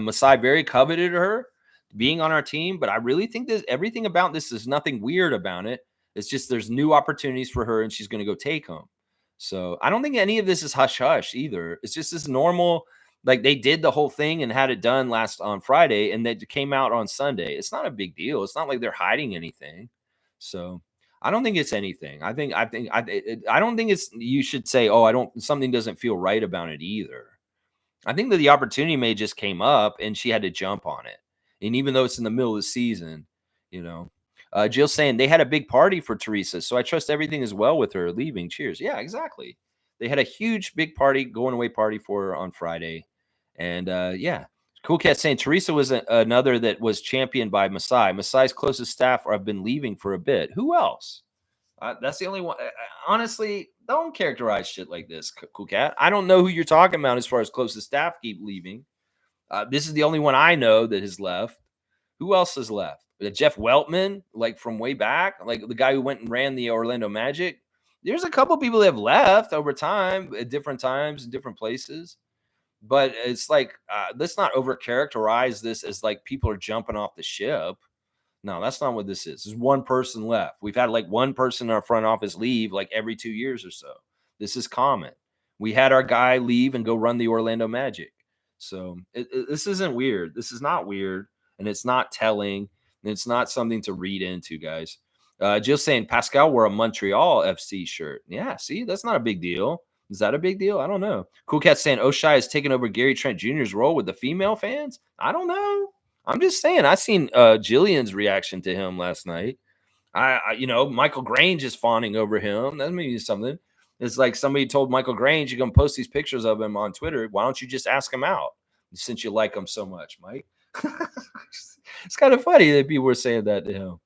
Masai very coveted her being on our team. But I really think that everything about this is nothing weird about it. It's just there's new opportunities for her, and she's going to go take them. So I don't think any of this is hush hush either. It's just this normal, like they did the whole thing and had it done last on Friday, and they came out on Sunday. It's not a big deal. It's not like they're hiding anything. So I don't think it's anything. I don't think it's, you should say, oh, I don't, something doesn't feel right about it either. I think that the opportunity may just came up and she had to jump on it. And even though it's in the middle of the season, you know, Jill's saying they had a big party for Teresa. So I trust everything is well with her leaving. Cheers. Yeah, exactly. They had a huge, big party, going away party for her on Friday. And yeah, Cool Cat saying Teresa was another that was championed by Masai. Masai's closest staff have been leaving for a bit. Who else? That's the only one. Honestly, don't characterize shit like this, Cool Cat. I don't know who you're talking about as far as closest staff keep leaving. This is the only one I know that has left. Who else has left? Jeff Weltman, like from way back, like the guy who went and ran the Orlando Magic. There's a couple people that have left over time at different times in different places. But it's like, let's not overcharacterize this as like people are jumping off the ship. No, that's not what this is. There's one person left. We've had like one person in our front office leave like every 2 years or so. This is common. We had our guy leave and go run the Orlando Magic. So this isn't weird. This is not weird, and it's not telling, and it's not something to read into, guys. Jill saying Pascal wore a Montreal FC shirt. Yeah, see, that's not a big deal. Is that a big deal? I don't know. Cool Cat saying Oshai has taken over Gary Trent Jr.'s role with the female fans. I don't know. I'm just saying. I seen Jillian's reaction to him last night. Michael Grange is fawning over him. That means something. It's like somebody told Michael Grange, you're going to post these pictures of him on Twitter. Why don't you just ask him out since you like him so much, Mike? It's kind of funny that people were saying that to him.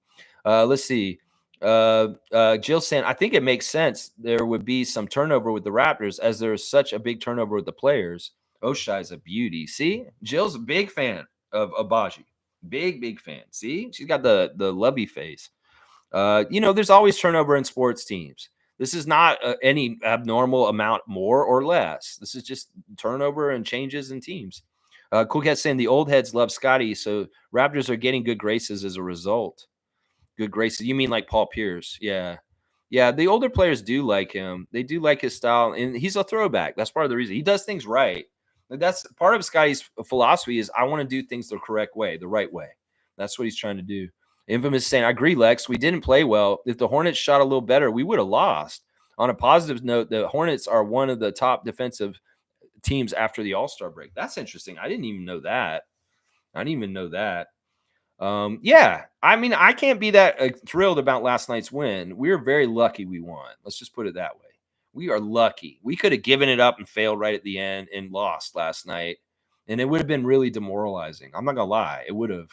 Let's see. Jill saying, I think it makes sense there would be some turnover with the Raptors as there's such a big turnover with the players. Oshai's a beauty. See? Jill's a big fan of Abaji. Big fan. See? She's got the lovey face. There's always turnover in sports teams. This is not any abnormal amount more or less. This is just turnover and changes in teams. Cool Cat saying the old heads love Scotty, so Raptors are getting good graces as a result. Good graces. You mean like Paul Pierce? Yeah. Yeah, the older players do like him. They do like his style, and he's a throwback. That's part of the reason. He does things right. That's part of Scotty's philosophy is I want to do things the correct way, the right way. That's what he's trying to do. Infamous saying, I agree, Lex. We didn't play well. If the Hornets shot a little better, we would have lost. On a positive note, the Hornets are one of the top defensive teams after the All-Star break. That's interesting. I didn't even know that. Yeah, I mean, I can't be that thrilled about last night's win. We were very lucky we won. Let's just put it that way. We are lucky. We could have given it up and failed right at the end and lost last night. And it would have been really demoralizing. I'm not going to lie. It would have.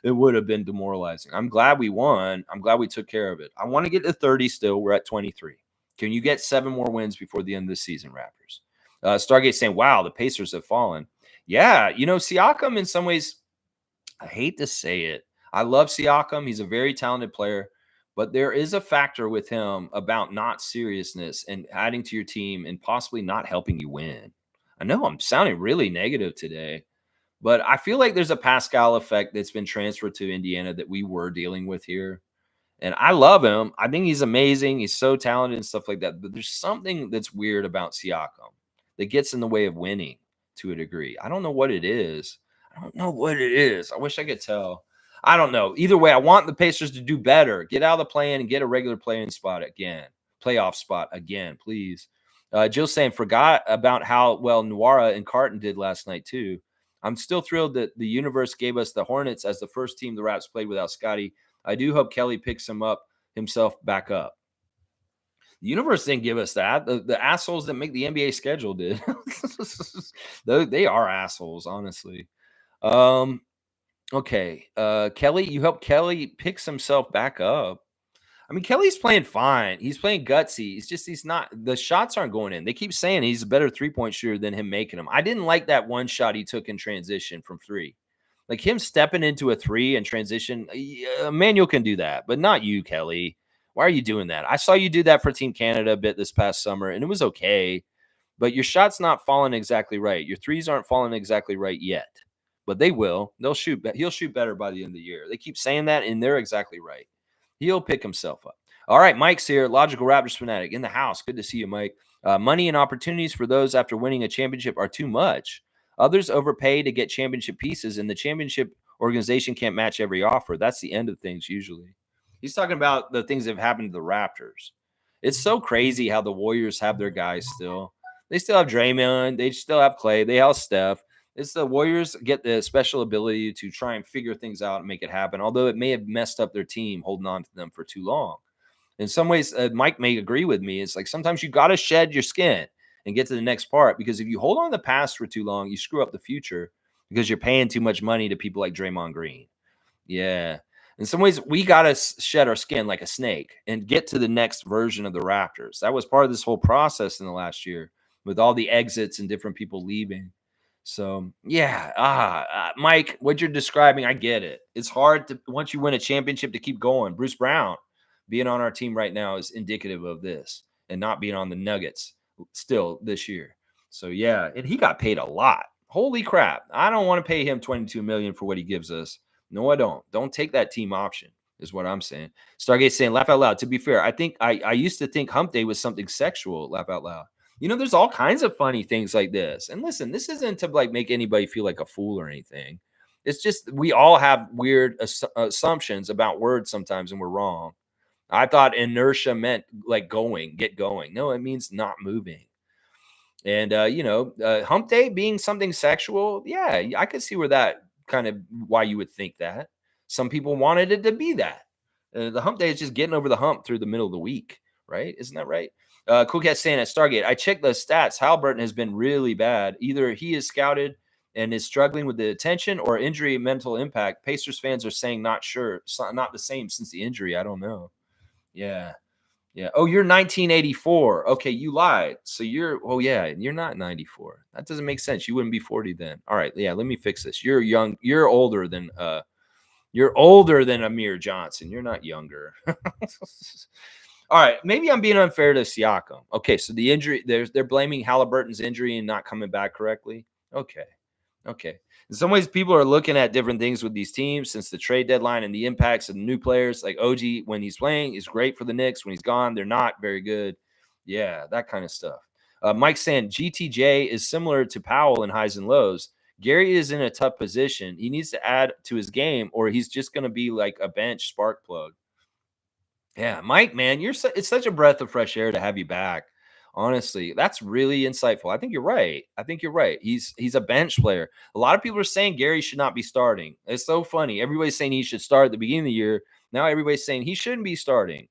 It would have been demoralizing. I'm glad we won. I'm glad we took care of it. I want to get to 30 still. We're at 23. Can you get 7 more wins before the end of the season, Raptors? Stargate saying, wow, the Pacers have fallen. Yeah, Siakam in some ways, I hate to say it. I love Siakam. He's a very talented player, but there is a factor with him about not seriousness and adding to your team and possibly not helping you win. I know I'm sounding really negative today, but I feel like there's a Pascal effect that's been transferred to Indiana that we were dealing with here. And I love him. I think he's amazing. He's so talented and stuff like that. But there's something that's weird about Siakam that gets in the way of winning to a degree. I don't know what it is. I don't know what it is. I wish I could tell. I don't know. Either way, I want the Pacers to do better. Get out of the play-in and get a regular playing spot again. Playoff spot again, please. Jill saying, forgot about how well Nwara and Carton did last night, too. I'm still thrilled that the universe gave us the Hornets as the first team the Raps played without Scotty. I do hope Kelly picks himself back up. The universe didn't give us that. The assholes that make the NBA schedule did. They are assholes, honestly. Okay. Kelly, you hope Kelly picks himself back up. I mean, Kelly's playing fine. He's playing gutsy. He's not, the shots aren't going in. They keep saying he's a better 3-point shooter than him making them. I didn't like that one shot he took in transition from 3. Like him stepping into a 3 and transition, Manuel can do that, but not you, Kelly. Why are you doing that? I saw you do that for Team Canada a bit this past summer, and it was okay. But your shot's not falling exactly right. Your threes aren't falling exactly right yet, but they will. They'll shoot. He'll shoot better by the end of the year. They keep saying that, and they're exactly right. He'll pick himself up. All right, Mike's here, Logical Raptors fanatic in the house. Good to see you, Mike. Money and opportunities for those after winning a championship are too much. Others overpay to get championship pieces, and the championship organization can't match every offer. That's the end of things usually. He's talking about the things that have happened to the Raptors. It's so crazy how the Warriors have their guys still. They still have Draymond. They still have Clay. They have Steph. It's the Warriors get the special ability to try and figure things out and make it happen, although it may have messed up their team holding on to them for too long. In some ways, Mike may agree with me. It's like sometimes you got to shed your skin and get to the next part, because if you hold on to the past for too long, you screw up the future because you're paying too much money to people like Draymond Green. Yeah. In some ways, we got to shed our skin like a snake and get to the next version of the Raptors. That was part of this whole process in the last year with all the exits and different people leaving. So, yeah, Mike, what you're describing, I get it. It's hard to, once you win a championship, to keep going. Bruce Brown being on our team right now is indicative of this, and not being on the Nuggets still this year. So, yeah, and he got paid a lot. Holy crap. I don't want to pay him $22 million for what he gives us. No, I don't. Don't take that team option is what I'm saying. Stargate saying, laugh out loud. To be fair, I think I used to think hump day was something sexual. Laugh out loud. You know, there's all kinds of funny things like this. And listen, this isn't to like make anybody feel like a fool or anything. It's just we all have weird assumptions about words sometimes, and we're wrong. I thought inertia meant like get going. No, it means not moving. And, hump day being something sexual, yeah, I could see where that kind of why you would think that. Some people wanted it to be that. The hump day is just getting over the hump through the middle of the week, right? Isn't that right? Cool Cat saying at Stargate, I checked the stats. Halliburton has been really bad. Either he is scouted and is struggling with the attention or injury mental impact. Pacers fans are saying not sure. Not the same since the injury. I don't know. Yeah. Yeah. Oh, you're 1984. Okay, you lied. So you're not 94. That doesn't make sense. You wouldn't be 40 then. All right. Yeah, let me fix this. You're young. You're older than Amir Johnson. You're not younger. All right, maybe I'm being unfair to Siakam. Okay, so the injury, they're blaming Halliburton's injury and not coming back correctly. Okay. In some ways, people are looking at different things with these teams since the trade deadline and the impacts of the new players. Like OG, when he's playing, is great for the Knicks. When he's gone, they're not very good. Yeah, that kind of stuff. Mike saying GTJ is similar to Powell in highs and lows. Gary is in a tough position. He needs to add to his game, or he's just going to be like a bench spark plug. Yeah, Mike, man, it's such a breath of fresh air to have you back. Honestly, that's really insightful. I think you're right. He's a bench player. A lot of people are saying Gary should not be starting. It's so funny. Everybody's saying he should start at the beginning of the year. Now everybody's saying he shouldn't be starting.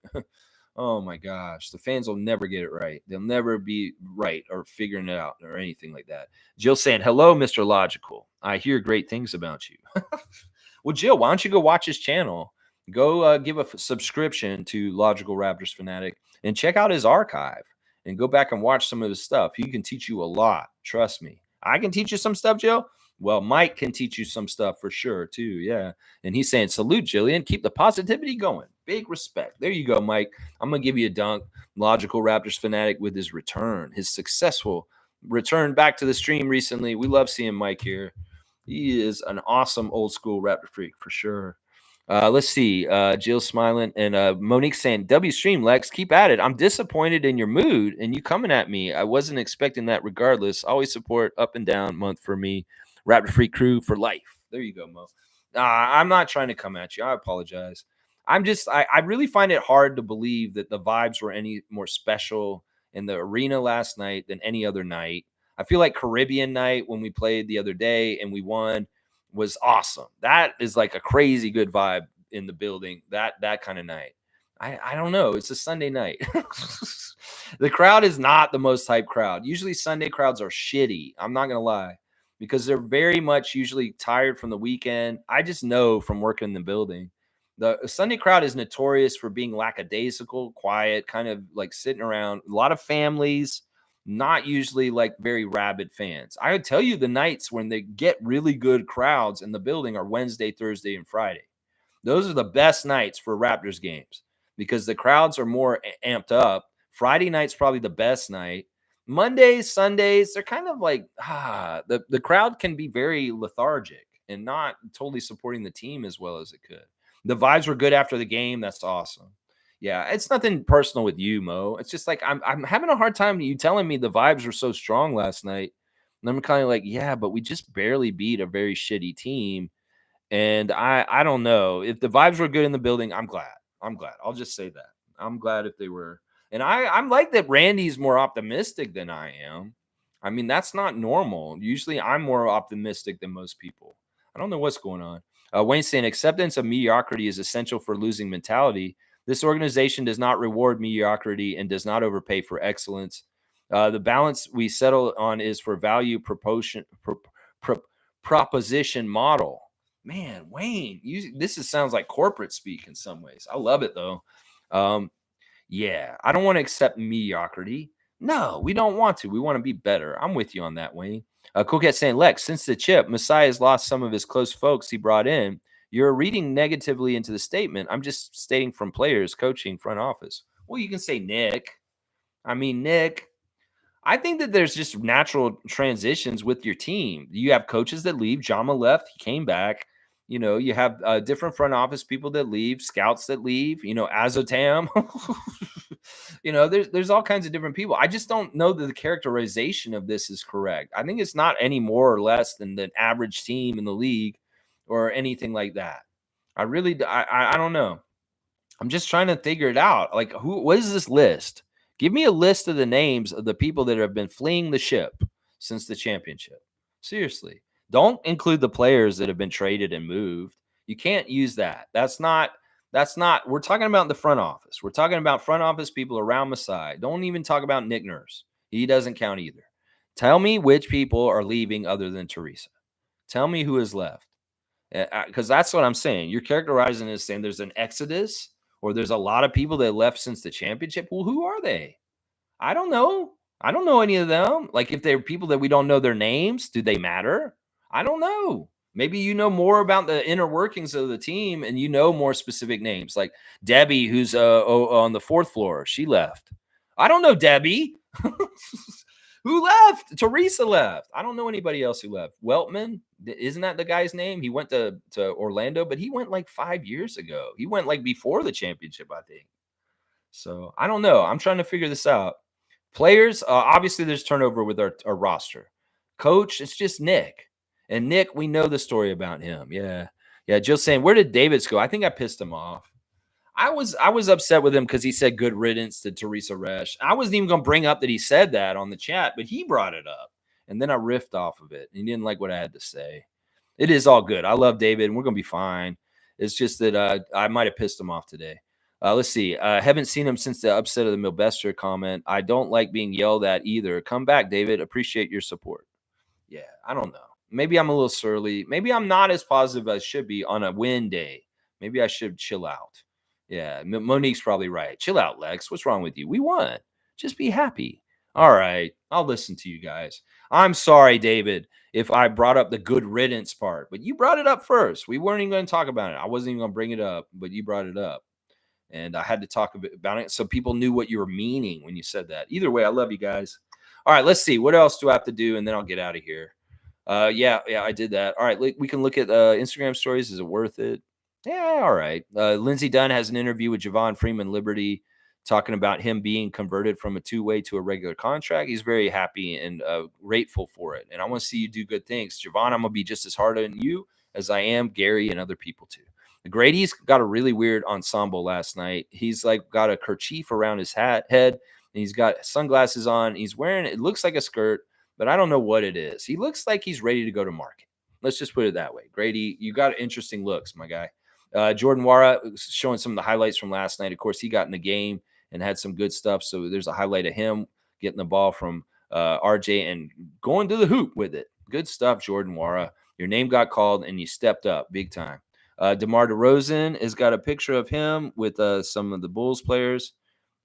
Oh my gosh, the fans will never get it right. They'll never be right or figuring it out or anything like that. Jill saying, hello, Mr. Logical. I hear great things about you. Well, Jill, why don't you go watch his channel? Go give a subscription to Logical Raptors Fanatic and check out his archive and go back and watch some of his stuff. He can teach you a lot. Trust me. I can teach you some stuff, Jill. Well, Mike can teach you some stuff for sure too. Yeah. And he's saying, salute, Jillian. Keep the positivity going. Big respect. There you go, Mike. I'm gonna give you a dunk. Logical Raptors fanatic with his return, his successful return back to the stream recently. We love seeing Mike here. He is an awesome old school Raptor freak for sure. Let's see. Jill smiling and Monique saying, W stream, Lex, keep at it. I'm disappointed in your mood and you coming at me. I wasn't expecting that regardless. Always support up and down month for me. Raptor Freak crew for life. There you go, Mo. I'm not trying to come at you. I apologize. I really find it hard to believe that the vibes were any more special in the arena last night than any other night. I feel like Caribbean night when we played the other day and we won was awesome. That is like a crazy good vibe in the building. That kind of night. I don't know. It's a Sunday night. The crowd is not the most hype crowd. Usually Sunday crowds are shitty. I'm not gonna lie, because they're very much usually tired from the weekend. I just know from working in the building. The Sunday crowd is notorious for being lackadaisical, quiet, kind of like sitting around. A lot of families, not usually like very rabid fans. I would tell you the nights when they get really good crowds in the building are Wednesday, Thursday, and Friday. Those are the best nights for Raptors games because the crowds are more amped up. Friday night's probably the best night. Mondays, Sundays, they're kind of like, the crowd can be very lethargic and not totally supporting the team as well as it could. The vibes were good after the game. That's awesome. Yeah, it's nothing personal with you, Mo. It's just like I'm having a hard time you telling me the vibes were so strong last night. And I'm kind of like, yeah, but we just barely beat a very shitty team. And I don't know. If the vibes were good in the building, I'm glad. I'm glad. I'll just say that. I'm glad if they were. And I'm like that Randy's more optimistic than I am. I mean, that's not normal. Usually I'm more optimistic than most people. I don't know what's going on. Wayne saying acceptance of mediocrity is essential for losing mentality. This organization does not reward mediocrity and does not overpay for excellence. The balance we settle on is for value proposition model. Man, Wayne, sounds like corporate speak in some ways. I love it though. Yeah, I don't want to accept mediocrity. No, we don't want to. We want to be better. I'm with you on that, Wayne. Cool Cat saying, Lex, since the chip, Messiah has lost some of his close folks he brought in. You're reading negatively into the statement. I'm just stating from players, coaching, front office. Well, you can say Nick. I mean, Nick, I think that there's just natural transitions with your team. You have coaches that leave. Jama left. He came back. You have different front office people that leave, scouts that leave, Azotam. There's all kinds of different people. I just don't know that the characterization of this is correct. I think it's not any more or less than the average team in the league or anything like that. I don't know. I'm just trying to figure it out. Like, what is this list? Give me a list of the names of the people that have been fleeing the ship since the championship. Seriously. Don't include the players that have been traded and moved. You can't use that. That's not, we're talking about the front office. We're talking about front office people around Masai. Don't even talk about Nick Nurse. He doesn't count either. Tell me which people are leaving other than Teresa. Tell me who is left. Because that's what I'm saying. You're characterizing it as saying there's an exodus or there's a lot of people that left since the championship. Well, who are they? I don't know. I don't know any of them. Like, if they're people that we don't know their names, do they matter? I don't know. Maybe you know more about the inner workings of the team and you know more specific names. Like Debbie, who's on the fourth floor, she left. I don't know Debbie. Who left? Teresa left. I don't know anybody else who left. Weltman, isn't that the guy's name? He went to Orlando, but he went like 5 years ago. He went like before the championship, I think. So I don't know. I'm trying to figure this out. Players, obviously there's turnover with our roster. Coach, it's just Nick. And Nick, we know the story about him. Yeah. Yeah. Jill's saying, where did Davids go? I think I pissed him off. I was upset with him because he said good riddance to Teresa Resch. I wasn't even going to bring up that he said that on the chat, but he brought it up. And then I riffed off of it. He didn't like what I had to say. It is all good. I love David, and we're going to be fine. It's just that I might have pissed him off today. Let's see. Haven't seen him since the upset of the Milbester comment. I don't like being yelled at either. Come back, David. Appreciate your support. Yeah, I don't know. Maybe I'm a little surly. Maybe I'm not as positive as I should be on a win day. Maybe I should chill out. Yeah, Monique's probably right. Chill out, Lex. What's wrong with you? We won. Just be happy. All right. I'll listen to you guys. I'm sorry, David. if I brought up the good riddance part, but you brought it up first. We weren't even going to talk about it. I wasn't even going to bring it up, but you brought it up. And I had to talk a bit about it so people knew what you were meaning when you said that. Either way, I love you guys. All right, let's see. What else do I have to do? And then I'll get out of here. Yeah, I did that. All right, we can look at Instagram stories. Is it worth it? Yeah, all right. Lindsey Dunn has an interview with Javon Freeman Liberty talking about him being converted from a two-way to a regular contract. He's very happy and grateful for it. And I want to see you do good things. Javon, I'm going to be just as hard on you as I am Gary and other people too. Grady's got a really weird ensemble last night. He's like got a kerchief around his head, and he's got sunglasses on. He's wearing, it looks like a skirt, but I don't know what it is. He looks like he's ready to go to market. Let's just put it that way. Grady, you got interesting looks, my guy. Jordan Wara showing some of the highlights from last night. Of course, he got in the game and had some good stuff. So there's a highlight of him getting the ball from RJ and going to the hoop with it. Good stuff, Jordan Wara. Your name got called and you stepped up big time. DeMar DeRozan has got a picture of him with some of the Bulls players.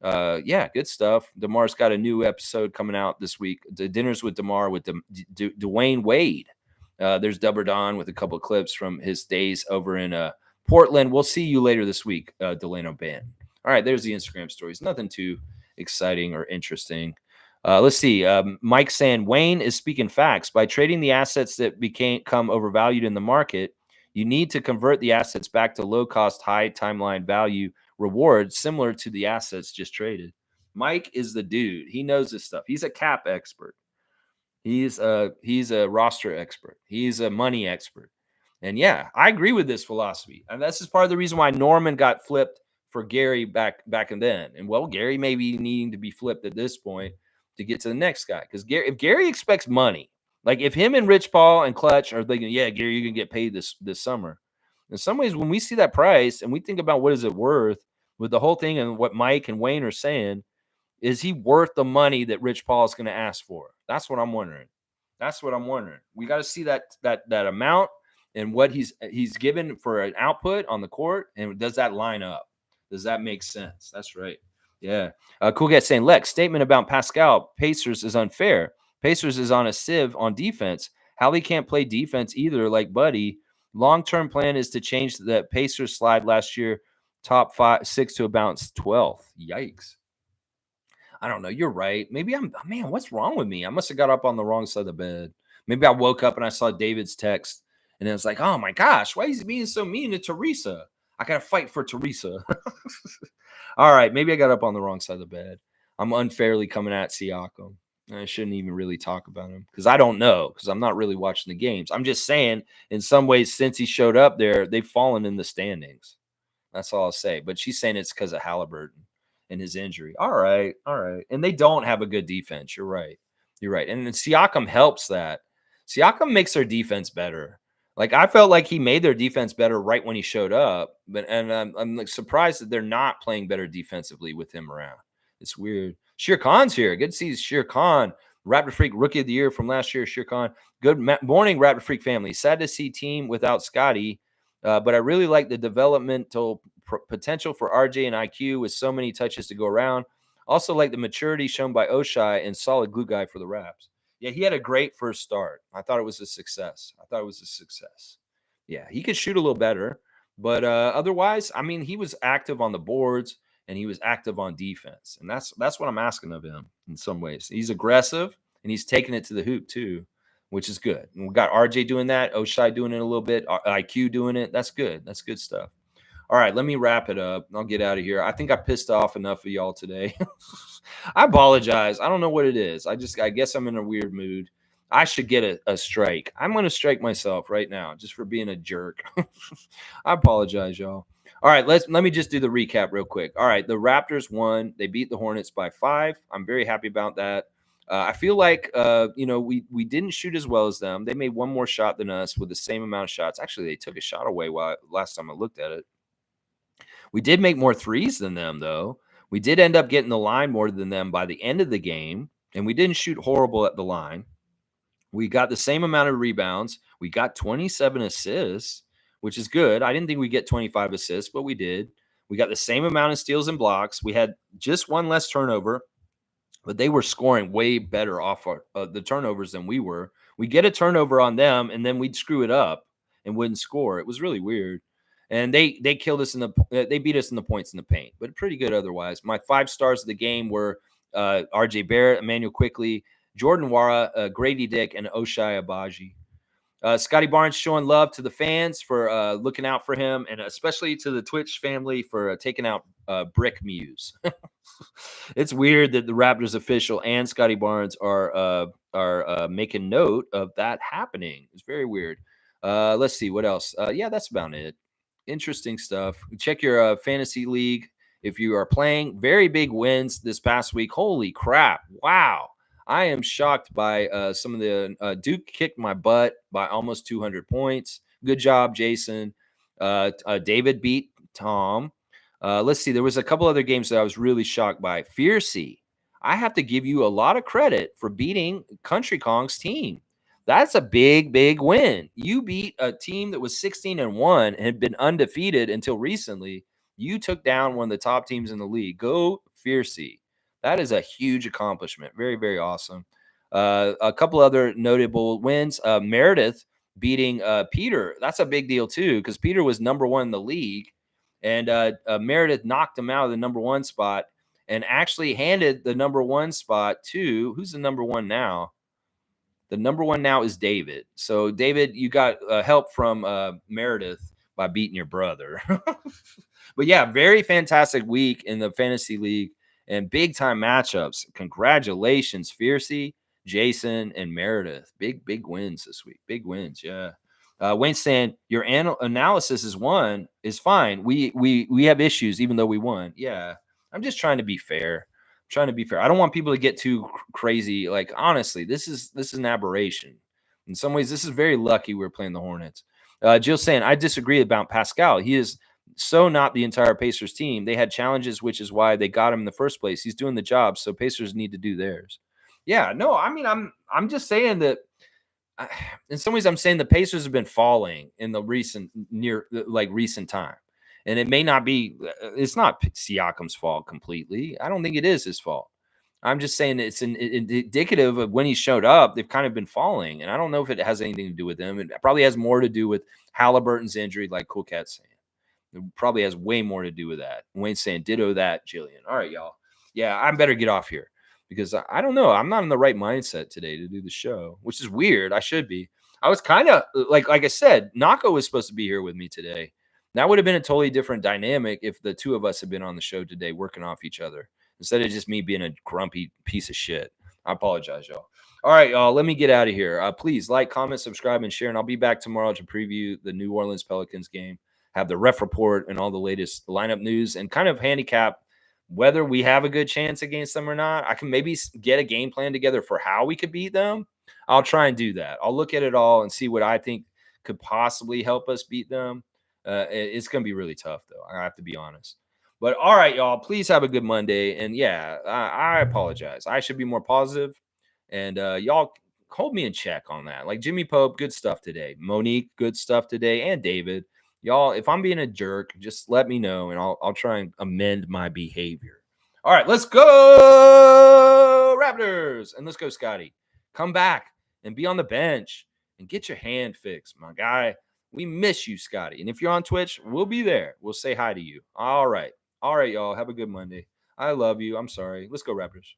Yeah, good stuff. DeMar's got a new episode coming out this week. The Dinners with DeMar with Dwayne Wade. There's Dubber Don with a couple of clips from his days over in Portland. We'll see you later this week, Delano Band. All right, there's the Instagram stories. Nothing too exciting or interesting. Let's see. Mike saying Wayne is speaking facts. By trading the assets that become overvalued in the market, you need to convert the assets back to low-cost, high timeline value rewards similar to the assets just traded. Mike is the dude. He knows this stuff. He's a cap expert. He's a roster expert. He's a money expert. And yeah, I agree with this philosophy. And this is part of the reason why Norman got flipped for Gary back and then. And well, Gary may be needing to be flipped at this point to get to the next guy. Because if Gary expects money, like if him and Rich Paul and Clutch are thinking, yeah, Gary, you can get paid this summer. In some ways, when we see that price and we think about what is it worth with the whole thing and what Mike and Wayne are saying, is he worth the money that Rich Paul is going to ask for? That's what I'm wondering. That's what I'm wondering. We got to see that amount and what he's given for an output on the court, and does that line up? Does that make sense? That's right. Yeah. Cool guy saying, Lex, statement about Pascal, Pacers is unfair. Pacers is on a sieve on defense. Hallie can't play defense either, like Buddy. Long-term plan is to change the Pacers slide last year, top 6 to about 12th. Yikes. I don't know. You're right. Maybe man, what's wrong with me? I must have got up on the wrong side of the bed. Maybe I woke up and I saw David's text and it was like, oh my gosh, why is he being so mean to Teresa? I got to fight for Teresa. All right. Maybe I got up on the wrong side of the bed. I'm unfairly coming at Siakam. I shouldn't even really talk about him because I don't know, because I'm not really watching the games. I'm just saying, in some ways, since he showed up there, they've fallen in the standings. That's all I'll say. But she's saying it's because of Halliburton and his injury. All right. And they don't have a good defense. You're right. And then Siakam helps that. Siakam makes their defense better. Like, I felt like he made their defense better right when he showed up. And I'm like surprised that they're not playing better defensively with him around. It's weird. Shere Khan's here. Good to see Shere Khan. Raptor Freak Rookie of the Year from last year, Shere Khan. Good morning, Raptor Freak family. Sad to see team without Scotty. But I really like the developmental potential for RJ and IQ with so many touches to go around. Also like the maturity shown by Oshai and solid glue guy for the Raps. Yeah, he had a great first start. I thought it was a success. Yeah, he could shoot a little better. But otherwise, I mean, he was active on the boards and he was active on defense. And that's what I'm asking of him in some ways. He's aggressive and he's taking it to the hoop too, which is good. And we got RJ doing that, Oshai doing it a little bit, IQ doing it. That's good. That's good stuff. All right, let me wrap it up. I'll get out of here. I think I pissed off enough of y'all today. I apologize. I don't know what it is. I guess I'm in a weird mood. I should get a strike. I'm going to strike myself right now just for being a jerk. I apologize, y'all. All right, let me just do the recap real quick. All right, the Raptors won. They beat the Hornets by 5. I'm very happy about that. I feel like, we didn't shoot as well as them. They made one more shot than us with the same amount of shots. Actually, they took a shot away last time I looked at it. We did make more threes than them, though. We did end up getting the line more than them by the end of the game, and we didn't shoot horrible at the line. We got the same amount of rebounds. We got 27 assists, which is good. I didn't think we'd get 25 assists, but we did. We got the same amount of steals and blocks. We had just one less turnover, but they were scoring way better off the turnovers than we were. We get a turnover on them, and then we'd screw it up and wouldn't score. It was really weird. And they killed us they beat us in the points in the paint, but pretty good otherwise. My 5 stars of the game were R.J. Barrett, Emmanuel Quickly, Jordan Wara, Grady Dick, and Oshai Abaji. Scotty Barnes showing love to the fans for looking out for him, and especially to the Twitch family for taking out Brick Muse. It's weird that the Raptors official and Scotty Barnes are making note of that happening. It's very weird. Let's see what else. Yeah, that's about it. Interesting stuff. Check your fantasy league if you are playing. Very big wins this past week. Holy crap! Wow. I am shocked by some of the Duke kicked my butt by almost 200 points. Good job, Jason. David beat Tom. Let's see. There was a couple other games that I was really shocked by. Fiercey, I have to give you a lot of credit for beating Country Kong's team. That's a big, big win. You beat a team that was 16-1 and had been undefeated until recently. You took down one of the top teams in the league. Go Fiercey. That is a huge accomplishment. Very, very awesome. A couple other notable wins. Meredith beating Peter. That's a big deal, too, because Peter was number 1 in the league. And Meredith knocked him out of the number 1 spot and actually handed the number 1 spot to who's the number 1 now? The number 1 now is David. So, David, you got help from Meredith by beating your brother. But yeah, very fantastic week in the fantasy league and big time matchups. Congratulations, Fiercey, Jason, and Meredith. Big wins this week. Big wins, yeah. Wayne saying your analysis is fine. We have issues even though we won. Yeah, I'm just trying to be fair. I don't want people to get too crazy. Like honestly, this is an aberration. In some ways, this is very lucky we're playing the Hornets. Jill saying I disagree about Pascal. He is so not the entire Pacers team. They had challenges, which is why they got him in the first place. He's doing the job, so Pacers need to do theirs. Yeah, no, I mean I'm just saying that. In some ways, I'm saying the Pacers have been falling in the recent time, and it may not be. It's not Siakam's fault completely. I don't think it is his fault. I'm just saying it's indicative of when he showed up. They've kind of been falling, and I don't know if it has anything to do with him. It probably has more to do with Halliburton's injury, like Cool Cat's saying. It probably has way more to do with that. Wayne's saying ditto that, Jillian. All right, y'all. Yeah, I better get off here. Because I don't know. I'm not in the right mindset today to do the show, which is weird. I should be. I was kind of like I said, Nako was supposed to be here with me today. That would have been a totally different dynamic if the two of us had been on the show today working off each other instead of just me being a grumpy piece of shit. I apologize, y'all. All right, y'all. Let me get out of here. Please like, comment, subscribe, and share. And I'll be back tomorrow to preview the New Orleans Pelicans game, have the ref report and all the latest lineup news, and kind of handicap whether we have a good chance against them or not. I can maybe get a game plan together for how we could beat them. I'll try and do that. I'll look at it all and see what I think could possibly help us beat them. It's going to be really tough, though. I have to be honest. But all right, y'all, please have a good Monday. And yeah, I apologize. I should be more positive. And y'all hold me in check on that. Like Jimmy Pope, good stuff today. Monique, good stuff today. And David. Y'all, if I'm being a jerk, just let me know, and I'll try and amend my behavior. All right, let's go, Raptors. And let's go, Scotty. Come back and be on the bench and get your hand fixed, my guy. We miss you, Scotty. And if you're on Twitch, we'll be there. We'll say hi to you. All right. All right, y'all. Have a good Monday. I love you. I'm sorry. Let's go, Raptors.